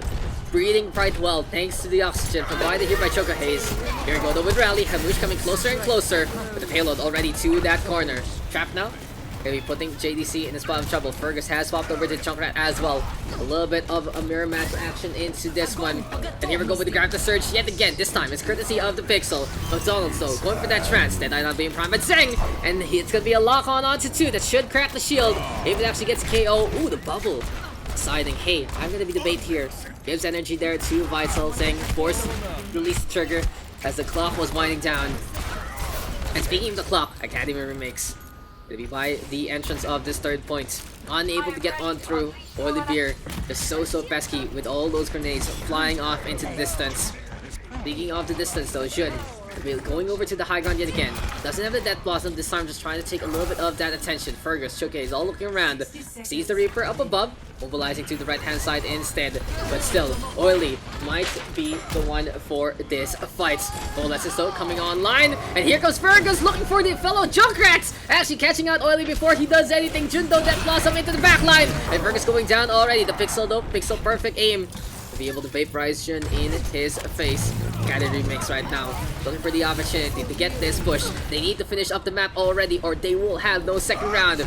Speaker 1: Breathing quite well thanks to the oxygen provided here by Choco Haze. Here we go though with Rally. Hamush coming closer and closer with the payload already to that corner. Trapped now. Gonna be putting JDC in a spot of trouble. Fergus has swapped over to Junkrat as well. A little bit of a mirror match action into this one. And here we go with the grab to surge yet again. This time it's courtesy of the Pixel. McDonald's though going for that trance. Deadeye not being primed but Zeng. And it's gonna be a lock on onto 2 that should crack the shield. If it actually gets KO. Ooh, the bubble. Deciding, hey, I'm gonna be the bait here. Gives energy there to Vital. Zeng force release the trigger as the clock was winding down. And speaking of the clock, Academy Remix. Gonna be by the entrance of this third point. Unable to get on through. Oily Beer just so pesky with all those grenades flying off into the distance. Speaking of the distance though, Jun going over to the high ground yet again. Doesn't have the Death Blossom this time, just trying to take a little bit of that attention. Fergus, Showcase, all looking around. Sees the Reaper up above, mobilizing to the right hand side instead. But still, Oily might be the one for this fight. Coalescence coming online, and here comes Fergus looking for the fellow Junkrats! Actually catching out Oily before he does anything. Jundo Death Blossom into the back line, and Fergus going down already. The Pixel though, Pixel perfect aim. To be able to vaporize Jun in his face. Academy Remix right now, looking for the opportunity to get this push. They need to finish up the map already or they will have no second round.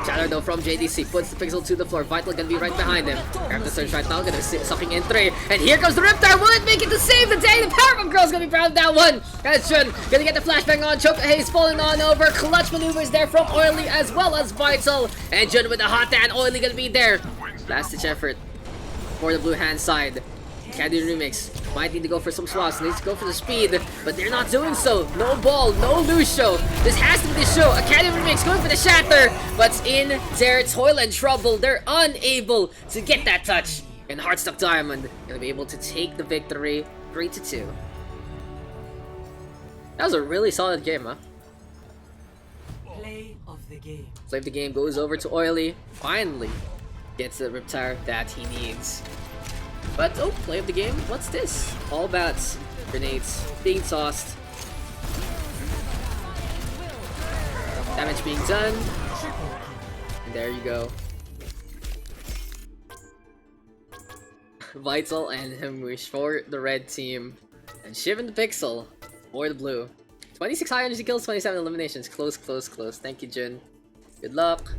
Speaker 1: Chatter though from JDC puts the Pixel to the floor. Vital gonna be right behind him. Grab the surge right now, gonna be sucking in 3. And here comes the Riptide. Will it make it to save the day? The Powerpuff Girl's gonna be proud of that one. That's Jun gonna get the flashbang on. Choco Haze falling on over. Clutch maneuvers there from Oily as well as Vital. And Jun with the hot hand. Oily gonna be there. Last ditch effort for the blue hand side. Academy Remix might need to go for some swaps, needs to go for the speed, but they're not doing so. No ball, no Lucio. This has to be the show. Academy Remix going for the shatter, but in their toil and trouble, they're unable to get that touch. And Heartstuck Diamond gonna be able to take the victory 3-2. That was a really solid game, huh?
Speaker 2: Play of the game.
Speaker 1: Play of the game goes over to Oily. Finally gets the Riptire that he needs. But, oh, play of the game, what's this? All bats, grenades, being tossed. Damage being done. And there you go. Vital and Hamush for the red team. And Shiv and the Pixel for the blue. 26 high energy kills, 27 eliminations. Close. Thank you, Jun. Good luck.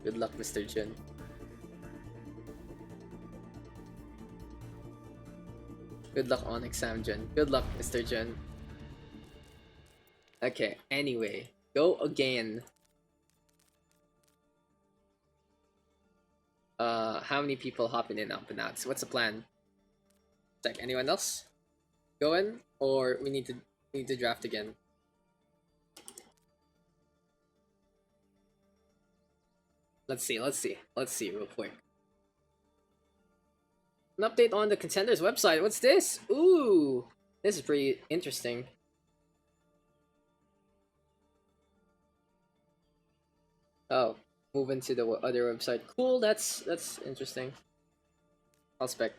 Speaker 1: Good luck, Mr. Jun. Good luck on exam, Jun. Good luck, Mr. Jun. Okay, anyway. Go again. How many people hopping in up and out? So what's the plan? Check, anyone else? Going? Or we need to draft again? Let's see real quick. An update on the Contenders website. What's this? Ooh, this is pretty interesting. Oh, moving to the other website. Cool, that's interesting. I'll spec.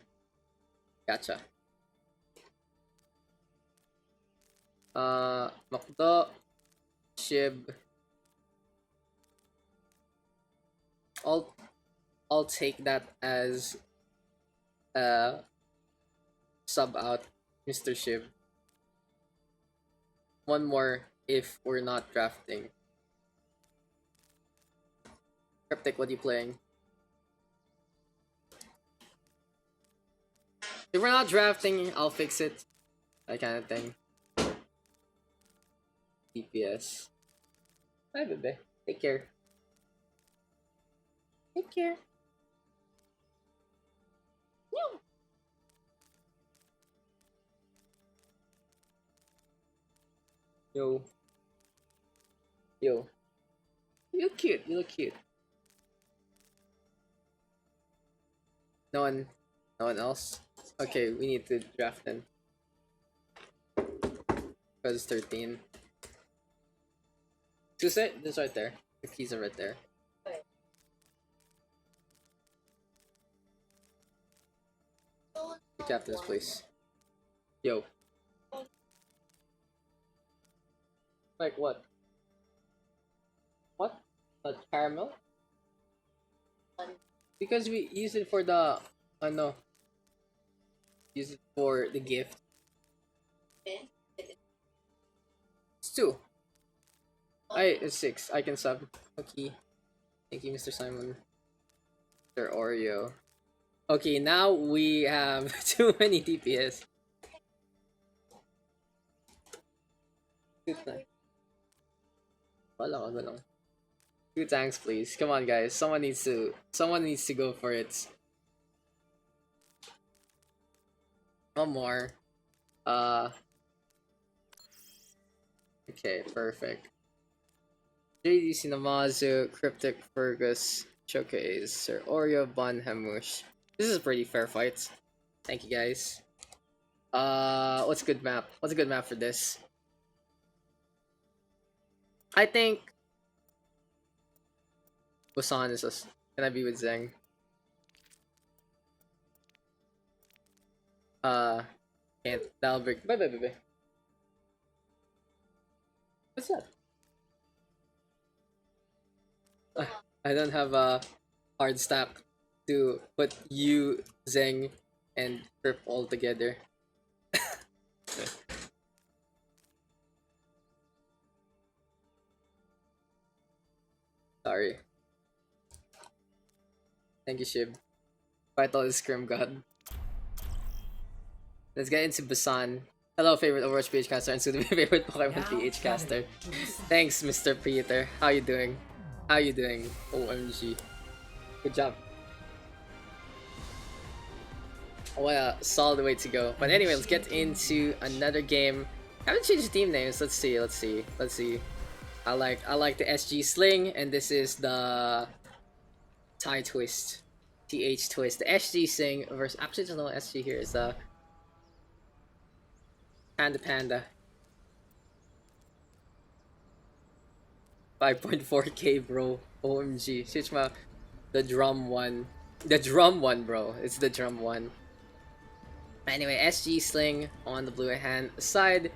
Speaker 1: Gotcha. Makdo, Shib. I'll take that as sub out Mr. Shiv. One more if we're not drafting. Cryptic, what are you playing? If we're not drafting, I'll fix it. That kind of thing. DPS. Bye, baby. Take care. Take care. No. Yo. You look cute. You look cute. No one else? Okay, we need to draft then. Because 13. Just it? Just right there. The keys are right there. Captain, please. Yo. Like what? What? Caramel? Because we use it for the no. Use it for the gift. It's 2. It's 6. I can sub. Okay. Thank you, Mr. Simon. Mr. Oreo. Okay, now we have too many DPS. Good night. Wala lang. 2 tanks, please. Come on, guys. Someone needs to go for it. One more. Okay, perfect. JDC Namazu, Cryptic Fergus, Showcase, Sir Oreo, Bon Hamush. This is a pretty fair fight. Thank you, guys. What's a good map? What's a good map for this? I think Busan is us. Can I be with Zeng? Can't. That'll break. Bye. What's that? I don't have a hard stack to put you, Zeng, and Grip all together. Sorry. Thank you, Shib. Vital is Scrim God. Let's get into Busan. Hello, favorite OverRush PH caster, and soon to be favorite Pokemon PH caster. Thanks, Mr. Peter. How you doing? How you doing? OMG. Good job. What a solid way to go. But anyway, let's get into another game. I haven't changed the team names. Let's see. I like the SG Sling, and this is the Tie Twist. TH Twist. The SG Sling versus actually there's no SG here, is the Panda. 5.4k bro. OMG. Shichma. The drum one, bro. It's the drum one. Anyway, SG Sling on the blue hand side.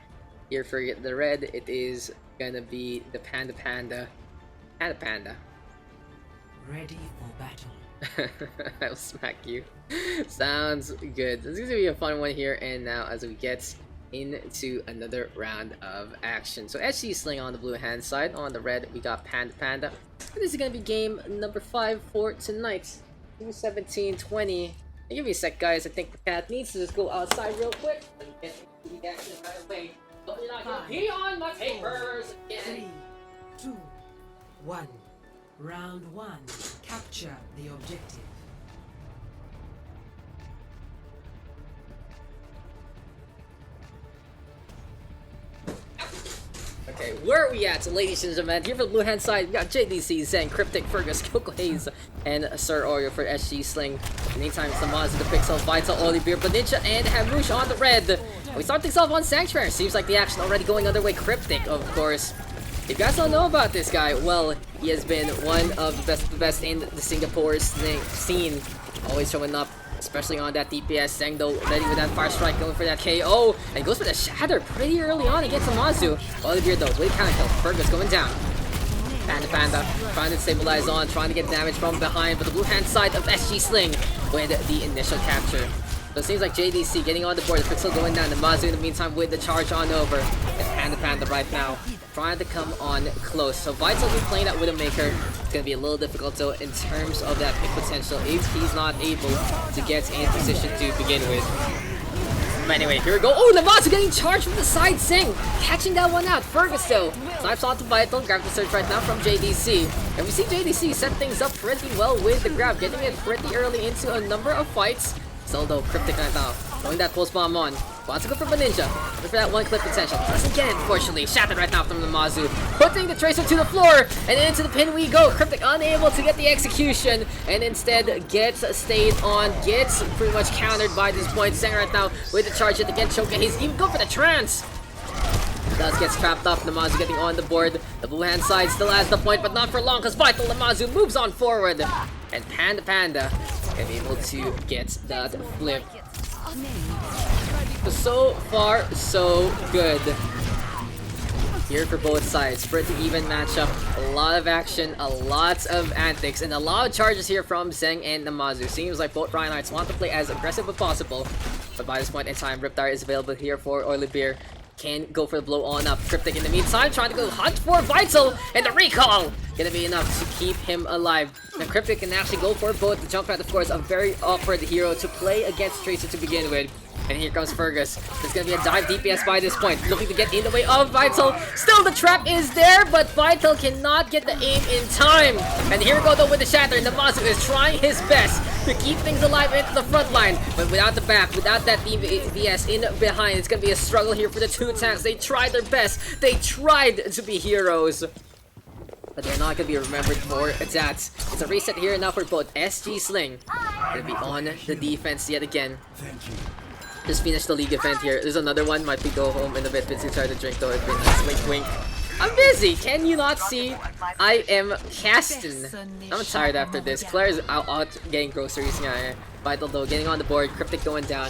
Speaker 1: Here for the red, it is gonna be the Panda.
Speaker 2: Ready for battle.
Speaker 1: I'll smack you. Sounds good. This is gonna be a fun one here and now as we get into another round of action. So SG Sling on the blue hand side. On the red, we got Panda. And this is gonna be game number 5 for tonight. 17-20. Give me a sec, guys. I think the cat needs to just go outside real quick. Let me get into the action right away. Hope you're not gonna pee on my papers again.
Speaker 2: 3, 2, 1. Round 1. Capture the objective.
Speaker 1: Okay, where are we at, ladies and gentlemen? Here for the blue hand side, we got JDC, Zen, Cryptic, Fergus, Kyoko Haze, and Sir Oreo for SG Sling. In the meantime, Samaz, the Pixel, Vital, Olivier, Ninja, and Hamush on the red. And we start things off on Sanctuary. Seems like the action already going underway. Cryptic, of course. If you guys don't know about this guy, well, he has been one of the best in the Singapore scene. Always showing up, especially on that DPS. Zeng though, ready with that fire strike, going for that KO, and goes for the shatter pretty early on against Amazu. Olivier though, late counter kill. Fergus going down. Panda trying to stabilize on, trying to get damage from behind, but the blue hand side of SG Sling with the initial capture. So it seems like JDC getting on the board, the Pixel going down, the Mazu in the meantime with the charge on over. And Panda right now trying to come on close. So Vital will be playing that Widowmaker. It's going to be a little difficult though in terms of that pick potential if he's not able to get in position to begin with. But anyway, here we go. Oh, Namazu getting charged from the side, Sing catching that one out. Fergus though snipes onto Vital, grab the search right now from JDC. And we see JDC set things up pretty well with the grab, getting it pretty early into a number of fights. Still though, Cryptic right now, throwing that pulse bomb on. Wants to go for Ninja. Look for that one clip potential. Doesn't get it, unfortunately. Shattered right now from the Mazu. Putting the Tracer to the floor. And into the pin we go. Cryptic unable to get the execution. And instead gets stayed on. Gets pretty much countered by this point. Zeng right now with the charge to get choking. He's even go for the trance. Does get trapped up. Namazu getting on the board. The blue hand side still has the point, but not for long because Vital Namazu moves on forward. And Panda can be able to get that flip. So far, so good. Here for both sides. Pretty even matchup. A lot of action, a lot of antics, and a lot of charges here from Zeng and Namazu. Seems like both Reinhardts want to play as aggressive as possible. But by this point in time, Riptide is available here for Oily Beer. Can go for the blow on up. Cryptic in the meantime, trying to go hunt for Vital, and the recall gonna be enough to keep him alive. Now Cryptic can actually go for both. The Junkrat, of course, a very awkward hero to play against Tracer to begin with. And here comes Fergus. There's gonna be a dive DPS by this point, looking to get in the way of Vital. Still, the trap is there, but Vital cannot get the aim in time. And here we go though with the Shatter. Namazu is trying his best to keep things alive into the front line, but without the back, without that DPS in behind, it's gonna be a struggle here for the two tanks. They tried their best. They tried to be heroes, but they're not gonna be remembered for that. It's a reset here now for both. SG Sling gonna be on the defense yet again.
Speaker 5: Thank you.
Speaker 1: Just finished the league event here. There's another one. Might be go home in a bit. Busy trying to drink though. It'd be nice. Wink, wink. I'm busy. Can you not see? I am casting. I'm tired after this. Claire is out getting groceries. Yeah. Vital though, getting on the board. Cryptic going down.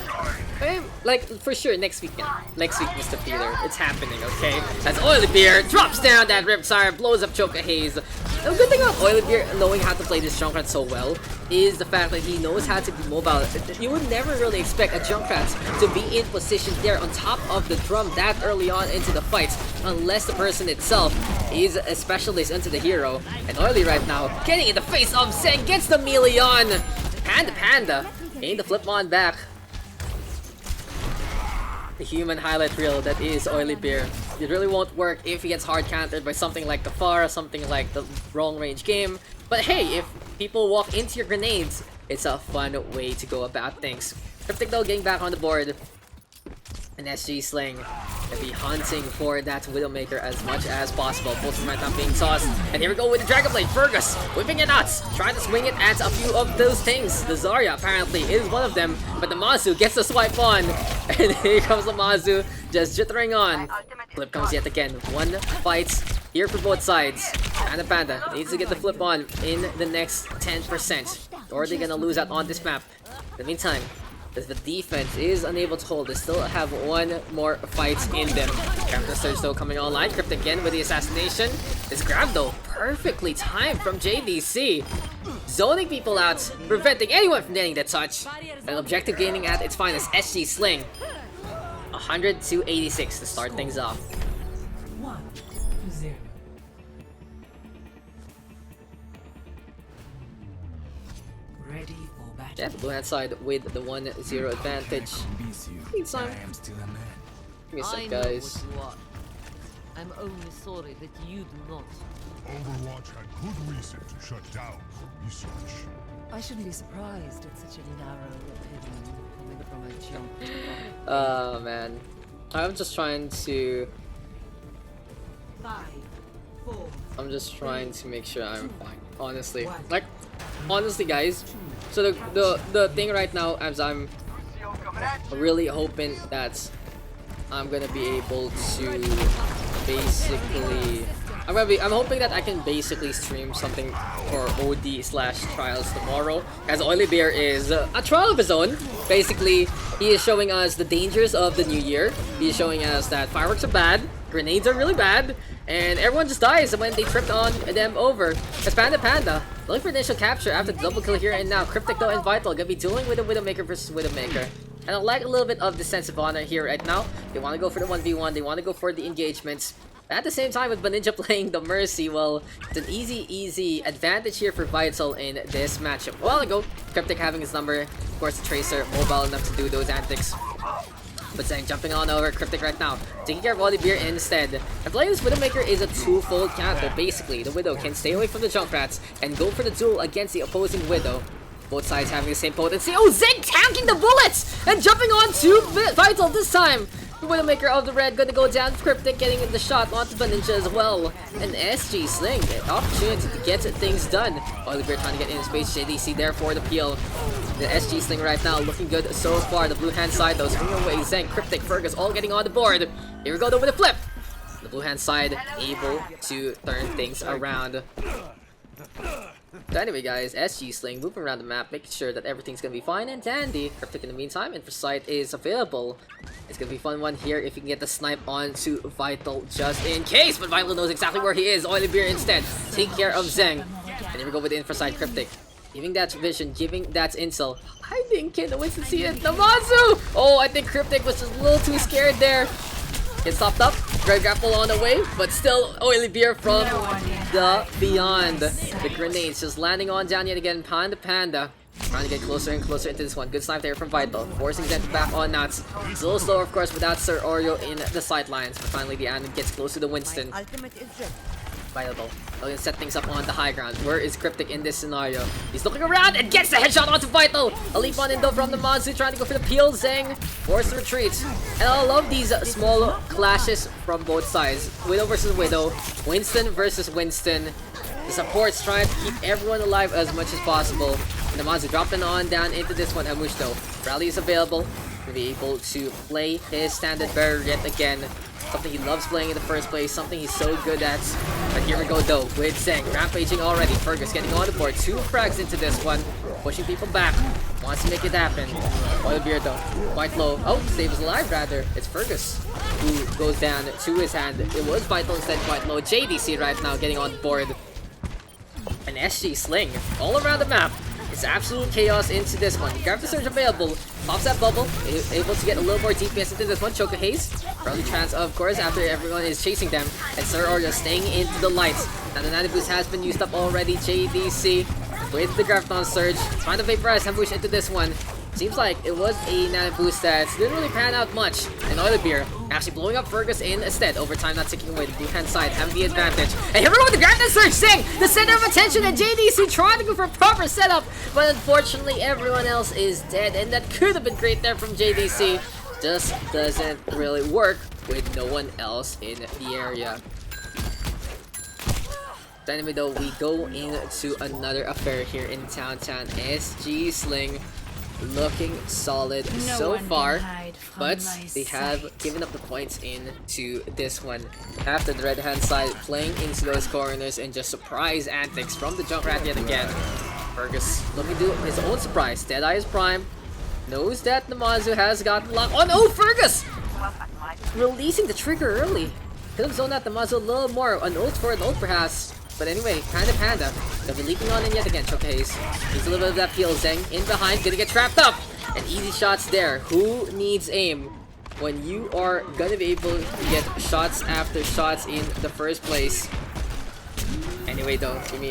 Speaker 1: Like for sure next weekend. Next week, Mr. Peter. It's happening. Okay. As Oily Beer drops down that Riptide, blows up Choka Haze. The good thing about Oily Beer knowing how to play this Junkrat so well is the fact that he knows how to be mobile. You would never really expect a Junkrat to be in position there on top of the drum that early on into the fight, unless the person itself is a specialist into the hero. And Oily right now getting in the face of Zeng, gets the melee on. Panda getting the flip on back. The human highlight reel that is Oily Beer. It really won't work if he gets hard countered by something like the Far, something like the wrong range game. But hey, if people walk into your grenades, it's a fun way to go about things. Cryptic though getting back on the board. And SG Sling gonna be hunting for that Widowmaker as much as possible. Both right now being tossed. And here we go with the Dragon Blade. Fergus whipping it out. Trying to swing it at a few of those things. The Zarya apparently is one of them. But the Mazu gets the swipe on. And here comes the Mazu just jittering on. Flip comes yet again. One fight here for both sides. Panda needs to get the flip on in the next 10%. Or they're gonna lose out on this map. In the meantime, as the defense is unable to hold, they still have one more fight in them. Captain Surge though coming online. Crypt again with the assassination. This grab though perfectly timed from JDC. Zoning people out, preventing anyone from getting the touch. An objective gaining at its finest. SG Sling 100 to 86 to start things off.
Speaker 2: 1-0. Ready for battle.
Speaker 1: Yeah, blue hand side with the 1-0 advantage. Need some. Give me a sec, guys.
Speaker 6: I'm only sorry that you do not.
Speaker 3: Overwatch had good reason to shut down research.
Speaker 6: I shouldn't be surprised at such a narrow opinion coming from a junk.
Speaker 1: Oh man. I'm just trying to
Speaker 2: 5, 4.
Speaker 1: I'm just trying to make sure I'm fine. Honestly. Like honestly guys. So the thing right now as I'm really hoping that I'm gonna be able to basically I'm hoping that I can basically stream something for OD/trials tomorrow, as Oily Bear is a trial of his own. Basically, he is showing us the dangers of the new year. He is showing us that fireworks are bad, grenades are really bad, and everyone just dies when they tripped on them over. As Panda looking for initial capture after the double kill here and now. Cryptic though and Vital gonna be dealing with a Widowmaker versus Widowmaker. And I like a little bit of the sense of honor here right now. They want to go for the 1v1, they want to go for the engagements. At the same time, with Baninja playing the Mercy, well, it's an easy advantage here for Vital in this matchup. A while ago, Cryptic having his number, of course the Tracer, mobile enough to do those antics. But Zeng jumping on over Cryptic right now, taking care of Beer instead. And playing this Widowmaker is a two-fold counter. Basically, the Widow can stay away from the Junkrats and go for the duel against the opposing Widow. Both sides having the same potency. Oh, Zeng tanking the bullets and jumping on to Vital this time. The Widowmaker of the red gonna go down. Cryptic getting the shot onto the Ninja as well. And SG Sling, the opportunity to get things done. Oliver trying to get in space. JDC there for the peel. The SG Sling right now looking good so far. The blue hand side though, swinging away. Zeng, Cryptic, Fergus all getting on the board. Here we go though with a flip. The blue hand side able to turn things around. So anyway guys, SG Sling moving around the map, making sure that everything's gonna be fine and dandy. Cryptic in the meantime, Infrasight is available. It's gonna be a fun one here if you can get the snipe onto Vital just in case, but Vital knows exactly where he is. Oily Beer instead, take care of Zeng. And here we go with the Infrasight Cryptic. Giving that vision, giving that intel. I didn't get the Winston see it. Namazu! Oh, I think Cryptic was just a little too scared there. Gets stopped up, Greg grapple on the way, but still Oily Beer from the beyond. The grenades just landing on down yet again. Panda. Trying to get closer and closer into this one. Good snipe there from Vital. Forcing them back on Nuts. It's a little slower, of course, without Sir Oreo in the sidelines. But finally, the Anand gets close to the Winston.
Speaker 4: Ultimate is ready.
Speaker 1: Vital. Looking to set things up on the high ground. Where is Cryptic in this scenario? He's looking around and gets the headshot onto Vital. A leap on Indo from the Monzu, trying to go for the peel. Zeng forced retreat. And I love these small clashes from both sides. Widow versus Widow. Winston versus Winston. The supports trying to keep everyone alive as much as possible. And the Monzu dropping on down into this one. Amush though. Rally is available. To be able to play his standard bearer yet again. Something he loves playing in the first place, something he's so good at. But here we go though, with Zeng rampaging already. Fergus getting on the board, 2 frags into this one, pushing people back, wants to make it happen. Oil Beer though, quite low. Oh, saves alive rather. It's Fergus who goes down to his hand. It was Vital instead, quite low. JDC right now getting on board. An SG Sling all around the map. It's absolute chaos into this one. Grab the surge available. Pops that bubble. Able to get a little more DPS into this one. Choke a haste. Early chance, of course, after everyone is chasing them. And Sir Oreo staying into the lights. Now the Nano Boost has been used up already. JDC with the Graviton Surge. Trying to vaporize Ambush into this one. Seems like it was a Nano Boost that didn't really pan out much. And Oily Beer actually blowing up Fergus instead. Overtime not taking away the blue hand side, having the advantage. And here we go with the Graviton Surge! Zeng, the center of attention, and JDC trying to go for a proper setup. But unfortunately, everyone else is dead. And that could have been great there from JDC. Just doesn't really work with no one else in the area. So anyway though, we go into another affair here in Town. SG Sling looking solid so far, but they have given up the points into this one. After the red hand side playing into those corners and just surprise antics from the Junkrat yet again. Fergus looking to do his own surprise. Deadeye is prime. Knows that Namazu has gotten locked. Oh no, Fergus! Releasing the trigger early. Could have zoned out Namazu a little more. An ult for an ult perhaps. But anyway, Panda. They'll be leaping on in yet again. Showcase. Needs a little bit of that feel. Zeng in behind. Gonna get trapped up. And easy shots there. Who needs aim when you are gonna be able to get shots after shots in the first place? Anyway though, give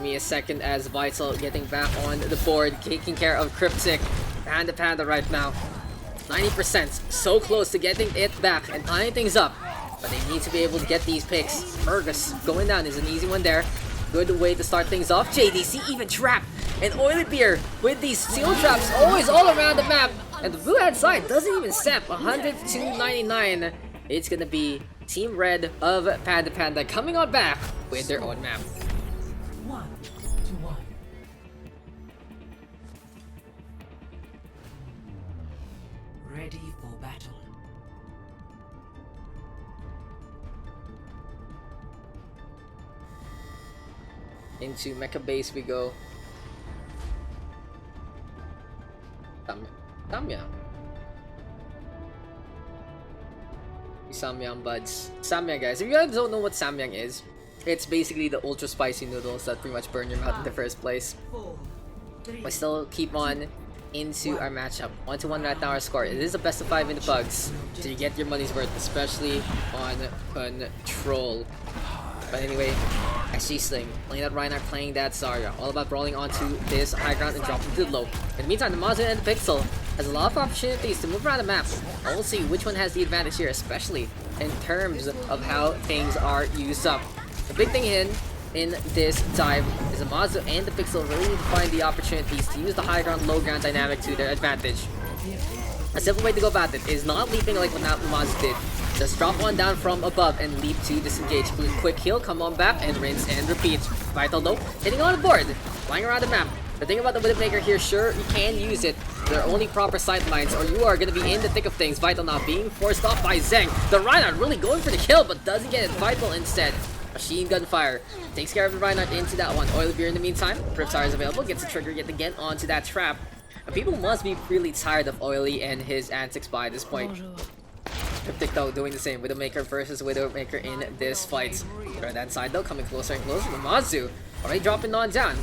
Speaker 1: me a second as Vital getting back on the board, taking care of Cryptic. Panda right now. 90%. So close to getting it back and tying things up. But they need to be able to get these picks. Fergus going down is an easy one there. Good way to start things off. JDC even trapped. And Oily Beer with these seal traps always all around the map. And the blue hand side doesn't even step. 100 to 99. It's gonna be Team Red of Panda coming on back with their own map.
Speaker 2: 1 to 1. Ready for battle.
Speaker 1: Into Mecha Base we go. Samyang. Samyang buds. Samyang guys, if you guys don't know what Samyang is, it's basically the ultra spicy noodles that pretty much burn your mouth in the first place.
Speaker 2: 4, 3,
Speaker 1: But still keep on into our matchup. 1-1 right now our score. It is a best of 5 in the Pugs. So you get your money's worth, especially on control. But anyway, SG Sling playing that Reinhardt, playing that Zarya. All about brawling onto this high ground and dropping to the low. In the meantime, the Monster and the Pixel has a lot of opportunities to move around the map. And we'll see which one has the advantage here, especially in terms of how things are used up. The big thing in this dive is the Monster and the Pixel really need to find the opportunities to use the high ground, low ground dynamic to their advantage. A simple way to go about it is not leaping like what Monster did. Just drop one down from above and leap to disengage. Quick heal, come on back, and rinse and repeat. Vital though, hitting on the board, flying around the map. The thing about the Widowmaker here, sure, you can use it. There are only proper sightlines, or you are going to be in the thick of things. Vital now being forced off by Zeng. The Reinhardt really going for the kill, but doesn't get it. Vital instead Machine gun fire. Takes care of the Reinhardt into that one. Oily Beer in the meantime. Riptide is available. Gets a trigger yet again onto that trap. And people must be really tired of Oily and his antics by this point.
Speaker 6: Bonjour.
Speaker 1: Cryptic though doing the same. Widowmaker versus Widowmaker in this fight. Right hand side though coming closer and closer. The Mazu already dropping on down.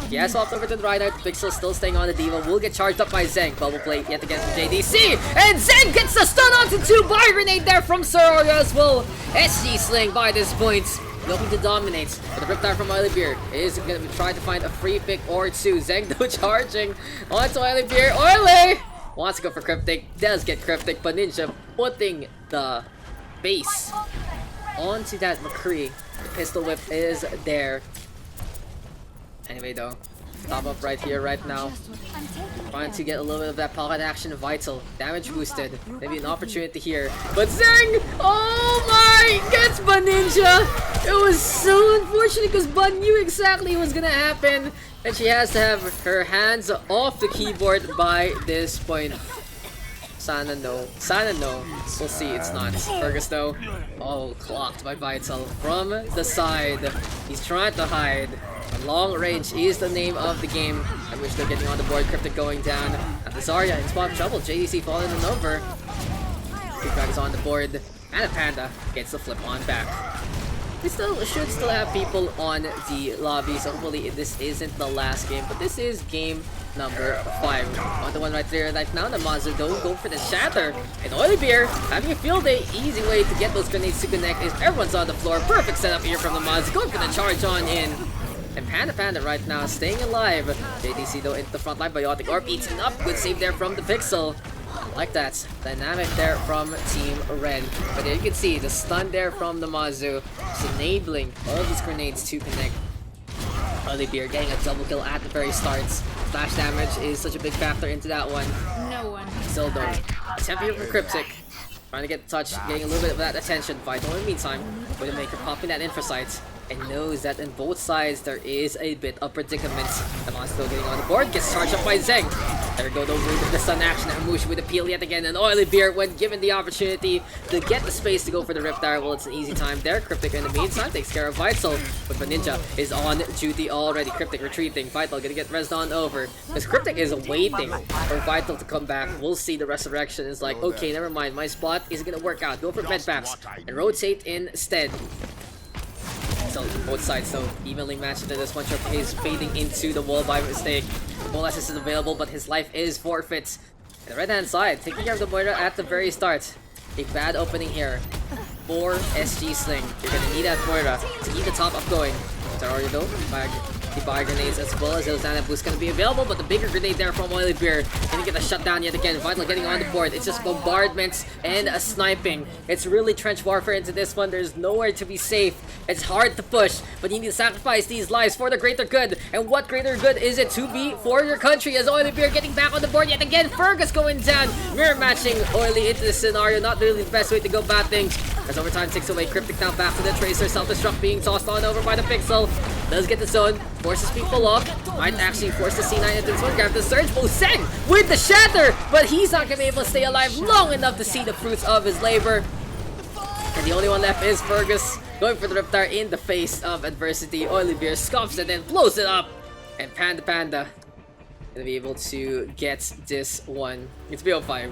Speaker 1: Yes, off over to the Reinhardt. Pixel still staying on the Diva. Will get charged up by Zeng. Bubble plate yet again from JDC. And Zeng gets the stun onto 2 by grenade there from Soroya as well. SG Sling by this point. Looking to dominate. But the Riptide from Oily Beer is going to try to find a free pick or 2. Zeng though charging onto Oily Beer. Oily wants to go for Cryptic. Does get Cryptic. But Ninja putting the base onto that McCree. The pistol whip is there. Anyway though, top up right here, right now. Trying to get a little bit of that pocket action vital. Damage boosted. Maybe an opportunity here. But Zeng! Oh my! Gets Baninja! It was so unfortunate because Bun knew exactly what was gonna happen. And she has to have her hands off the keyboard by this point. Sana no. Sana no. We'll see, it's not. Fergus though. Oh, clocked by Vital from the side. He's trying to hide. Long range is the name of the game. I wish they're getting on the board. Cryptic going down. And the Zarya in spot trouble. JDC falling in over. Feedback is on the board. And a Panda gets the flip on back. We should still have people on the lobby, so hopefully this isn't the last game. But this is game number 5. On the one right there right now, the Mazu don't go for the shatter. And Oily Beer having a field day. Easy way to get those grenades to connect is everyone's on the floor. Perfect setup here from the Mazu. Going for the charge on in. And Panda right now staying alive. JDC though into the front line. Biotic Orb eating up. Good save there from the Pixel. I like that dynamic there from Team Red. But there you can see the stun there from the Mazu. Just enabling all these grenades to connect. Oily Beer getting a double kill at the very start. Flash damage is such a big factor into that one.
Speaker 6: No one.
Speaker 1: Still though, attempt here from Cryptic. Trying to get the touch, getting a little bit of that attention. Vital in the meantime, Widowmaker popping that infra sight. And knows that in both sides there is a bit of predicament. The monster still getting on the board, gets charged up by Zeng. There we go though with the stun action. Hamush with the peel yet again. And Oily Beer when given the opportunity to get the space to go for the Riptide. Well, it's an easy time there. Cryptic in the meantime takes care of Vital. But the Ninja is on duty already. Cryptic retreating. Vital gonna get rezzed on over. Because Cryptic is waiting for Vital to come back. We'll see the resurrection is like, okay, never mind. My spot is gonna work out. Go for medpacks and rotate instead. So both sides though evenly matched into this one. Choke is fading into the wall by mistake. The ball assist is available, but his life is forfeit. And the right hand side taking care of the Moira at the very start. A bad opening here for SG Sling. You're gonna need that Moira to keep the top up going. Terraria though, the buy grenades as well as those Nana boosts gonna be available, but the bigger grenade there from Oily Beer. Gonna get the shutdown yet again. Vital getting on the board. It's just bombardments and a sniping. It's really trench warfare into this one. There's nowhere to be safe. It's hard to push, but you need to sacrifice these lives for the greater good. And what greater good is it to be for your country? As Oily Beer getting back on the board yet again. Fergus going down, mirror matching Oily into this scenario. Not really the best way to go about things. As overtime takes away Cryptic now back to the Tracer. Self-destruct being tossed on over by the Pixel. Does get the zone, forces people off. Might actually force the C9 into this one. Grab the surge. Busan with the shatter, but he's not gonna be able to stay alive long enough to see the fruits of his labor. And the only one left is Fergus, going for the Riptide in the face of adversity. Oily Beer scuffs it and blows it up. And Panda gonna be able to get this one. It's BO5.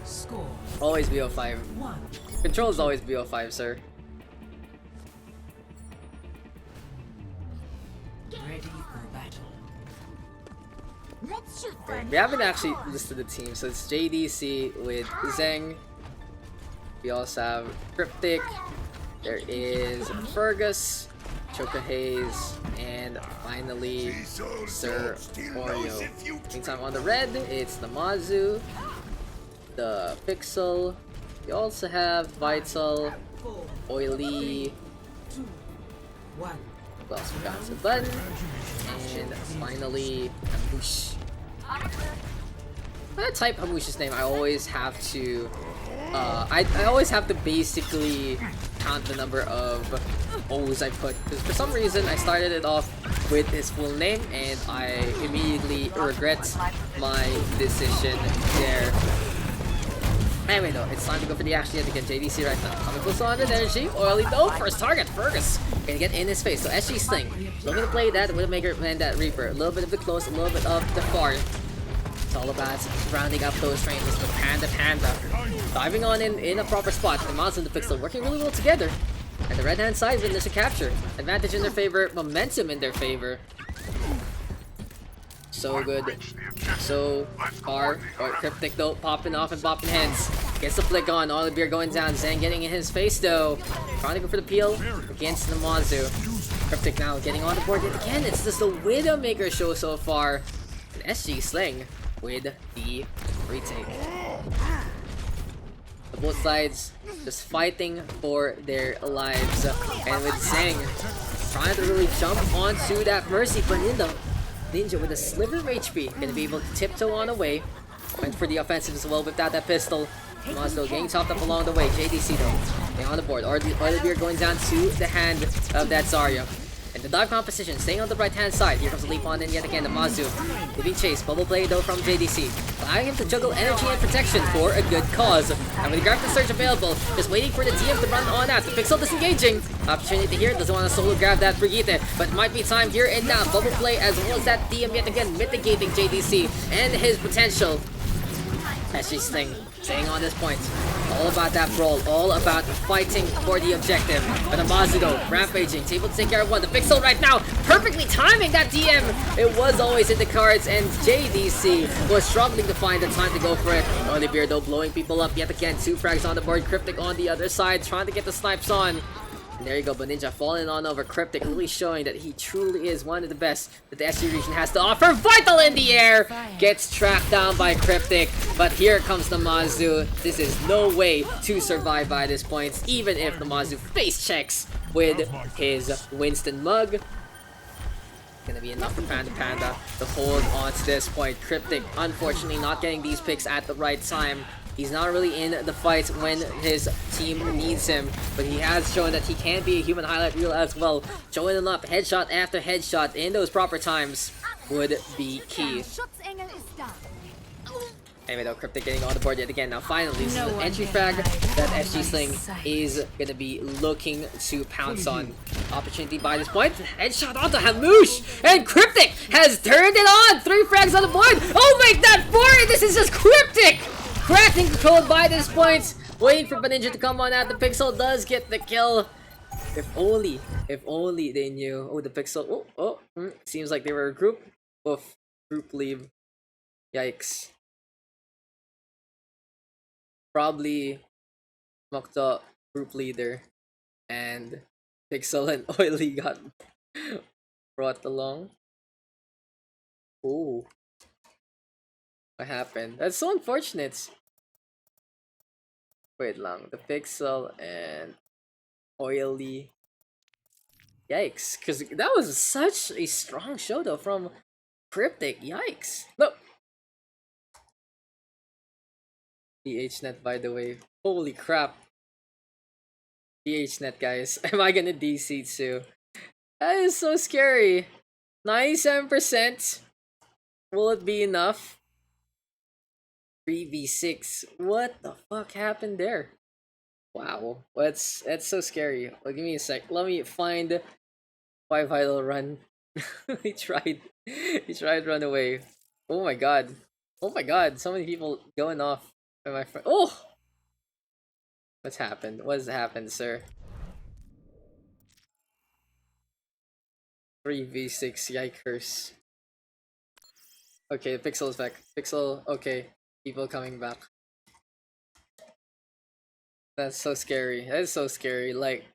Speaker 2: Score
Speaker 1: Always BO5.
Speaker 2: 1.
Speaker 1: Control is always BO5, sir.
Speaker 2: Ready for battle.
Speaker 1: We haven't actually listed the team, so it's JDC with Zeng. We also have Cryptic. There is Fergus, Choka Hayes, and finally Sir Oreo. Meantime on the red, it's the Mazu, the Pixel. We also have Vital,
Speaker 2: 4,
Speaker 1: Oily,
Speaker 2: 2, 1.
Speaker 1: who else we got? The Button, and finally Hamush. When I type Hamush's name, I always have to I always have to basically count the number of O's I put, because for some reason I started it off with his full name and I immediately regret my decision there. Anyway though, it's time to go for the action yet again. JDC right now. Coming close on his energy. Oily though, first target, Fergus. Gonna get in his face. So SG Sling. Looking to play that Widowmaker and that Reaper. A little bit of the close, a little bit of the far. It's all about rounding up those ranges with Panda. Diving on in a proper spot. The Mouse and the Pixel working really well together. And the red hand side there's a capture. Advantage in their favor, momentum in their favor. So good. So far. Or Cryptic though, popping off and popping heads. Gets the flick on, all the beer going down. Zen getting in his face though. Trying to go for the peel against the Monzu. Cryptic now getting on the board yet again. It's just the Widowmaker show so far. And SG Sling with the retake. Both sides just fighting for their lives. And with Zhang trying to really jump onto that Mercy, but Ninja with a sliver of HP gonna be able to tiptoe on away. Went for the offensive as well without that pistol. Mazdo getting chopped up along the way. JDC though, getting on the board. Or the beer going down to the hand of that Zarya. And the dive composition staying on the right hand side. Here comes the leap on in yet again, the Mazu. To be chased. Bubble play though from JDC. Allowing him to juggle energy and protection for a good cause. And with the grab the surge available, just waiting for the DM to run on out. The Pixel disengaging. Opportunity here, doesn't want to solo grab that Brigitte. But it might be time here and now. Bubble play as well as that DM yet again mitigating JDC and his potential. SG Sting staying on this point. All about that brawl, all about fighting for the objective. But Amazudo rampaging, it's able to take care of one. The Pixel right now, perfectly timing that DM. It was always in the cards, and JDC was struggling to find the time to go for it. Olivier though blowing people up yet again. 2 frags on the board, Cryptic on the other side, trying to get the snipes on. And there you go, but Ninja falling on over Cryptic, really showing that he truly is one of the best that the SG region has to offer. Vital in the air! Gets tracked down by Cryptic, but here comes the Mazu. This is no way to survive by this point, even if the Mazu face checks with his Winston mug. Gonna be enough for Panda to hold on to this point. Cryptic, unfortunately, not getting these picks at the right time. He's not really in the fight when his team needs him, but he has shown that he can be a human highlight reel as well. Joining up headshot after headshot in those proper times would be key. Anyway though, Cryptic getting on the board yet again. Now finally, this is an entry frag that SG Sling is gonna be looking to pounce on. Opportunity by this point. Headshot onto Hamoosh! And Cryptic has turned it on! 3 frags on the board! Oh my god, 4! This is just Cryptic! Cracking controlled by this point. Waiting for Ninja to come on out. The Pixel does get the kill. If only they knew. Oh, the Pixel. Seems like they were a group. Oof. Group leave. Yikes. Probably Mokta group leader. And Pixel and Oily got brought along. Ooh. What happened? That's so unfortunate. Wait lang. The Pixel and Oily. Yikes. Because that was such a strong show though from Cryptic. Yikes. Look. DHNet by the way. Holy crap. DHNet guys. Am I gonna DC too? That is so scary. 97%. Will it be enough? 3v6. What the fuck happened there? Wow, that's so scary. Well, give me a sec. Let me find why Vital run. he tried run away. Oh my god. Oh my god. So many people going off by my friend. Oh, what's happened? What has happened, sir? 3v6. Yikers. Okay, the Pixel is back. Pixel. Okay. People coming back. That's so scary. That is so scary. Like,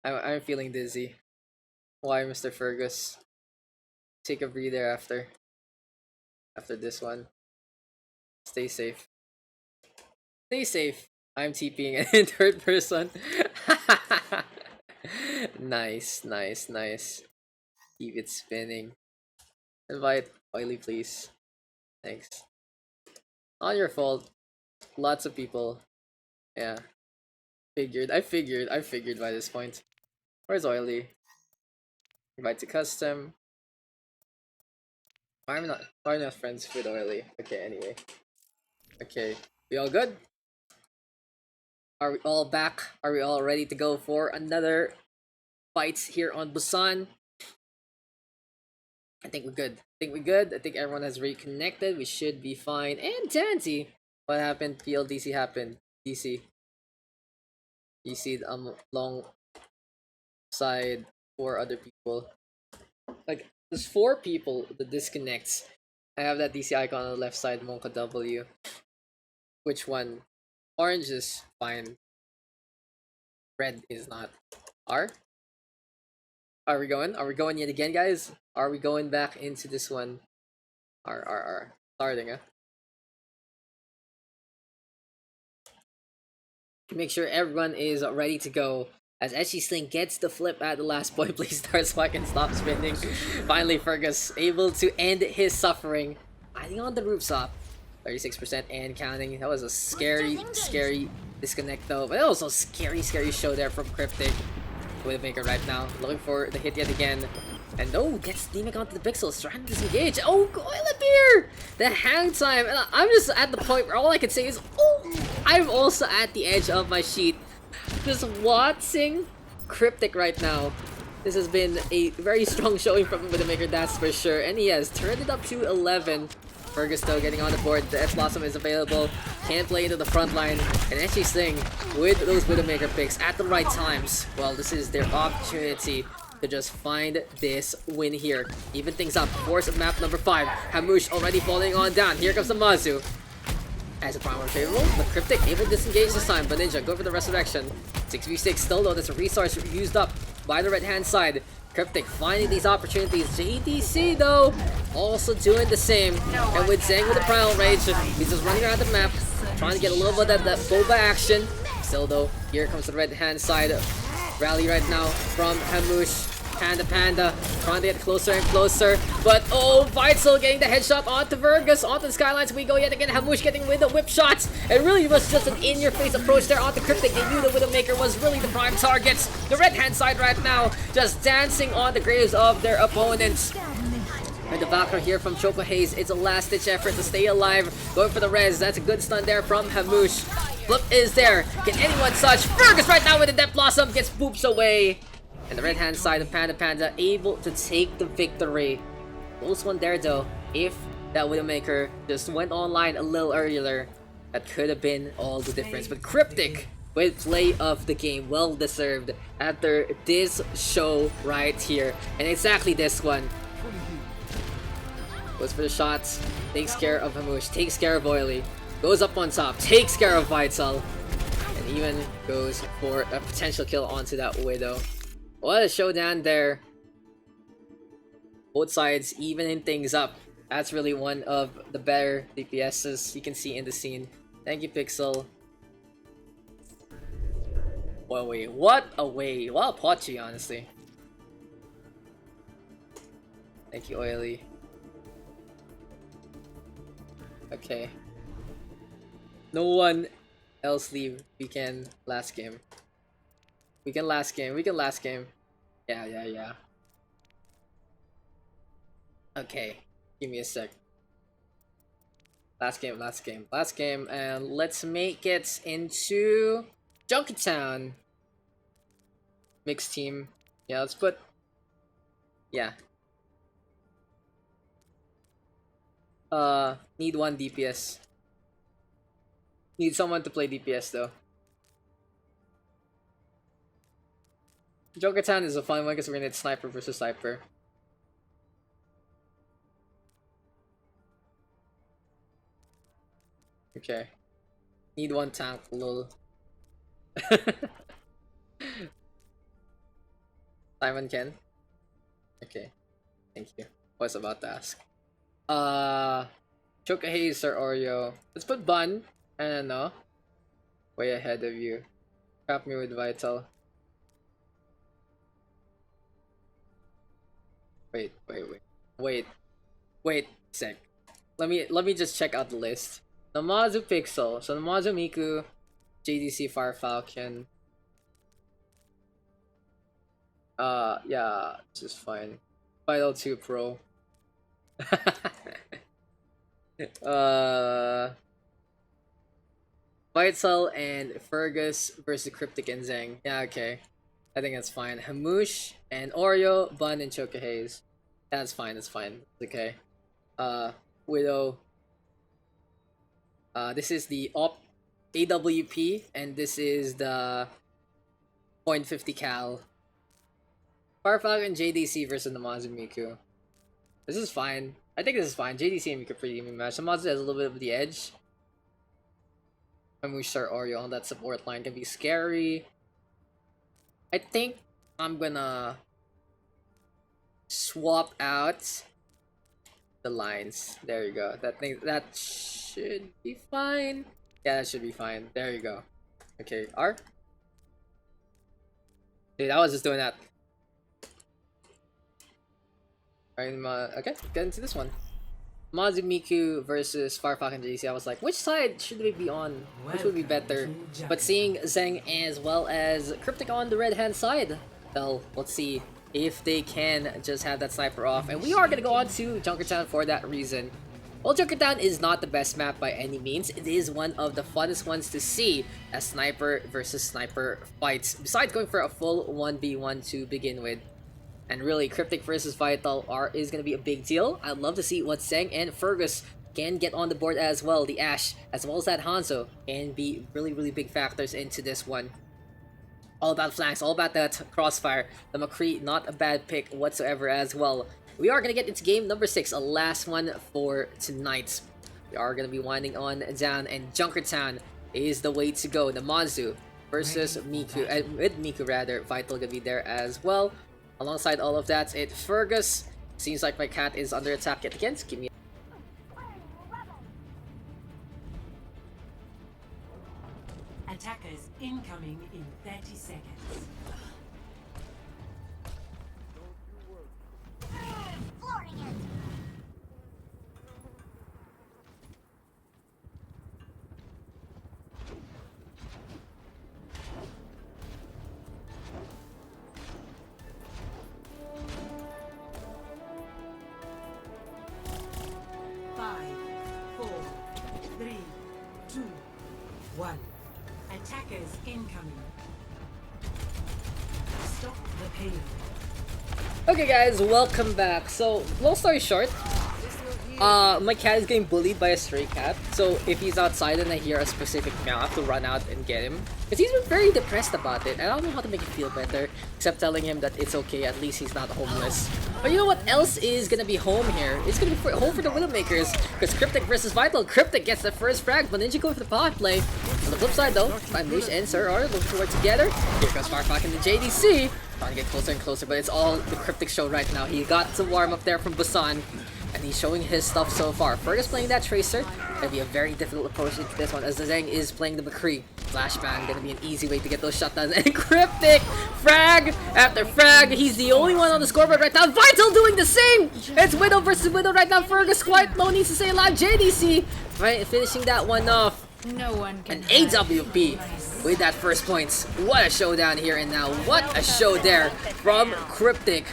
Speaker 1: I'm feeling dizzy. Why, Mr. Fergus? Take a breather after this one. Stay safe. Stay safe. I'm TPing in third person. Nice. Keep it spinning. Invite Oily, please. Thanks. Not your fault. Lots of people. Yeah. I figured by this point. Where's Oily? Invite to custom. Why am I not friends with Oily? Okay, anyway. Okay. We all good? Are we all back? Are we all ready to go for another fight here on Busan? I think we're good. I think everyone has reconnected. We should be fine. And Tansy! What happened? PLDC happened. DC. DC long side 4 other people. Like, there's 4 people that disconnects. I have that DC icon on the left side, Monka W. Which one? Orange is fine. Red is not. R? Are we going? Are we going yet again, guys? Are we going back into this one? R. Starting, huh? Make sure everyone is ready to go. As Eshy Sling gets the flip at the last point, please start so I can stop spinning. Finally, Fergus able to end his suffering. Hiding on the rooftop. 36% and counting. That was a scary disconnect though. But also scary show there from Cryptic. Widowmaker right now. Looking for the hit yet again. And no, gets Demic onto the pixels. Trying to disengage. Oh, Coil here! The hang time. And I'm just at the point where all I can say is, oh, I'm also at the edge of my sheet. Just watching Cryptic right now. This has been a very strong showing from Widowmaker, that's for sure. And he has turned it up to 11. Fergus though getting on the board. The F Blossom is available. Can't play into the front line. And Eshy Sling with those Widowmaker picks at the right times. Well, this is their opportunity to just find this win here. Even things up. Force of map number 5. Hamush already falling on down. Here comes the Mazu. As a primary favorable, but Cryptic able to disengage this time, but Ninja go for the resurrection. 6v6 still though, that's a resource used up by the right hand side. Cryptic finding these opportunities. JDC though, also doing the same. And with Zhang with the Primal Rage, he's just running around the map, trying to get a little bit of that boba action. Still though, here comes the right hand side rally right now from Hamush. Panda trying to get closer and closer, but oh, Vital getting the headshot onto Fergus, onto the skylines we go yet again. Hamush getting with the whip shots. It really was just an in-your-face approach there onto Cryptic. They knew the Widowmaker was really the prime target. The red hand side right now just dancing on the graves of their opponents. And the Valkyrie here from Choco Haze, it's a last-ditch effort to stay alive. Going for the res, that's a good stun there from Hamush. Flip is there, can anyone touch? Fergus right now with the Death Blossom gets boops away. And the red hand side of Panda able to take the victory. Close one there though. If that Widowmaker just went online a little earlier, that could have been all the difference. But Cryptic with play of the game, well deserved after this show right here. And exactly this one. Goes for the shots, takes care of Hamush, takes care of Oily, goes up on top, takes care of Vital, and even goes for a potential kill onto that Widow. What a showdown there. Both sides evening things up. That's really one of the better DPSs you can see in the scene. Thank you, Pixel. Well, wait, what a way. What a Pochi, honestly. Thank you, Oily. Okay. No one else leave. We can last game. We can last game. Yeah. Okay. Give me a sec. Last game. And let's make it into Junkertown. Mixed team. Yeah, let's put... Yeah. Need one DPS. Need someone to play DPS though. Junkertown is a fun one because we're gonna hit sniper versus sniper. Okay. Need one tank, lol. Simon Ken? Okay. Thank you. Was about to ask. Choco Haze or Oreo. Let's put Bun. I don't know. Way ahead of you. Trap me with Vital. Wait, sec. Let me just check out the list. Namazu Pixel. So Namazu Miku, JDC Fire Falcon. Yeah, this is fine. Vital 2 Pro. Vital and Fergus versus Cryptic and Zeng. Yeah, okay. I think that's fine. Hamoosh and Oreo, Bun and Chokahaze. That's fine, that's fine. It's okay. Widow. This is the AWP, and this is the .50 cal. Farflag and JDC versus Namazu Miku. This is fine. I think this is fine. JDC and Miku pretty even match. Namazu has a little bit of the edge. When we start Oreo on that support line can be scary. I think I'm gonna swap out the lines. There you go. That should be fine. Yeah, that should be fine. There you go. Okay, R. Dude, I was just doing that. Okay, get into this one. Mazu Miku versus Farfak and JC. I was like, which side should we be on? Which would be better? But seeing Zeng as well as Cryptic on the red hand side, well, let's see if they can just have that sniper off. And we are gonna go on to Junkertown for that reason. While Junkertown is not the best map by any means, it is one of the funnest ones to see as sniper versus sniper fights, besides going for a full 1v1 to begin with. And really, Cryptic versus Vital is going to be a big deal. I'd love to see what Zeng and Fergus can get on the board as well. The Ashe, as well as that Hanzo, can be really big factors into this one. All about flanks, all about that crossfire. The McCree, not a bad pick whatsoever as well. We are going to get into game number 6, a last one for tonight. We are going to be winding on down, and Junkertown is the way to go. The Mazu versus Miku, with Miku rather, Vital going to be there as well. Alongside all of that, Fergus. Seems like my cat is under attack yet again. Give me.
Speaker 2: Attackers incoming in 30 seconds. Attackers incoming. Stop the payload.
Speaker 1: Okay guys, welcome back. So, long story short, my cat is getting bullied by a stray cat. So if he's outside and I hear a specific meow, I have to run out and get him. Because he's been very depressed about it. And I don't know how to make him feel better, except telling him that it's okay, at least he's not homeless. But you know what else is gonna be home here? It's gonna be home for the Widowmakers. Because Cryptic versus Vital. Cryptic gets the first frag, but Ninja going for the power play. On the flip side though, Moosh and Sir are looking to work together. Here comes Farfak and the JDC. Trying to get closer and closer, but it's all the Cryptic show right now. He got some warm up there from Busan. And he's showing his stuff so far. Fergus playing that Tracer. Gonna be a very difficult approach into this one, as the Zeng is playing the McCree. Flashbang, gonna be an easy way to get those shutdowns. And Cryptic! Frag after frag. He's the only one on the scoreboard right now. Vital doing the same! It's Widow versus Widow right now. Fergus quite low, needs to say a lot. JDC right, finishing that one off.
Speaker 6: No one can.
Speaker 1: An AWP with that first points. What a showdown here and now. What a show there from Cryptic.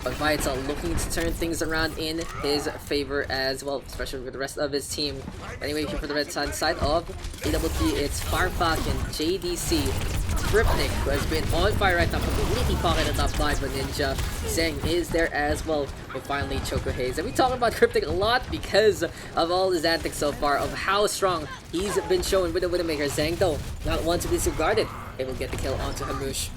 Speaker 1: But Vital looking to turn things around in his favor as well, especially with the rest of his team. Anyway, here for the red side of AWP, it's Farfak and JDC. Cryptic, who has been on fire right now, completely pocketed up by Ninja. Zeng is there as well, and finally Chokahaze. And we talk about Cryptic a lot because of all his antics so far, of how strong he's been shown with the Widowmaker. Zeng though, not one to be disregarded, able to get the kill onto Hamoosh.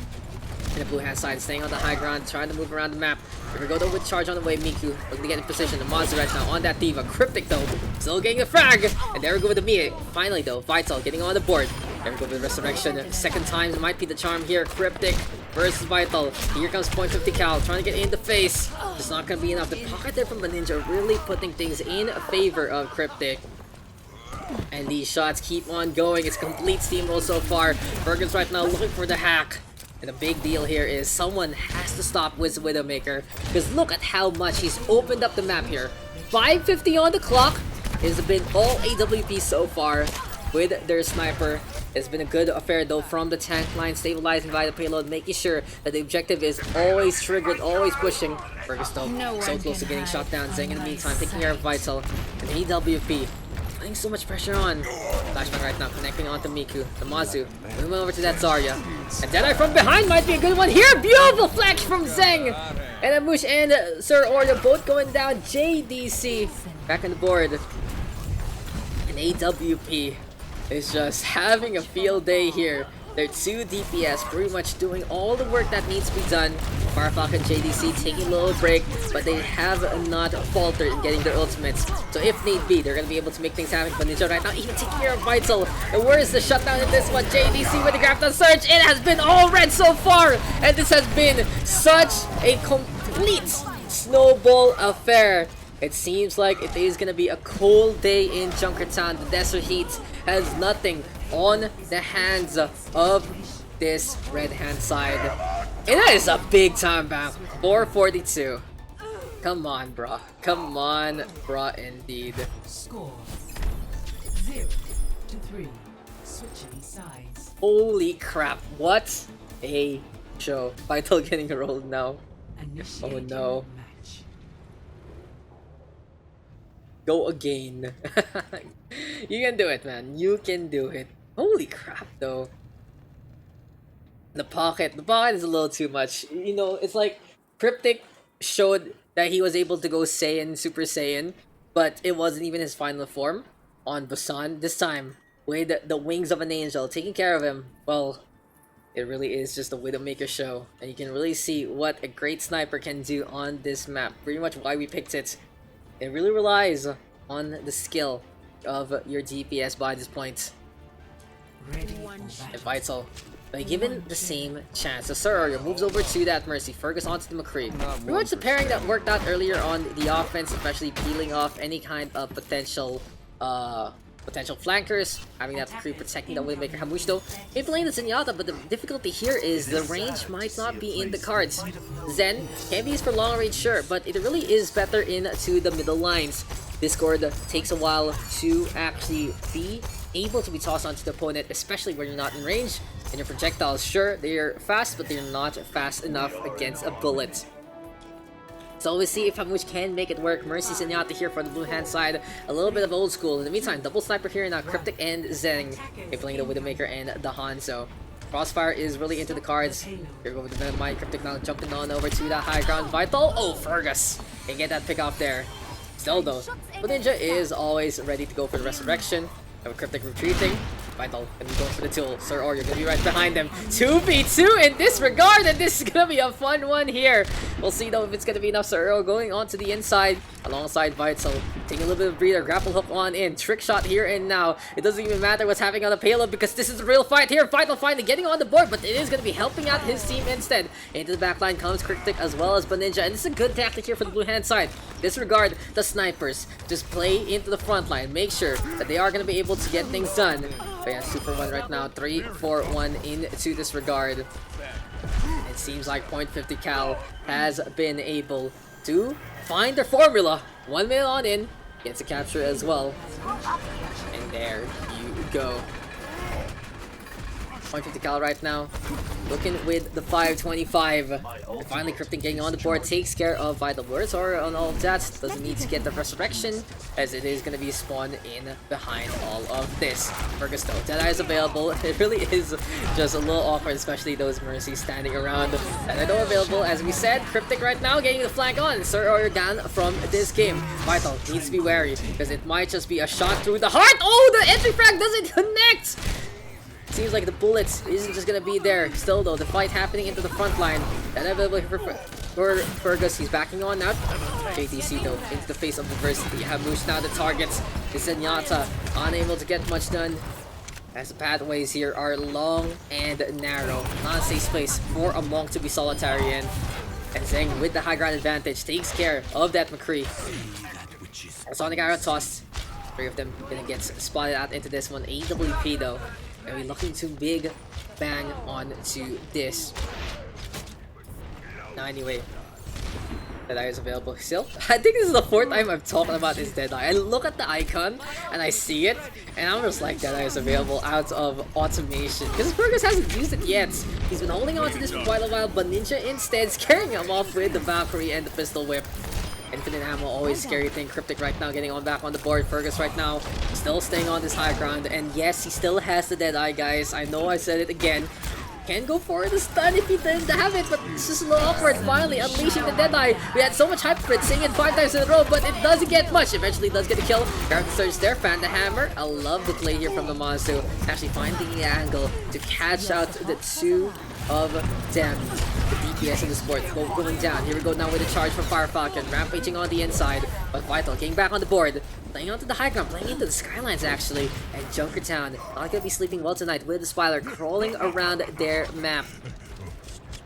Speaker 1: In the blue hand side, staying on the high ground, trying to move around the map. Here we go though with charge on the way. Miku looking to get in position. The monster right now on that Diva. Cryptic though, still getting a frag. And there we go with the Mia. Finally though, Vital getting on the board. There we go with the Resurrection. Second time might be the charm here. Cryptic versus Vital. Here comes .50 cal, trying to get in the face. It's not gonna be enough. The pocket there from the Ninja really putting things in favor of Cryptic. And these shots keep on going. It's complete steamroll so far. Fergus right now looking for the hack. And the big deal here is someone has to stop Widowmaker, because look at how much he's opened up the map here. 5:50 on the clock. It's been all AWP so far with their sniper. It's been a good affair though from the tank line, stabilizing by the payload, making sure that the objective is always triggered, always pushing. Fergus though, so close to getting shot down. Zeng in the meantime taking care of Vital. And AWP putting so much pressure on. Flashback right now, connecting onto Miku, the Mazu. Moving over to that Zarya. And Deadeye from behind might be a good one here. Beautiful flash from Zeng. And Amush and Sir Orya both going down. JDC back on the board. And AWP is just having a field day here. They're 2 DPS, pretty much doing all the work that needs to be done. Fireflock and JDC taking a little break, but they have not faltered in getting their ultimates. So if need be, they're going to be able to make things happen. But Ninja right now even taking care of Vital. And where is the shutdown in this one? JDC with the Grafton Surge. It has been all red so far. And this has been such a complete snowball affair. It seems like it is going to be a cold day in Junkertown. The desert heat has nothing on the hands of this red hand side. And that is a big time back. 442. Come on, bruh. Come on, bruh, indeed.
Speaker 2: Score 0-3. Switching sides.
Speaker 1: Holy crap. What a show. Vital getting rolled now. Oh no.
Speaker 2: Match.
Speaker 1: Go again. You can do it, man. You can do it. Holy crap, though. The pocket is a little too much. You know, it's like Cryptic showed that he was able to go Saiyan, Super Saiyan, but it wasn't even his final form on Busan. This time, with the wings of an angel taking care of him, well, it really is just a Widowmaker show. And you can really see what a great sniper can do on this map. Pretty much why we picked it. It really relies on the skill of your DPS by this point.
Speaker 2: Ready
Speaker 1: And Vital, by given the same chance, so Sir Orya moves over to that Mercy, Fergus onto the McCree. Pretty much the pairing that worked out earlier on the offense, especially peeling off any kind of potential flankers, having that McCree protecting that Widowmaker. Hamush though, in playing the Zenyatta, but the difficulty here is the range might not be in the cards. Zen can be used for long range, sure, but it really is better into the middle lines. Discord takes a while to actually be able to be tossed onto the opponent, especially when you're not in range. And your projectiles, sure, they're fast, but they're not fast enough against a bullet. So we'll see if Hamush can make it work. Mercy Zenyatta here for the blue hand side. A little bit of old school. In the meantime, double sniper here now. Cryptic and Zeng. They're playing the Widowmaker and the Hanzo. Crossfire is really into the cards. Here we go with the Venomite. Cryptic now jumping on over to that high ground. Vital. Oh, Fergus. Can get that pick off there. Still though, but Ninja is always ready to go for the resurrection. Have a Cryptic retreating. Vital gonna be going for the tool. Sir Orya gonna be right behind them. 2v2 in this regard, and this is gonna be a fun one here. We'll see though if it's gonna be enough. Sir Orya going onto the inside alongside Vital. Taking a little bit of breather. Grapple hook on in. Trick shot here and now. It doesn't even matter what's happening on the payload because this is a real fight here. Vital finally getting on the board, but it is gonna be helping out his team instead. Into the backline comes Cryptic as well as Ninja, and this is a good tactic here for the blue hand side. Disregard the snipers. Just play into the front line. Make sure that they are gonna be able to get things done. But yeah, 2-for-1 right now. 3-4-1 into this regard. It seems like .50 Cal has been able to find their formula. 1 minute on in. Gets a capture as well. And there you go. .50 Cal right now. Looking with the 525. And finally Cryptic getting on the board. Takes care of Vital Words or on all of that. Doesn't need to get the resurrection, as it is going to be spawned in behind all of this. Fergus though, Deadeye is available. It really is just a little awkward, especially those Mercies standing around. Deadeye available, as we said. Cryptic right now getting the flank on. Sir Orya gone from this game. Vital needs to be wary, because it might just be a shot through the heart. Oh, the entry frag doesn't connect! Seems like the bullets isn't just gonna be there. Still though, the fight happening into the front line. That available for Fergus. He's backing on now. JTC though, into the face of adversity. Hamush now the targets. The Zenyatta unable to get much done, as the pathways here are long and narrow. Not a safe space for a monk to be solitary in. And Zeng with the high ground advantage takes care of that McCree. Sonic arrow tossed. 3 of them gonna get spotted out into this one. AWP though. And we're looking to big bang onto this. Now anyway, Deadeye is available still. I think this is the 4th time I've talked about this Deadeye. I look at the icon and I see it, and I'm just like, Deadeye is available out of automation. Because Fergus hasn't used it yet. He's been holding on to this for quite a while, but Ninja instead is carrying him off with the Valkyrie and the pistol whip. Infinite ammo, always scary thing. Cryptic right now getting on back on the board. Fergus right now still staying on this high ground. And yes, he still has the Deadeye, guys. I know I said it again. Can go for the stun if he didn't have it, but it's just a little awkward. Finally unleashing the Deadeye. We had so much hype for it, saying it 5 times in a row, but it doesn't get much. Eventually does get a kill. Grab the surge there, fan the hammer. I love the play here from the Mazu. Actually finding the angle to catch out the two of them. The DPS in the sport going down. Here we go now with a charge from Fire Falcon. Rampaging on the inside, but Vital getting back on the board. Playing onto the high ground, playing into the skylines actually. And Junkertown not gonna be sleeping well tonight with the Spiler crawling around their map.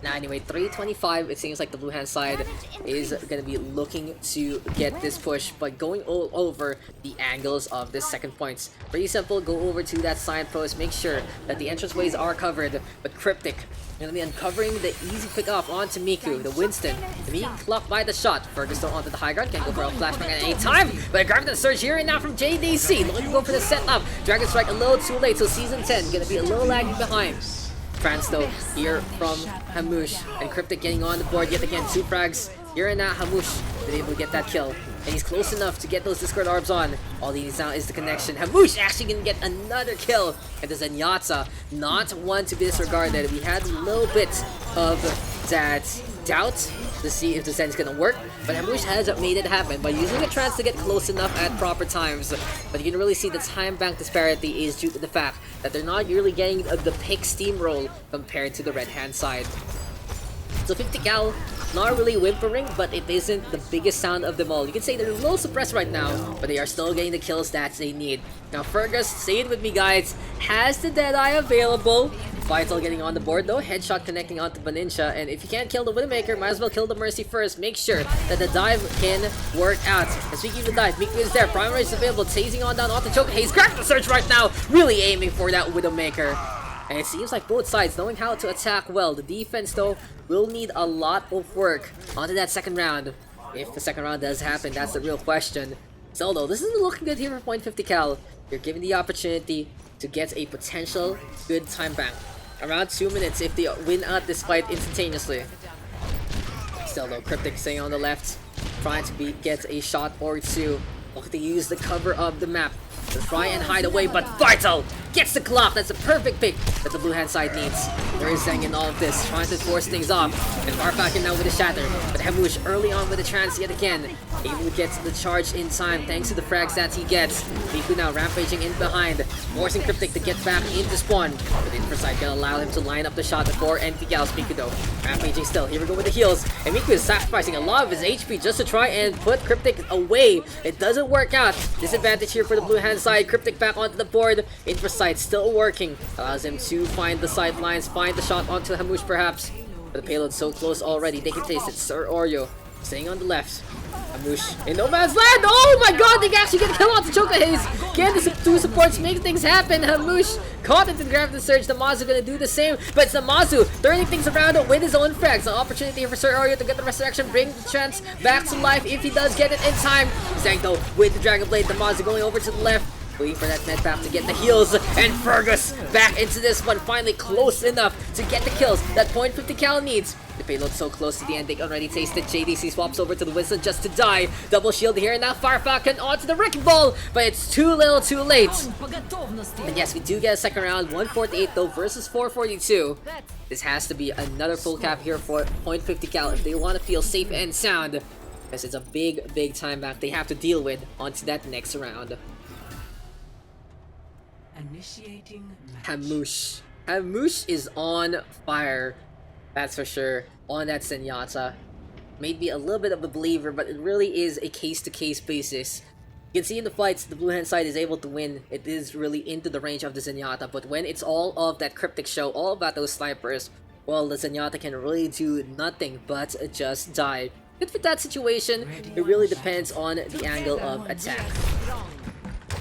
Speaker 1: Now anyway, 325, it seems like the blue hand side is gonna be looking to get this push, but going all over the angles of this second points. Pretty simple, go over to that side post, make sure that the entranceways are covered, but Cryptic gonna be uncovering the easy pick off onto Miku, the Winston, being clocked by the shot. Fergus still onto the high ground, can't go for a flashback at any time, but grabbing the surge here and now from JDC, looking to go for the setup. Dragon Strike a little too late, so season 10 gonna be a little lagging behind. France though, here from Hamush, and Cryptic getting on the board yet again. 2 frags here and now. Hamush been able to get that kill, and he's close enough to get those Discord orbs on. All he needs now is the connection. Hamush actually gonna get another kill, and the Zenyatta not one to be disregarded. We had a little bit of that doubt to see if the Zen's gonna work, but Hamush has made it happen by using a trance to get close enough at proper times. But you can really see the time bank disparity is due to the fact that they're not really getting the pick steamroll compared to the red hand side. So 50 cal, not really whimpering, but it isn't the biggest sound of them all. You can say they're a little suppressed right now, but they are still getting the kills that they need. Now Fergus, say it with me guys, has the Deadeye available. Vital getting on the board though, headshot connecting onto Banincha, and if you can't kill the Widowmaker, might as well kill the Mercy first. Make sure that the dive can work out. And speaking of the dive, Miku is there, primary is available, chasing on down onto Choke. He's grabbing the search right now, really aiming for that Widowmaker. And it seems like both sides knowing how to attack well. The defense though will need a lot of work onto that second round. If the second round does happen, that's the real question. Still though, this isn't looking good here for .50 cal. You're given the opportunity to get a potential good time bank. Around 2 minutes if they win out this fight instantaneously. Still though, Cryptic staying on the left, trying to get a shot or two. Looking to use the cover of the map to try and hide away, but Vital gets the clock. That's a perfect pick that the blue hand side needs. There is Zeng in all of this, trying to force things off. And Farfakin now with a shatter, but Hamush early on with a trance yet again, able to get the charge in time thanks to the frags that he gets. Miku now rampaging in behind, forcing Cryptic to get back into spawn, but Infrasight gonna allow him to line up the shot before anything else. Miku though, rampaging still. Here we go with the heals, and Miku is sacrificing a lot of his HP just to try and put Cryptic away. It doesn't work out. Disadvantage here for the blue hand side. Cryptic back onto the board. Infrasight still working, allows him to find the sidelines, find the shot onto Hamush perhaps. But the payload's so close already, they can taste it. Sir Oreo staying on the left. Hamush in no man's land. Oh my god, they can actually get a kill onto Chokahaze. Can the two supports make things happen? Hamush caught it and grabbed the surge. The Mazu gonna do the same, but it's the Mazu turning things around with his own frags. An opportunity here for Sir Oreo to get the resurrection, bring the chance back to life if he does get it in time. Zang though with the Dragon Blade. The Mazu going over to the left, waiting for that med path to get the heals, and Fergus back into this one, finally close enough to get the kills that .50 cal needs. The payload so close to the end, they already tasted. JDC swaps over to the Winston just to die. Double shield here, and now Fire Falcon onto the Wrecking Ball, but it's too little too late. And yes, we do get a second round, 148 though versus 442. This has to be another full cap here for .50 cal if they want to feel safe and sound, because it's a big time back they have to deal with onto that next round.
Speaker 2: Initiating match.
Speaker 1: Hamush. Hamush is on fire, that's for sure, on that Zenyatta. Made me a little bit of a believer, but it really is a case-to-case basis. You can see in the fights, the blue hand side is able to win. It is really into the range of the Zenyatta, but when it's all of that Cryptic show, all about those snipers, well, the Zenyatta can really do nothing but just die. But for that situation, it really depends on the angle of attack.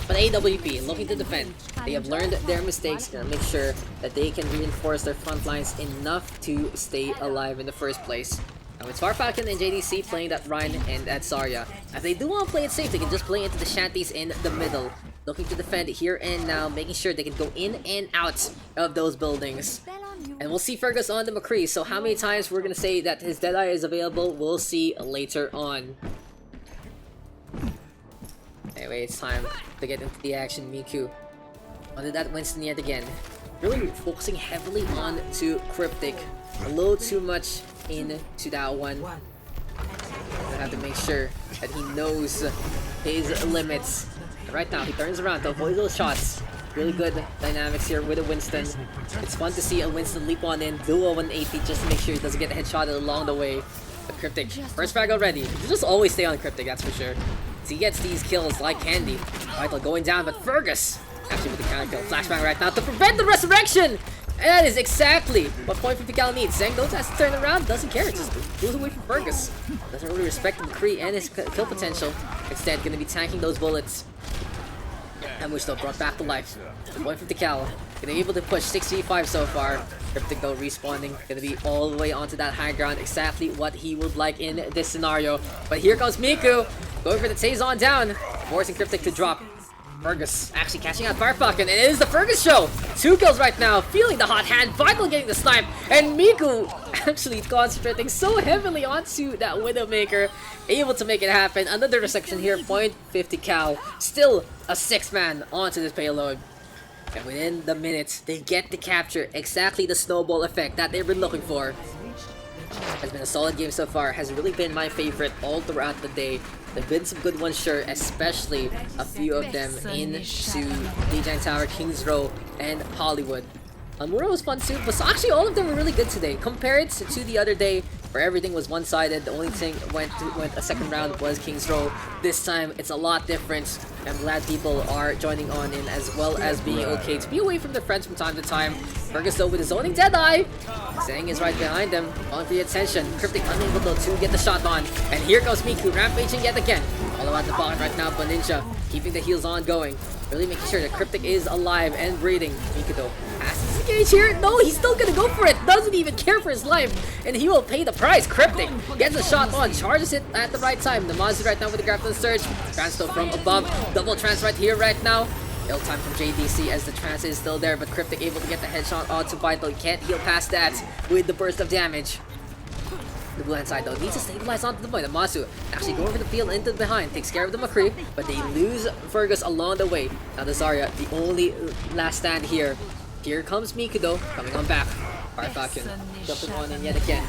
Speaker 1: But AWP, looking to defend, they have learned their mistakes and make sure that they can reinforce their front lines enough to stay alive in the first place. Now it's Farfalcon and JDC playing that Ryan and that Zarya. If they do want to play it safe, they can just play into the shanties in the middle. Looking to defend here and now, making sure they can go in and out of those buildings. And we'll see Fergus on the McCree, so how many times we're going to say that his Deadeye is available, we'll see later on. Anyway, it's time to get into the action. Miku onto that Winston yet again. Really focusing heavily on to Cryptic. A little too much into that one. I have to make sure that he knows his limits. Right now, he turns around to avoid those shots. Really good dynamics here with a Winston. It's fun to see a Winston leap on in, do a 180 just to make sure he doesn't get headshotted along the way. But Cryptic, first frag already. You just always stay on Cryptic, that's for sure. So he gets these kills like candy. Vital going down, but Fergus actually with the counter kill. Flashbang right now to prevent the resurrection! And that is exactly what Point 50 Cal needs. Zeng though has to turn around, doesn't care, just goes away from Fergus. Doesn't really respect the McCree and his kill potential. Instead, gonna be tanking those bullets. Ambush though brought back to life. Point 50 Cal gonna be able to push 6v5 so far. Cryptic though respawning, gonna be all the way onto that high ground, exactly what he would like in this scenario. But here comes Miku, going for the Saison down, forcing Cryptic to drop. Fergus actually catching out Firefuck, and it is the Fergus show! 2 kills right now, feeling the hot hand, Vital getting the snipe, and Miku actually concentrating so heavily onto that Widowmaker, able to make it happen. Another resection here, Point 50 Cal, still a 6-man onto this payload. And within the minutes, they get to capture exactly the snowball effect that they've been looking for. Has been a solid game so far, has really been my favorite all throughout the day. There've been some good ones, sure, especially a few of them into Lijiang Tower, Kings Row, and Hollywood. Hanamura was fun too, but actually all of them were really good today. Compared to the other day, where everything was one-sided, the only thing went a second round was Kings Row. This time, it's a lot different. I'm glad people are joining on in, as well as being okay to be away from their friends from time to time. Fergus though with his zoning Deadeye. Zeng is right behind him, calling for the attention. Cryptic unable though to get the shot on. And here comes Miku, rampaging yet again. All about the bottom right now, but Ninja keeping the heals on going. Really making sure that Cryptic is alive and breathing. Miku though has to disengage here. No, he's still gonna go for it. Doesn't even care for his life. And he will pay the price. Cryptic gets a shot on, charges it at the right time. Namazu right now with the grappling surge. Trans though from above. Double trans right here right now. Ill time from JDC as the trance is still there, but Cryptic able to get the headshot onto Vital. He can't heal past that with the burst of damage. The blue hand side though needs to stabilize onto the point. Namazu actually going for the field into the behind, takes care of the McCree, but they lose Fergus along the way. Now the Zarya, the only last stand here. Here comes Miku though, coming on back. Firefalcon jumping on in yet again.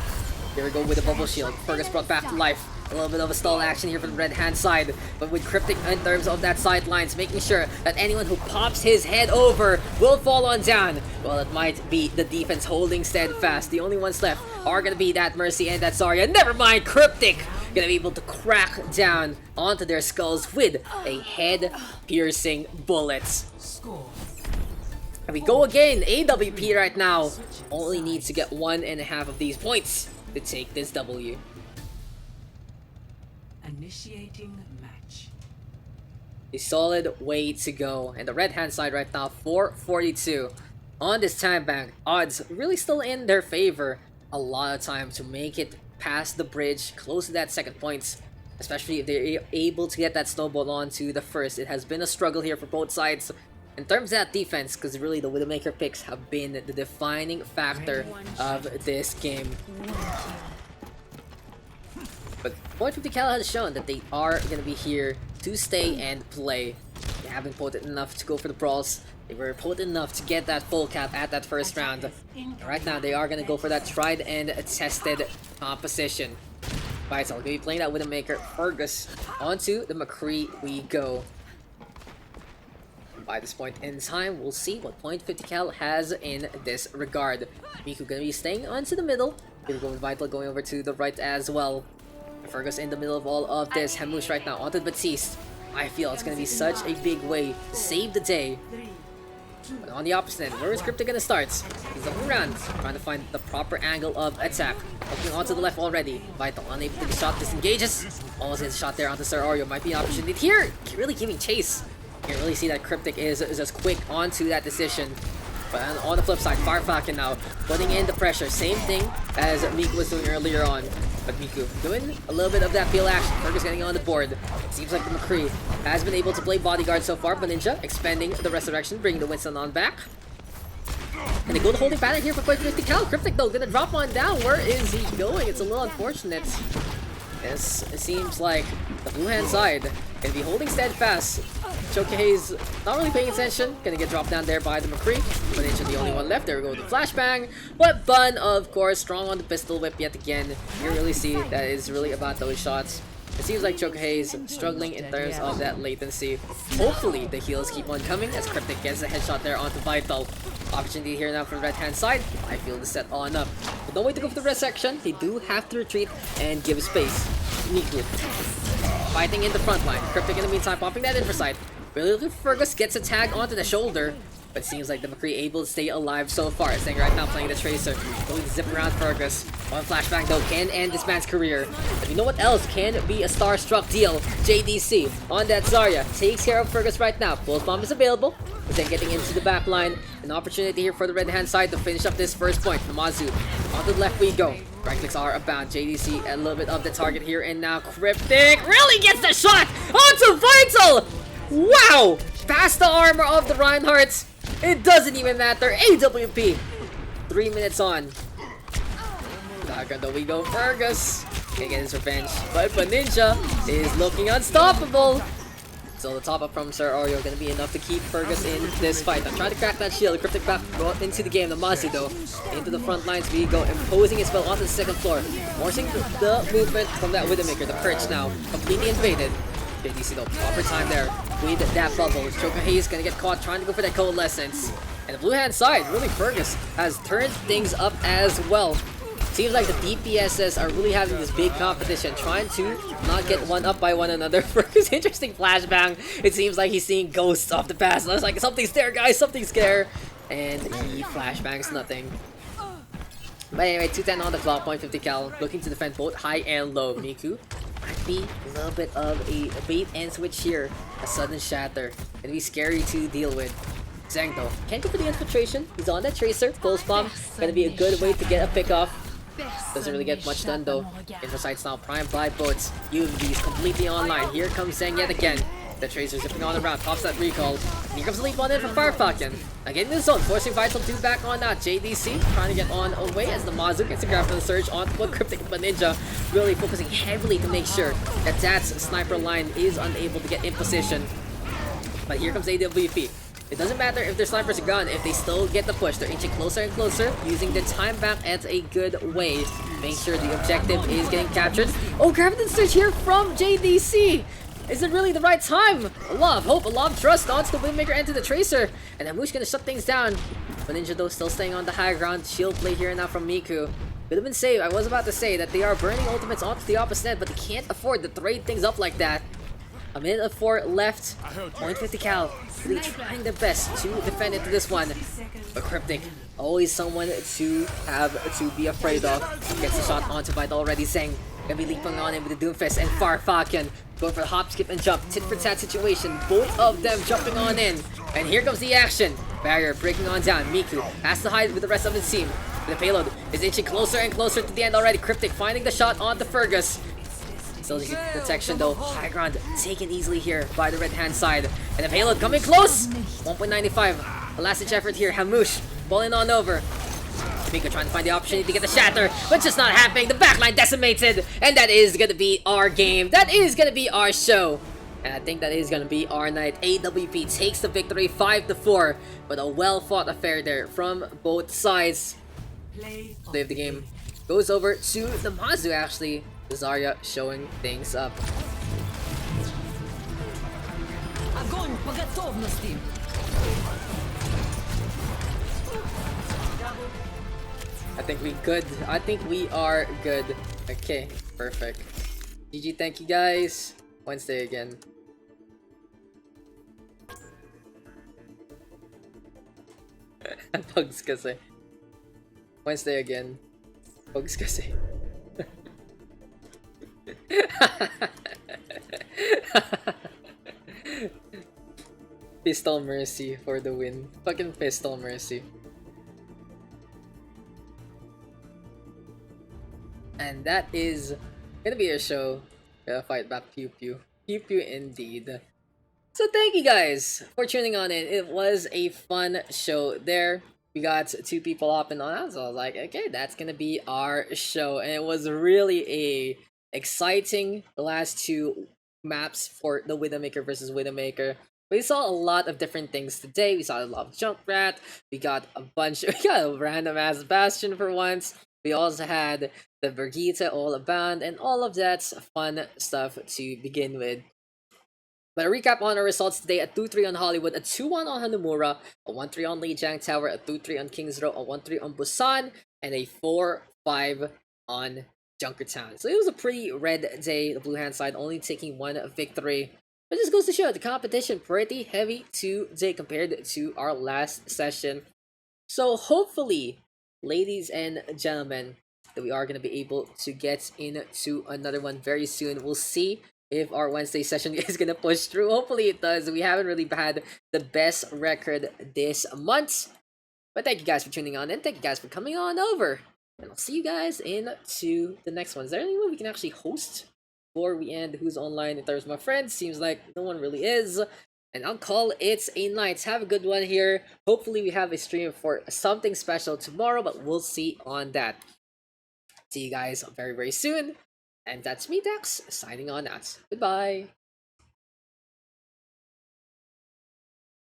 Speaker 1: Here we go with the bubble shield. Fergus brought back to life. A little bit of a stall action here from the red hand side, but with Cryptic in terms of that sidelines, making sure that anyone who pops his head over will fall on down. Well, it might be the defense holding steadfast. The only ones left are gonna be that Mercy and that Zarya. Never mind, Cryptic gonna be able to crack down onto their skulls with a head-piercing bullet. And we go again. AWP right now only needs to get 1.5 of these points to take this W.
Speaker 2: Initiating match.
Speaker 1: A solid way to go. And the red hand side right now, 442 on this time bank. Odds really still in their favor. A lot of time to make it past the bridge, close to that second point. Especially if they're able to get that snowball onto the first. It has been a struggle here for both sides. In terms of that defense, because really the Widowmaker picks have been the defining factor of this game. But Point 50 Cal has shown that they are going to be here to stay and play. They haven't potent enough to go for the brawls. They were potent enough to get that full cap at that first round. And right now, they are going to go for that tried and tested composition. Vital, going to be playing that Widowmaker. Fergus onto the McCree we go. By this point in time, we'll see what Point 50 Cal has in this regard. Miku gonna be staying onto the middle. Here we go with Vital going over to the right as well. Fergus in the middle of all of this. Hamush right now onto Batiste. I feel it's gonna be such a big way to save the day. But on the opposite end, where is Cryptic gonna start? He's looking around, trying to find the proper angle of attack. Looking onto the left already. Vital unable to get shot, disengages. Almost gets a shot there onto Sir Oreo. Might be an opportunity here. Really giving chase. You can really see that Cryptic is just quick onto that decision. But on the flip side, Firefalcon now putting in the pressure. Same thing as Miku was doing earlier on. But Miku doing a little bit of that peel action. Fergus getting on the board. It seems like the McCree has been able to play bodyguard so far, but Ninja expending the resurrection, bringing the Winston on back. And they go to holding pattern here for Point 50 Cal. Cryptic though gonna drop on down. Where is he going? It's a little unfortunate. It seems like the blue hand side can be holding steadfast. Chokehei's not really paying attention. Gonna get dropped down there by the McCree. But it's the only one left. There we go with the flashbang. But Bun, of course, strong on the pistol whip yet again. You really see that it's really about those shots. It seems like Chokehei is struggling in terms of that latency. Hopefully, the heals keep on coming as Cryptic gets a headshot there onto Vital. Opportunity here now from the right-hand side. I feel the set on up. But no way to go for the rest section. They do have to retreat and give space. Niku fighting in the front line. Cryptic in the meantime popping that in for side. Really, Fergus gets a tag onto the shoulder. But it seems like the McCree able to stay alive so far. Staying right now playing the Tracer. Going to zip around Fergus. One flashbang though can end this man's career. But you know what else can be a star-struck deal? JDC on that Zarya. Takes care of Fergus right now. Pulse bomb is available. But then getting into the back line. An opportunity here for the red hand side to finish up this first point. Namazu. On the left we go. Right clicks are abound. JDC a little bit of the target here and now Cryptic really gets the shot onto Vital! Wow! Past the armor of the Reinhardts. It doesn't even matter. AWP. 3 minutes on. Though we go Fergus. Can't get his revenge. But Ninja is looking unstoppable. So the top up from Sir Oreo gonna be enough to keep Fergus in this fight. I'm trying to crack that shield. Cryptic back into the game. Namazu though. Into the front lines we go. Imposing his spell onto the second floor. Forcing the movement from that Widowmaker. The perch now completely invaded. JDC though, proper time there with that bubble. Chokehei is gonna get caught trying to go for that coalescence. And the blue hand side, really Fergus has turned things up as well. Seems like the DPSs are really having this big competition, trying to not get one up by one another. Fergus, interesting flashbang. It seems like he's seeing ghosts off the past. I was like, something's there, guys, something's there. And he flashbangs nothing. But anyway, 210 on the clock, 0.50 cal. Looking to defend both high and low. Miku might be a little bit of a bait and switch here. A sudden shatter. Gonna be scary to deal with. Zhang though, can't go for the infiltration. He's on that Tracer. Pulse bomb. Gonna be a good way to get a pick off. Doesn't really get much done though. Infosights now primed by boats. UMV is completely online. Here comes Zhang yet again. The Tracer zipping on around, pops that recall. And here comes the leap on in from Fire Falcon. Again in the zone, forcing Vital 2 back on now. JDC trying to get on away as the Mazu gets a grab from the surge on the Cryptic, but Ninja really focusing heavily to make sure that Dat's sniper line is unable to get in position. But here comes AWP. It doesn't matter if their snipers are gone, if they still get the push. They're inching closer and closer, using the time back at a good way. Make sure the objective is getting captured. Oh, grab the surge here from JDC! Is it really the right time? A lot of hope, a lot of trust onto the Windmaker and to the Tracer. And Amush gonna shut things down. But Ninja though still staying on the high ground. Shield play here now from Miku. Could have been saved. I was about to say that they are burning ultimates onto the opposite end, but they can't afford to trade things up like that. A minute of 4 left. 0.50 cal. Really trying their best to defend into this one. But Cryptic, always someone to have to be afraid of. Gets the shot onto Vital already. Zhang gonna be leaping on in with the Doomfist and Far Falcon. Going for the hop, skip, and jump. Tit for tat situation. Both of them jumping on in. And here comes the action. Barrier breaking on down. Miku has to hide with the rest of his team. The payload is inching closer and closer to the end already. Cryptic finding the shot on the Fergus. Still the protection though. High ground taken easily here by the red hand side. And the payload coming close. 1.95. A last ditch effort here. Hamush bowling on over. Miku trying to find the opportunity to get the shatter, but just not happening. The backline decimated. And that is going to be our game. That is going to be our show. And I think that is going to be our night. AWP takes the victory 5-4. But a well-fought affair there from both sides. Play of the game goes over to the Mazu actually. Zarya showing things up. I think we good. I think we are good. Okay, perfect. GG, thank you guys. Wednesday again. Pugs kasi. Wednesday again. Pugs kasi. Pistol Mercy for the win. Fucking Pistol Mercy. And that is gonna be our show. Fight back Pew Pew. Pew Pew indeed. So thank you guys for tuning on in. It was a fun show there. We got 2 people hopping on, so I was like, okay, that's gonna be our show. And it was really exciting the last two maps for the Widowmaker versus Widowmaker. We saw a lot of different things today. We saw a lot of Junkrat. We got a bunch. We got a random ass Bastion for once. We also had the Brigitte all abound, and all of that's fun stuff to begin with. But a recap on our results today: a 2-3 on Hollywood, a 2-1 on Hanamura, a 1-3 on Lijiang Tower, a 2-3 on Kings Row, a 1-3 on Busan, and a 4-5 on Junkertown. So it was a pretty red day. The blue hand side only taking one victory. But this goes to show the competition pretty heavy today compared to our last session. So hopefully, ladies and gentlemen, that we are going to be able to get into another one very soon. We'll see if our Wednesday session is going to push through. Hopefully it does. We haven't really had the best record this month. But thank you guys for tuning on, and thank you guys for coming on over. And I'll see you guys into the next one. Is there any way we can actually host before we end Who's Online in terms of my friends? Seems like no one really is. And I'll call it a night. Have a good one here. Hopefully we have a stream for something special tomorrow, but we'll see on that. See you guys very, very soon. And that's me, Daks, signing on out. Goodbye.